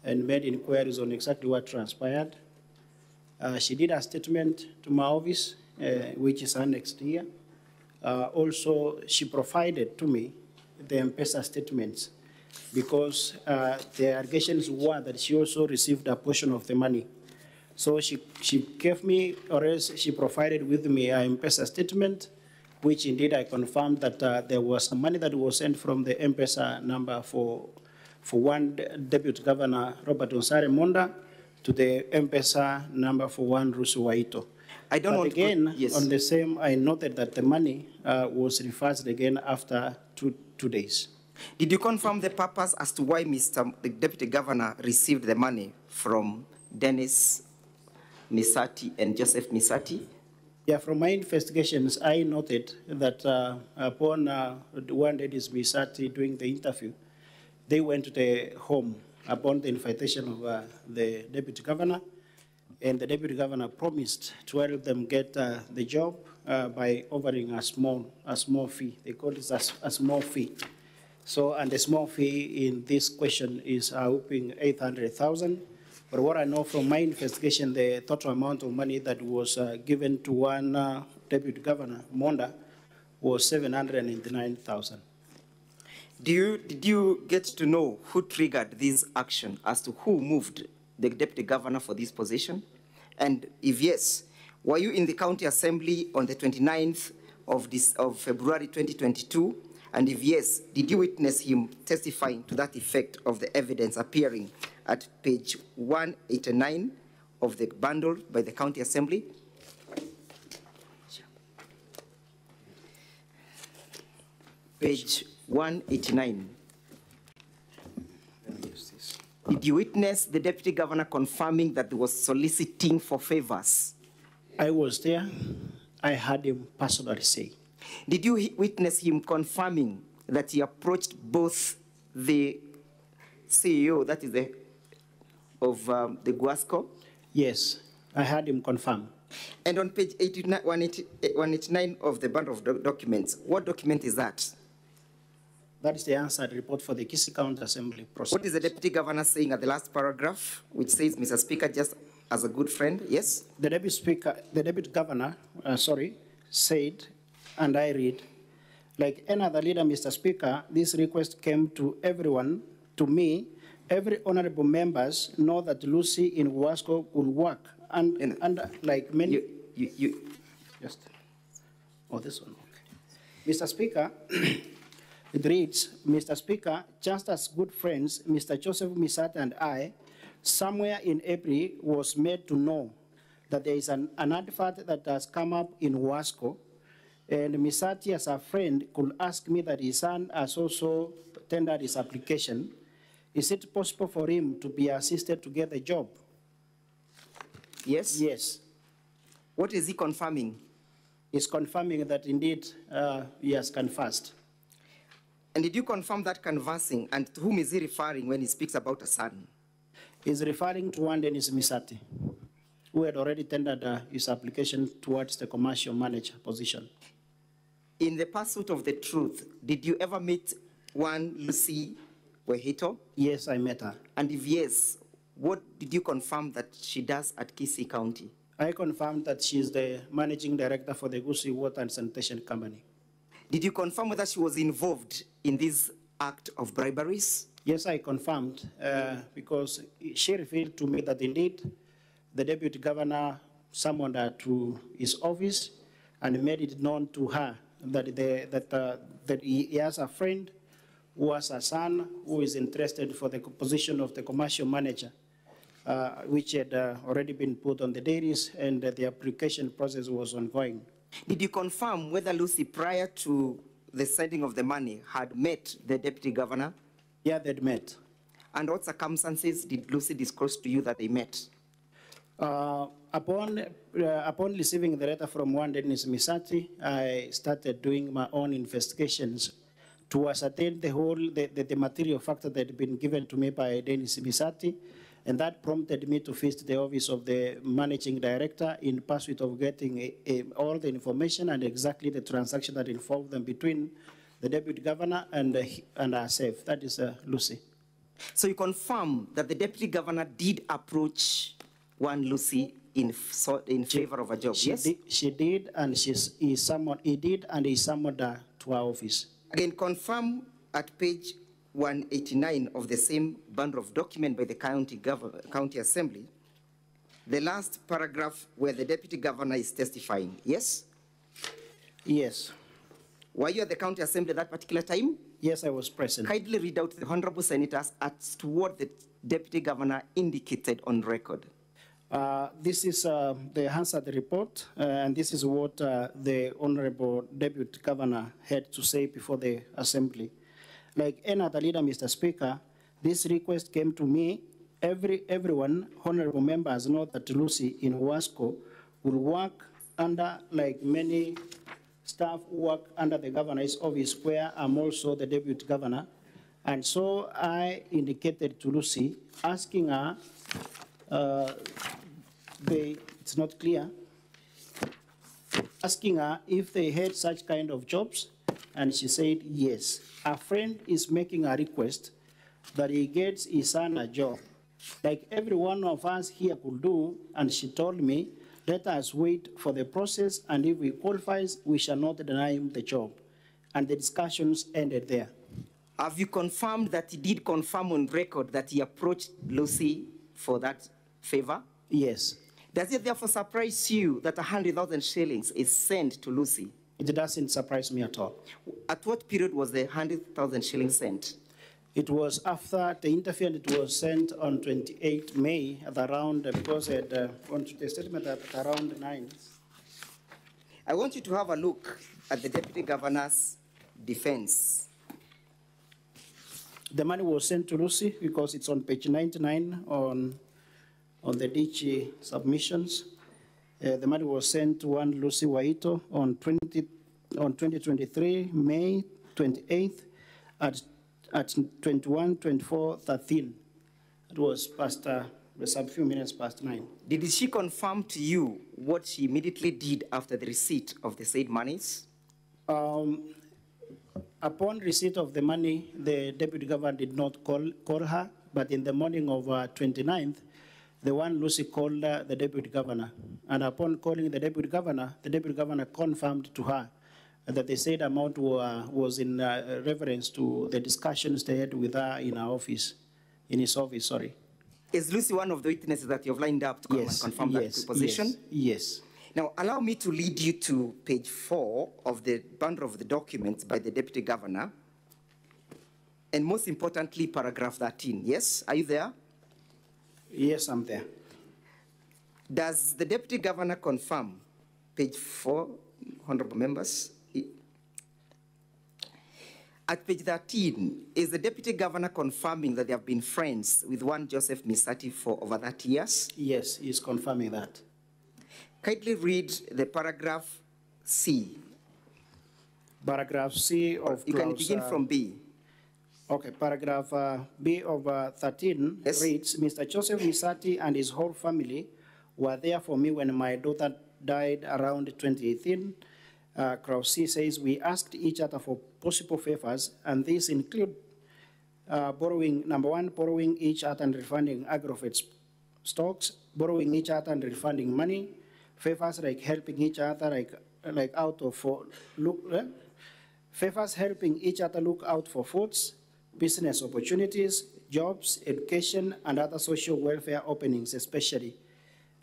Speaker 15: and made inquiries on exactly what transpired. She did a statement to my office, which is annexed here. Also, she provided to me the M-Pesa statements because the allegations were that she also received a portion of the money. So she gave me, or else she provided with me a M-Pesa statement, which indeed I confirmed that there was some money that was sent from the M-Pesa number for one Deputy Governor, Robert Onsare Monda, to the M-Pesa number for one Rusu Waito.
Speaker 11: I don't
Speaker 15: but
Speaker 11: want
Speaker 15: again,
Speaker 11: to yes.
Speaker 15: On the same, I noted that the money was reversed again after two days.
Speaker 11: Did you confirm the purpose as to why the Deputy Governor received the money from Dennis Misati and Joseph Misati?
Speaker 15: Yeah, from my investigations, I noted that upon one Dennis Misati doing the interview, they went to the home upon the invitation of the Deputy Governor, and the Deputy Governor promised to help them get the job by offering a small fee. They call it a small fee. So, and the small fee in this question is whooping 800,000. But what I know from my investigation, the total amount of money that was given to one Deputy Governor, Monda, was 799,000.
Speaker 11: Did you get to know who triggered this action as to who moved the Deputy Governor for this position? And if yes, Were you in the County Assembly on the 29th of February 2022? And if yes, did you witness him testifying to that effect of the evidence appearing at page 189 of the bundle by the County Assembly? Page 189. Did you witness the Deputy Governor confirming that there was soliciting for favors?
Speaker 15: I was there. I heard him personally say.
Speaker 11: Did you witness him confirming that he approached both the CEO, that is of the Guasco?
Speaker 15: Yes, I heard him confirm.
Speaker 11: And on page 189 of the bundle of documents, what document is that?
Speaker 15: That is the answered report for the Kisii County Assembly process.
Speaker 11: What is the Deputy Governor saying at the last paragraph, which says, Mr. Speaker, just as a good friend? Yes?
Speaker 15: The Deputy Governor, said, and I read, like any other leader, Mr. Speaker, this request came to everyone, to me. Every honorable members know that Lucy in Guasco will work, and like many.
Speaker 11: Just.
Speaker 15: Oh, this one. Okay. Mr. Speaker, it reads, Mr. Speaker, just as good friends, Mr. Joseph Misat and I, somewhere in April, was made to know that there is an advert that has come up in Guasco, and Misati, as a friend, could ask me that his son has also tendered his application. Is it possible for him to be assisted to get a job?
Speaker 11: Yes?
Speaker 15: Yes.
Speaker 11: What is he confirming?
Speaker 15: He's confirming that indeed he has canvassed.
Speaker 11: And did you confirm that canvassing, and to whom is he referring when he speaks about a son?
Speaker 15: He's referring to one Dennis Misati, who had already tendered his application towards the commercial manager position.
Speaker 11: In the pursuit of the truth, did you ever meet one Lucy Wehito?
Speaker 15: Yes, I met her.
Speaker 11: And if yes, what did you confirm that she does at Kisii County?
Speaker 15: I confirmed that she is the managing director for the Kisii Water and Sanitation Company.
Speaker 11: Did you confirm whether she was involved in this act of briberies?
Speaker 15: Yes, I confirmed, because she revealed to me that indeed the Deputy Governor summoned her to his office and made it known to her that he has a friend who has a son who is interested for the position of the commercial manager, which had already been put on the dairies, and the application process was ongoing.
Speaker 11: Did you confirm whether Lucy, prior to the sending of the money, had met the Deputy Governor?
Speaker 15: Yeah, they'd met.
Speaker 11: And what circumstances did Lucy disclose to you that they met?
Speaker 15: Upon receiving the letter from one Dennis Misati, I started doing my own investigations to ascertain the material factor that had been given to me by Dennis Misati, and that prompted me to visit the office of the managing director in pursuit of getting all the information and exactly the transaction that involved them between the Deputy Governor and herself, that is Lucy.
Speaker 11: So you confirm that the Deputy Governor did approach one Lucy in favor of a job, yes?
Speaker 15: She did, and he did, and he summoned her to our office.
Speaker 11: Again, confirm at page 189 of the same bundle of document by the County Assembly, the last paragraph where the Deputy Governor is testifying, yes?
Speaker 15: Yes.
Speaker 11: Were you at the County Assembly at that particular time?
Speaker 15: Yes, I was present.
Speaker 11: Kindly read out to the Honorable Senators as to what the Deputy Governor indicated on record.
Speaker 15: This is the answer the report, and this is what the Honorable Deputy Governor had to say before the Assembly. Like any other leader, Mr. Speaker, this request came to me. Everyone, honorable members, know that Lucy in Huasco will work under, like many staff who work under the governor's office, where I'm also the Deputy Governor. And so I indicated to Lucy, asking her, it's not clear, asking her if they had such kind of jobs, and she said yes. A friend is making a request that he gets his son a job, like every one of us here could do, and she told me, let us wait for the process, and if he qualifies, we shall not deny him the job. And the discussions ended there.
Speaker 11: Have you confirmed that he did confirm on record that he approached Lucy for that favor?
Speaker 15: Yes.
Speaker 11: Does it therefore surprise you that 100,000 shillings is sent to Lucy?
Speaker 15: It doesn't surprise me at all.
Speaker 11: At what period was the 100,000 shillings sent?
Speaker 15: It was after the interview, and it was sent on 28 May at around, because it on the statement at around 9.
Speaker 11: I want you to have a look at the Deputy Governor's defense.
Speaker 15: The money was sent to Lucy because it's on page 99 on the DG submissions. The money was sent to one Lucy Waito on 2023, May 28th at 21, 24, 13. It was past some few minutes past 9.
Speaker 11: Did she confirm to you what she immediately did after the receipt of the said monies?
Speaker 15: Upon receipt of the money, the Deputy Governor did not call her, but in the morning of 29th, the one Lucy called the Deputy Governor. And upon calling the Deputy Governor confirmed to her that the said amount was in reference to the discussions they had with her in her office, in his office, sorry.
Speaker 11: Is Lucy one of the witnesses that you've lined up to come and confirm that position?
Speaker 15: Yes.
Speaker 11: Now, allow me to lead you to page 4 of the bundle of the documents by the Deputy Governor, and most importantly, paragraph 13. Yes, are you there?
Speaker 15: Yes, I'm there.
Speaker 11: Does the Deputy Governor confirm, page 4, honorable members? At page 13, is the Deputy Governor confirming that they have been friends with one Joseph Misati for over 30 years?
Speaker 15: Yes, he's confirming that.
Speaker 11: Kindly read the paragraph C.
Speaker 15: Paragraph C of
Speaker 11: You can begin from B.
Speaker 15: Okay, paragraph B of 13 reads, Mr. Joseph Misati and his whole family were there for me when my daughter died around 2018. Clause C says, we asked each other for possible favors, and these include borrowing, number one, borrowing each other and refunding aggregate stocks, borrowing each other and refunding money, favors like helping each other like out of favors helping each other look out for foods, business opportunities, jobs, education, and other social welfare openings, especially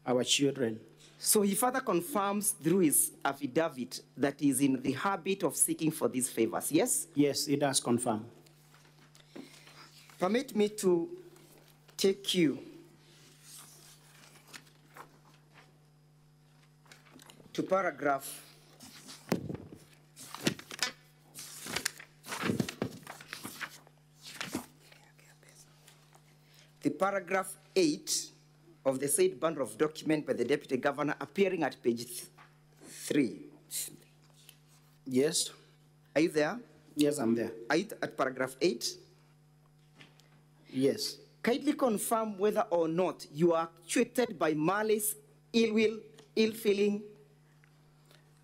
Speaker 15: our children.
Speaker 11: So he further confirms through his affidavit that he is in the habit of seeking for these favors, yes?
Speaker 15: Yes, he does confirm.
Speaker 11: Permit me to take you to paragraph paragraph 8 of the said bundle of document by the Deputy Governor, appearing at page 3.
Speaker 15: Yes.
Speaker 11: Are you there?
Speaker 15: Yes, I'm there.
Speaker 11: Are you at paragraph 8?
Speaker 15: Yes.
Speaker 11: Kindly confirm whether or not you are actuated by malice, ill will, ill feeling,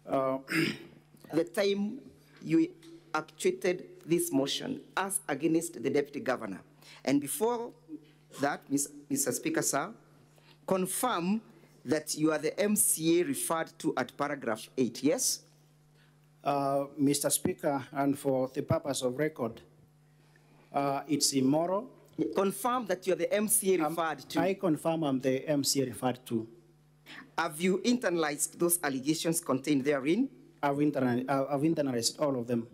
Speaker 11: the time you actuated this motion as against the Deputy Governor. And before that, Mr. Speaker, sir, confirm that you are the MCA referred to at paragraph 8, yes?
Speaker 15: Mr. Speaker, and for the purpose of record, it's immoral.
Speaker 11: Confirm that you are the MCA referred to.
Speaker 15: I confirm I'm the MCA referred to.
Speaker 11: Have you internalized those allegations contained therein?
Speaker 15: I've internalized all of them.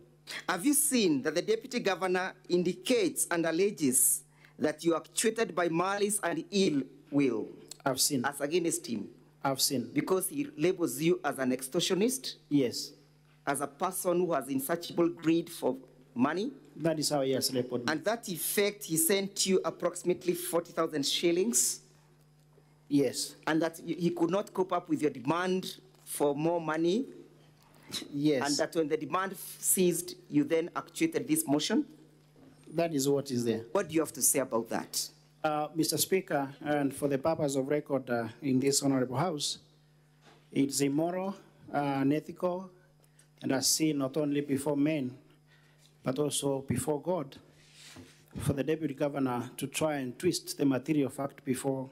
Speaker 11: Have you seen that the Deputy Governor indicates and alleges that you are actuated by malice and ill will?
Speaker 15: I've seen.
Speaker 11: As against him?
Speaker 15: I've seen.
Speaker 11: Because he labels you as an extortionist?
Speaker 15: Yes.
Speaker 11: As a person who has insatiable greed for money?
Speaker 15: That is how he has labeled me.
Speaker 11: And that effect, he sent you approximately 40,000 shillings?
Speaker 15: Yes.
Speaker 11: And that he could not cope up with your demand for more money?
Speaker 15: Yes.
Speaker 11: And that when the demand ceased, you then actuated this motion?
Speaker 15: That is what is there.
Speaker 11: What do you have to say about that?
Speaker 15: Mr. Speaker, and for the purpose of record in this honorable house, it's immoral, unethical, and a sin not only before men, but also before God, for the Deputy Governor to try and twist the material fact before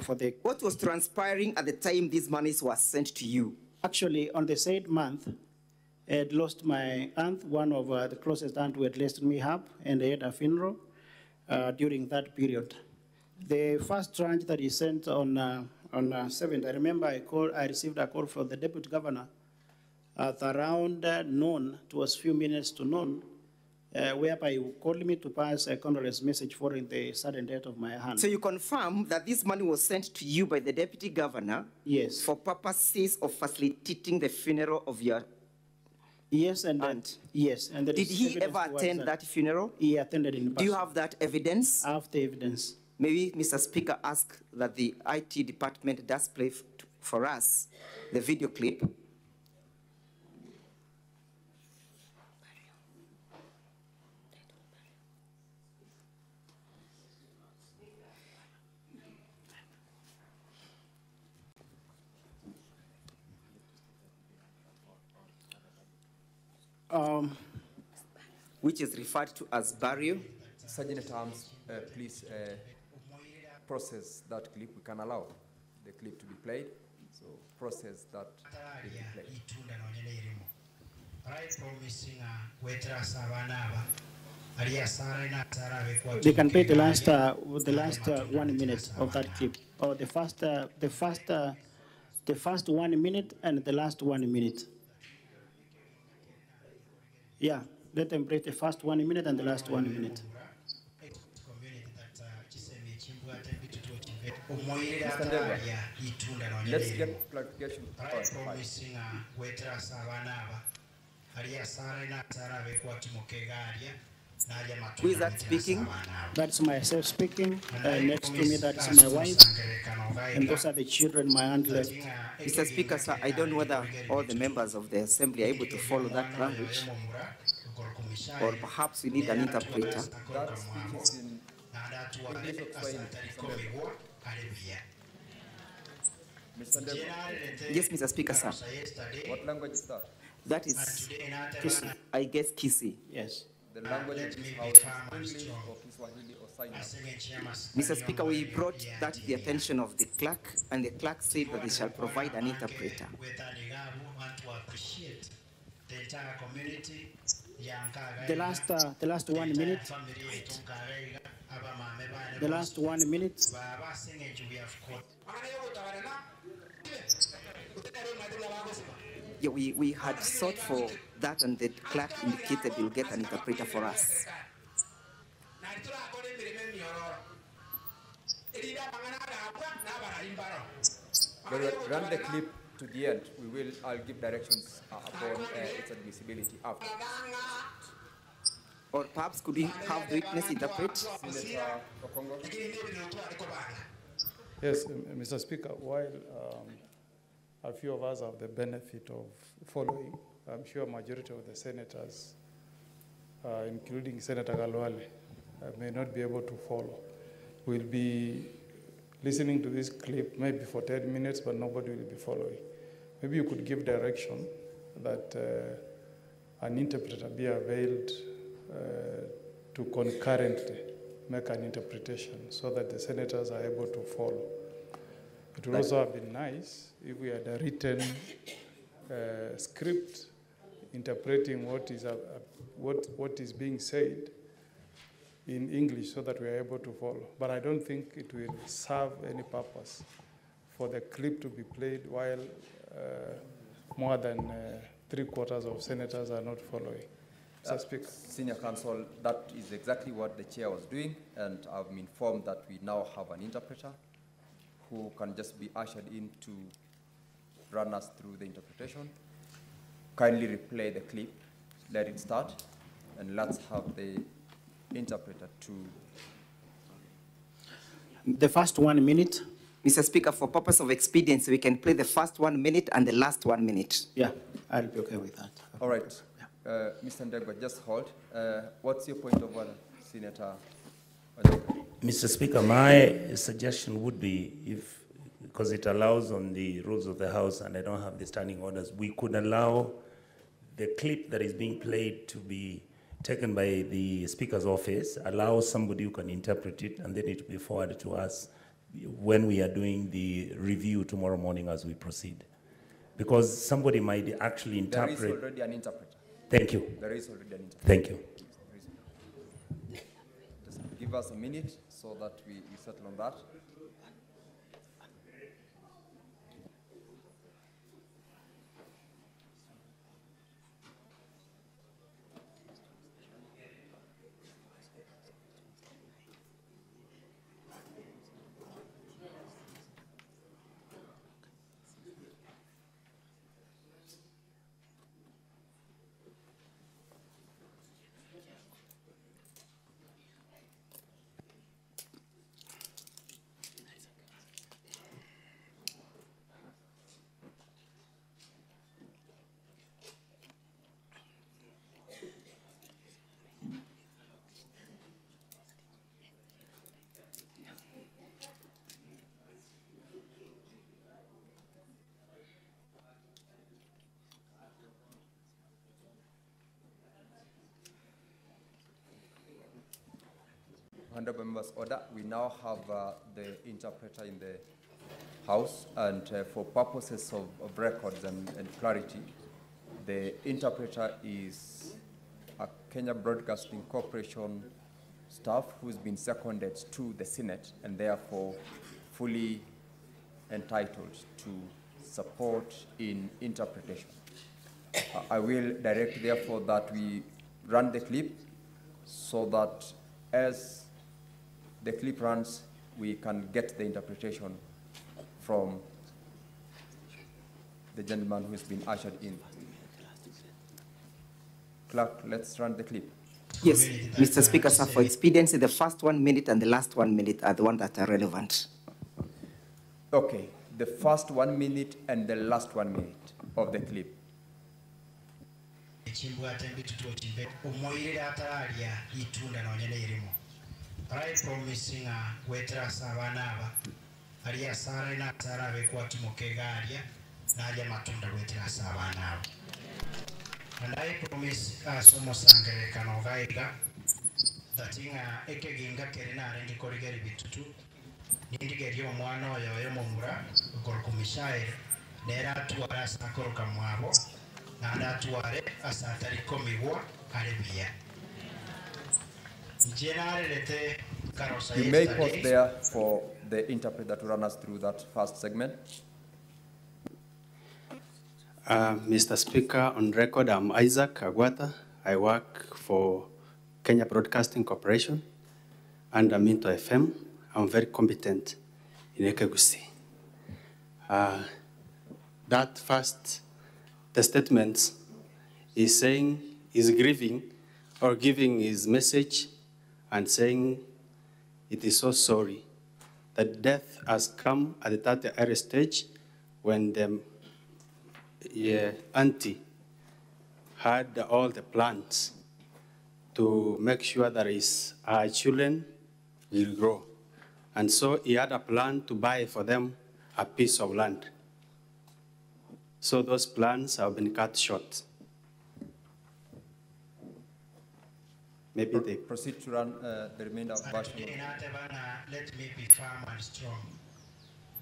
Speaker 15: for the...
Speaker 11: What was transpiring at the time these monies were sent to you?
Speaker 15: Actually, on the said month, I had lost my aunt, one of the closest aunt who had left me up, and I had a funeral during that period. The first tranche that he sent on on 7th, I remember I received a call from the deputy governor at around noon, it was few minutes to noon, whereby he called me to pass a condolence message following the sudden death of my aunt.
Speaker 11: So you confirm that this money was sent to you by the deputy governor?
Speaker 15: Yes.
Speaker 11: For purposes of facilitating the funeral of your
Speaker 15: yes, and
Speaker 11: aunt?
Speaker 15: Yes. And
Speaker 11: did he ever attend that funeral?
Speaker 15: He attended in person.
Speaker 11: Do you have that evidence?
Speaker 15: I have the evidence.
Speaker 11: Maybe, Mr. Speaker, ask that the IT department does play for us the video clip. Which is referred to as burial.
Speaker 6: Sergeant at Arms, please process that clip. We can allow the clip to be played. So process that to be played.
Speaker 15: They can play the last 1 minute of that clip, or the first 1 minute and the last 1 minute. Yeah, let them play the first 1 minute and the last 1 minute.
Speaker 6: Let's get clarification.
Speaker 11: Who is that speaking?
Speaker 15: That's myself speaking. Next to me, that's my wife. And those are the children my aunt left.
Speaker 11: Mr. Speaker, sir, I don't know whether all the members of the Assembly are able to follow that language. Or perhaps we need an interpreter.
Speaker 6: That speech is in English or Swahili? Mr. Ndegwa.
Speaker 11: Yes, Mr. Speaker, sir.
Speaker 6: What language is that?
Speaker 11: That is Kisii. I guess Kisii.
Speaker 15: Yes.
Speaker 6: The language in this house is English or Kiswahili or sign language.
Speaker 11: Mr. Speaker, we brought that to the attention of the clerk, and the clerk said that they shall provide an interpreter.
Speaker 15: The last 1 minute. The last 1 minute.
Speaker 11: Yeah, we had sought for that, and the clerk indicated we'll get an interpreter for us.
Speaker 6: Run the clip to the end. I'll give directions upon its admissibility after.
Speaker 11: Or perhaps could we have the witness interpret?
Speaker 6: Senator Okongo.
Speaker 10: Yes, Mr. Speaker, while a few of us have the benefit of following, I'm sure a majority of the senators, including Senator Galwale, may not be able to follow. We'll be listening to this clip maybe for 10 minutes, but nobody will be following. Maybe you could give direction that an interpreter be availed to concurrently make an interpretation so that the senators are able to follow. It would also have been nice if we had a written script interpreting what is being said in English so that we are able to follow. But I don't think it will serve any purpose for the clip to be played while more than 3/4 of senators are not following. Mr. Speaker.
Speaker 6: Senior Counsel, that is exactly what the chair was doing, and I've been informed that we now have an interpreter who can just be ushered in to run us through the interpretation. Kindly replay the clip, let it start, and let's have the interpreter to...
Speaker 15: The first 1 minute.
Speaker 11: Mr. Speaker, for purpose of expediency, we can play the first 1 minute and the last 1 minute.
Speaker 15: Yeah, I'll be okay with that.
Speaker 6: All right. Mr. Ndegwa, just hold. What's your point of order, Senator?
Speaker 12: Mr. Speaker, my suggestion would be, if, because it allows on the rules of the House and I don't have the standing orders, we could allow the clip that is being played to be taken by the Speaker's office, allow somebody who can interpret it, and then it will be forwarded to us when we are doing the review tomorrow morning as we proceed. Because somebody might actually interpret.
Speaker 6: There is already an interpreter.
Speaker 12: Thank you.
Speaker 6: There is already an interpreter.
Speaker 12: Thank you.
Speaker 6: Just give us a minute so that we settle on that. Honorable Members, order. We now have the interpreter in the House, and for purposes of records and clarity, the interpreter is a Kenya Broadcasting Corporation staff who's been seconded to the Senate and therefore fully entitled to support in interpretation. I will direct, therefore, that we run the clip so that as the clip runs, we can get the interpretation from the gentleman who's been ushered in. Clerk, let's run the clip.
Speaker 11: Yes, Mr. Speaker, sir, for expediency, the first 1 minute and the last 1 minute are the ones that are relevant.
Speaker 6: Okay, the first 1 minute and the last 1 minute of the clip.
Speaker 17: I promising wetera sabanaba aliya sara ina sara bekwa tumukegalia naje matunda wetera sabanaba. And I promise somo sangere kanogaiga that inga ekeginga kerina arengi korigeri bitutu nindigerio omwana oyo yomomura gorokumishaire nera tuara sakoroka mwabo nanda tuare asatari komigwa arebia.
Speaker 6: You may pause there for the interpreter to run us through that first segment.
Speaker 5: Mr. Speaker, on record, I'm Isaac Agwata. I work for Kenya Broadcasting Corporation under Minto FM. I'm very competent in Kisii. That first, the statement is saying, is grieving or giving his message and saying it is so sorry that death has come at the 30th stage when the auntie had all the plans to make sure that our children will grow. And so he had a plan to buy for them a piece of land. So those plans have been cut short. Maybe they
Speaker 6: proceed to run the remainder of version.
Speaker 17: Let me be firm and strong.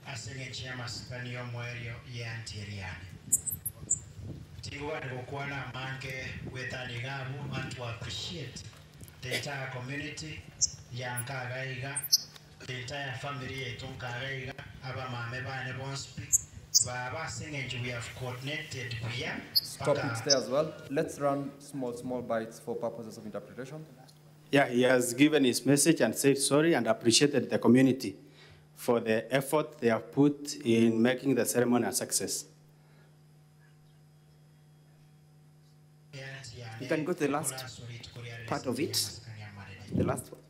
Speaker 17: Asenge chama spanio mwerio ya antiriani. Tingwa ndokwana manke wetanigabu and to appreciate the entire community yanka gaiga, the entire family etonka gaiga, aba mame bane bonspi. Baba singing we have coordinated here.
Speaker 6: Stop it there as well. Let's run small bites for purposes of interpretation.
Speaker 5: Yeah, he has given his message and said sorry and appreciated the community for the effort they have put in making the ceremony a success.
Speaker 11: You can go to the last part of it. The last one.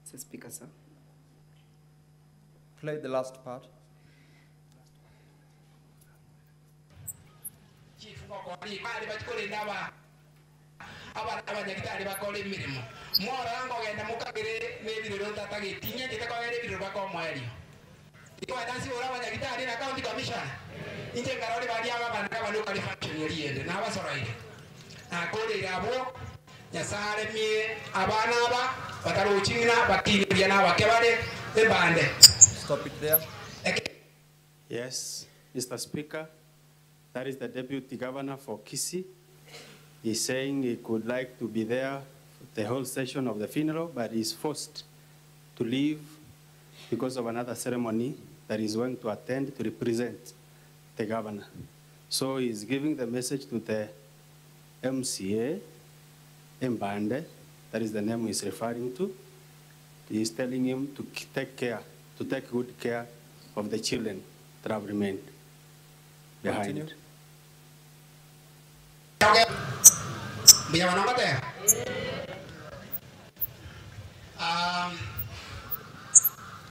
Speaker 11: Mr. Speaker, sir.
Speaker 6: Play the last part. Stop it there.
Speaker 5: Yes, Mr. Speaker, that is the Deputy Governor for Kisii. He's saying he could like to be there the whole session of the funeral, but he's forced to leave because of another ceremony that he's going to attend to represent the governor. So he's giving the message to the MCA, Mbande, that is the name he's referring to. He's telling him to take good care of the children that have remained behind.
Speaker 6: Continue.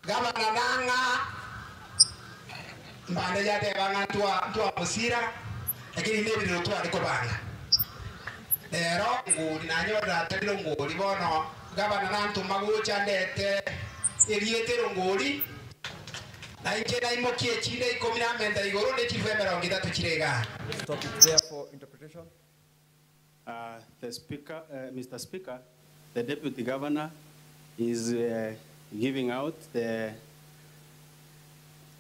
Speaker 17: Governor Nanga mbande jate banga tua musira lakini nebi ndo tua liko banga lero ngudi nanyoda telo ngudi bono Governor Nantu magucha ndete elietero ngudi na injena imokie chile ikomina menda igoro ne chifemera ngida tuchirega.
Speaker 6: Stop it there for interpretation.
Speaker 5: The Speaker, Mr. Speaker,
Speaker 18: the deputy governor is giving out the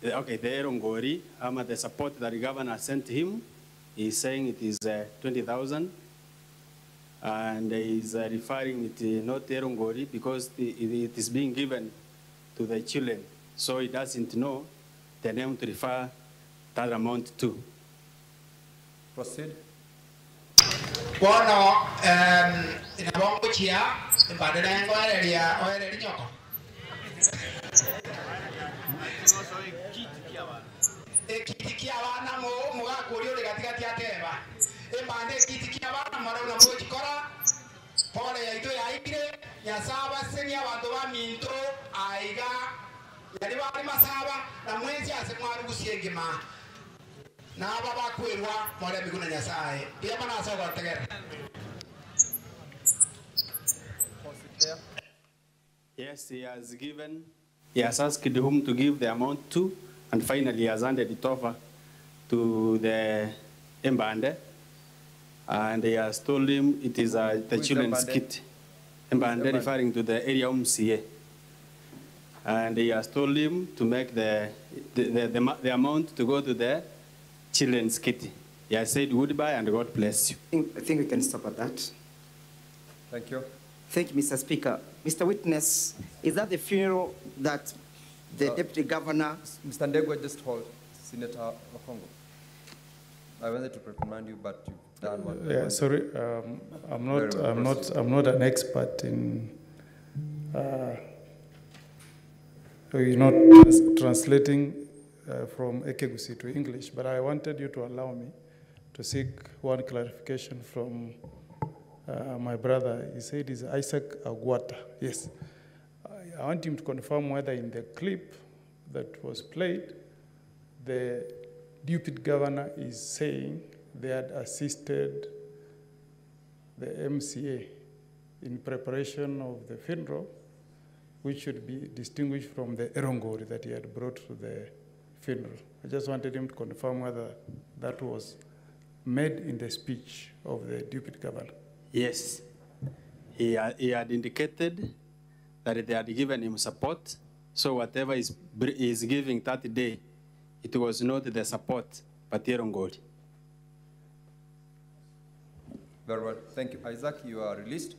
Speaker 18: Erongori, the support that the governor sent him. He's saying it is 20,000, and he's referring it not Erongori because it is being given to the children, so he doesn't know the name to refer that amount to.
Speaker 6: Proceed.
Speaker 17: Bueno, inabongo chia, imbadala ngo erelia, oereli nyoko. Kiti kia wana mo muga kuri ole katikati ya teba. Imbande kiti kia wana mara una mo chikora. Pole ya ito ya ikire ya saba seni abantu ba minto aiga. Yali bali masaba na mwezi asemwaru gusiegema. Na baba kwirwa mole biguna nyasaye. Pia bana asa kwa tegera.
Speaker 18: Yes, he has asked whom to give the amount to, and finally he has handed it over to the Mbande, and he has told him it is the children's kit. Mbande referring to the area MCA. And he has told him to make the amount to go to the children's kit. He has said goodbye and God bless you.
Speaker 11: I think we can stop at that.
Speaker 6: Thank you.
Speaker 11: Thank you, Mr. Speaker. Mr. Witness, is that the funeral that the Deputy Governor...
Speaker 6: Mr. Ndegwa, just hold. Senator Okongo. I wanted to reprimand you, but you've done what...
Speaker 10: Yeah, sorry, I'm not an expert in... translating from Ekegusi to English, but I wanted you to allow me to seek one clarification from my brother. He said it's Isaac Agwata. Yes. I want him to confirm whether in the clip that was played, the deputy governor is saying they had assisted the MCA in preparation of the funeral, which should be distinguished from the erongori that he had brought to the funeral. I just wanted him to confirm whether that was made in the speech of the deputy governor.
Speaker 18: Yes. He had indicated that they had given him support, so whatever is giving that day, it was not the support, but erongori.
Speaker 6: Very well. Thank you. Isaac, you are released.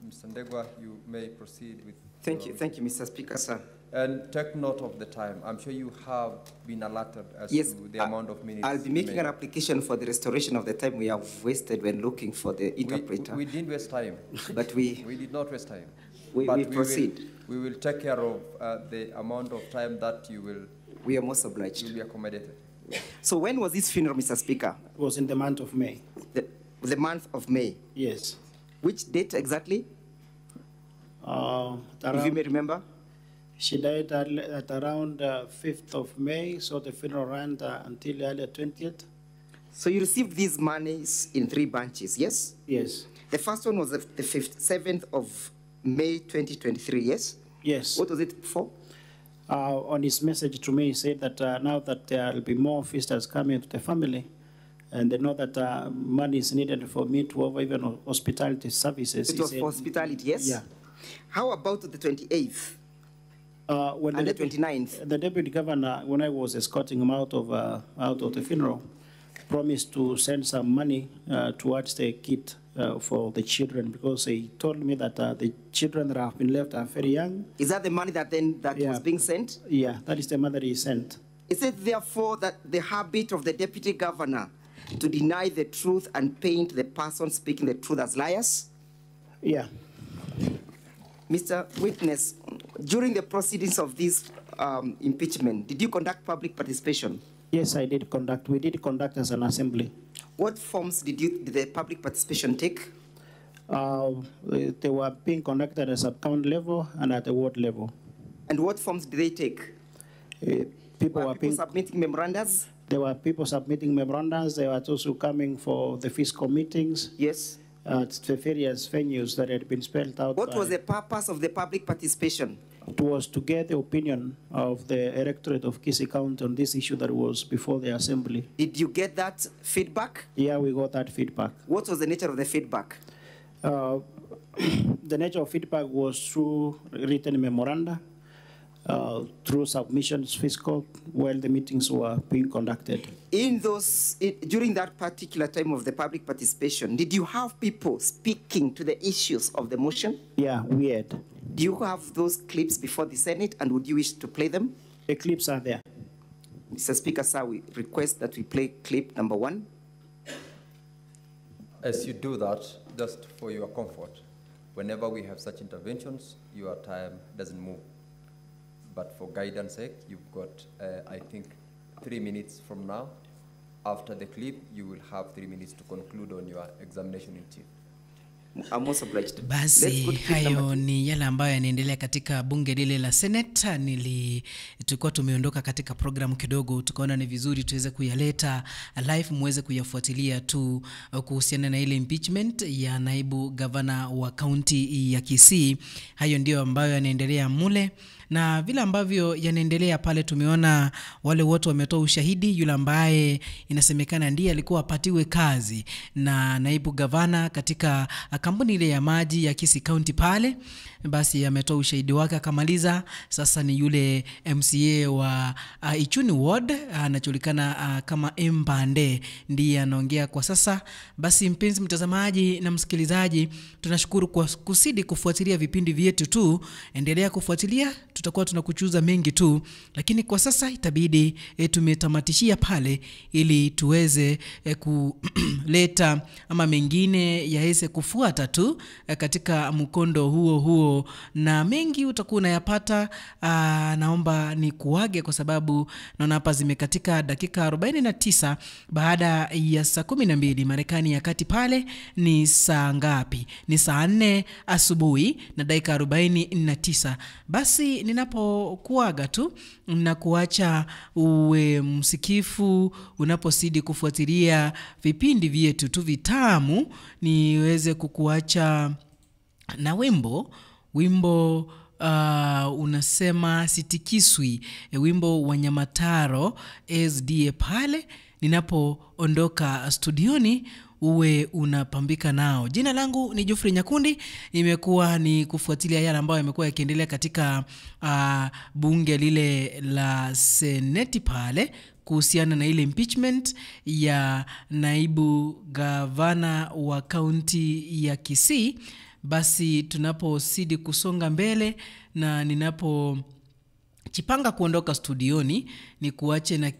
Speaker 6: Mr. Ndegwa, you may proceed with...
Speaker 11: Thank you, Mr. Speaker, sir.
Speaker 6: And take note of the time. I'm sure you have been alerted as
Speaker 11: yes,
Speaker 6: to the amount of minutes.
Speaker 11: I'll be making an application for the restoration of the time we have wasted when looking for the interpreter.
Speaker 6: We didn't waste time.
Speaker 11: But we
Speaker 6: did not waste time.
Speaker 11: We proceed.
Speaker 6: We will take care of the amount of time that you will...
Speaker 11: We are most obliged.
Speaker 6: You will be accommodated.
Speaker 11: So when was this funeral, Mr. Speaker?
Speaker 15: It was in the month of May.
Speaker 11: The month of May?
Speaker 15: Yes.
Speaker 11: Which date exactly? If you may remember?
Speaker 15: She died at around 5th of May, so the funeral ran until earlier 20th.
Speaker 11: So you received these monies in 3 bunches, yes?
Speaker 15: Yes.
Speaker 11: The first one was the 7th of May 2023, yes?
Speaker 15: Yes.
Speaker 11: What was it for?
Speaker 15: On his message to me, he said that now that there will be more visitors coming to the family, and they know that money is needed for me to offer even hospitality services.
Speaker 11: It was for hospitality, yes?
Speaker 15: Yeah.
Speaker 11: How about the 28th?
Speaker 15: And
Speaker 11: the 29th?
Speaker 15: The deputy governor, when I was escorting him out of the funeral, promised to send some money towards the kit for the children, because he told me that the children that have been left are very young.
Speaker 11: Is that the money that was being sent?
Speaker 15: Yeah, that is the money that he sent.
Speaker 11: Is it therefore that the habit of the deputy governor to deny the truth and paint the person speaking the truth as liars?
Speaker 15: Yeah.
Speaker 11: Mr. Witness, during the proceedings of this impeachment, did you conduct public participation?
Speaker 15: Yes, I did conduct. We did conduct as an assembly.
Speaker 11: What forms did the public participation take?
Speaker 15: They were being conducted at sub-county level and at the ward level.
Speaker 11: And what forms did they take?
Speaker 15: People were
Speaker 11: submitting memorandums?
Speaker 15: There were people submitting memorandums. There were also coming for the fiscal meetings.
Speaker 11: Yes.
Speaker 15: At the various venues that had been spelled out.
Speaker 11: What was the purpose of the public participation?
Speaker 15: It was to get the opinion of the electorate of Kisii County on this issue that was before the assembly.
Speaker 11: Did you get that feedback?
Speaker 15: Yeah, we got that feedback.
Speaker 11: What was the nature of the feedback?
Speaker 15: the nature of feedback was through written memoranda, through submissions, fiscal, while the meetings were being conducted.
Speaker 11: During that particular time of the public participation, did you have people speaking to the issues of the motion?
Speaker 15: Yeah, we had.
Speaker 11: Do you have those clips before the Senate, and would you wish to play them?
Speaker 15: The clips are there.
Speaker 11: Mr. Speaker, sir, we request that we play clip number 1.
Speaker 6: As you do that, just for your comfort, whenever we have such interventions, your time doesn't move. But for guidance sake, you've got, I think, 3 minutes from now. After the clip, you will have 3 minutes to conclude on your examination in chief.
Speaker 19: Basi hayo ni yale ambayo yanaendelea katika bunge lile la Senate. Tulikuwa tumeondoka katika programu kidogo, tukaona ni vizuri tuweze kuyaleta live muweze kuyafuatilia tu kuhusiana na ile impeachment ya naibu gavana wa county ya Kisii. Hayo ndio ambayo yanaendelea mule. Na vile ambavyo yanaendelea pale, tumeona wale wote wametoa ushahidi. Yule ambaye inasemekana ndiye alikuwa apatiwe kazi na naibu gavana katika kampuni ile ya maji ya Kisii County pale, basi ametoa ushahidi wake akamaliza. Sasa ni yule MCA wa Ichuni Ward anajulikana kama Mbande, ndiye anaongea kwa sasa. Basi mpenzi mtazamaji na msikilizaji, tunashukuru kwa kusidi kufuatilia vipindi vyetu tu. Endelea kufuatilia, tutakuwa tunakuchuza mengi tu, lakini kwa sasa itabidi tumetamatishia pale ili tuweze kuleta ama mengine yaweze kufuata tu katika mkondo huo, na mengi utakuwa unayapata. Naomba ni kuage kwa sababu naona hapa zimekatika dakika 49 baada ya saa 12 Marekani ya kati. Pale ni saa ngapi? Ni saa 4 asubuhi na dakika 49. Basi ninapokuaga tu na kuacha uwe msikifu unapozidi kufuatilia vipindi vyetu tu vitamu, niweze kukuacha na wimbo unasema Sitikiswi, wimbo wa Nyamataro SDA pale. Ninapoondoka studioni uwe unapambika nao. Jina langu ni Geoffrey Nyakundi. Imekuwa ni kufuatilia yale ambayo yamekuwa yakiendelea katika bunge lile la Seneti pale kuhusiana na ile impeachment ya naibu gavana wa kaunti ya Kisii. Basi tunapozidi kusonga mbele na ninapojipanga kuondoka studioni, ni kuache na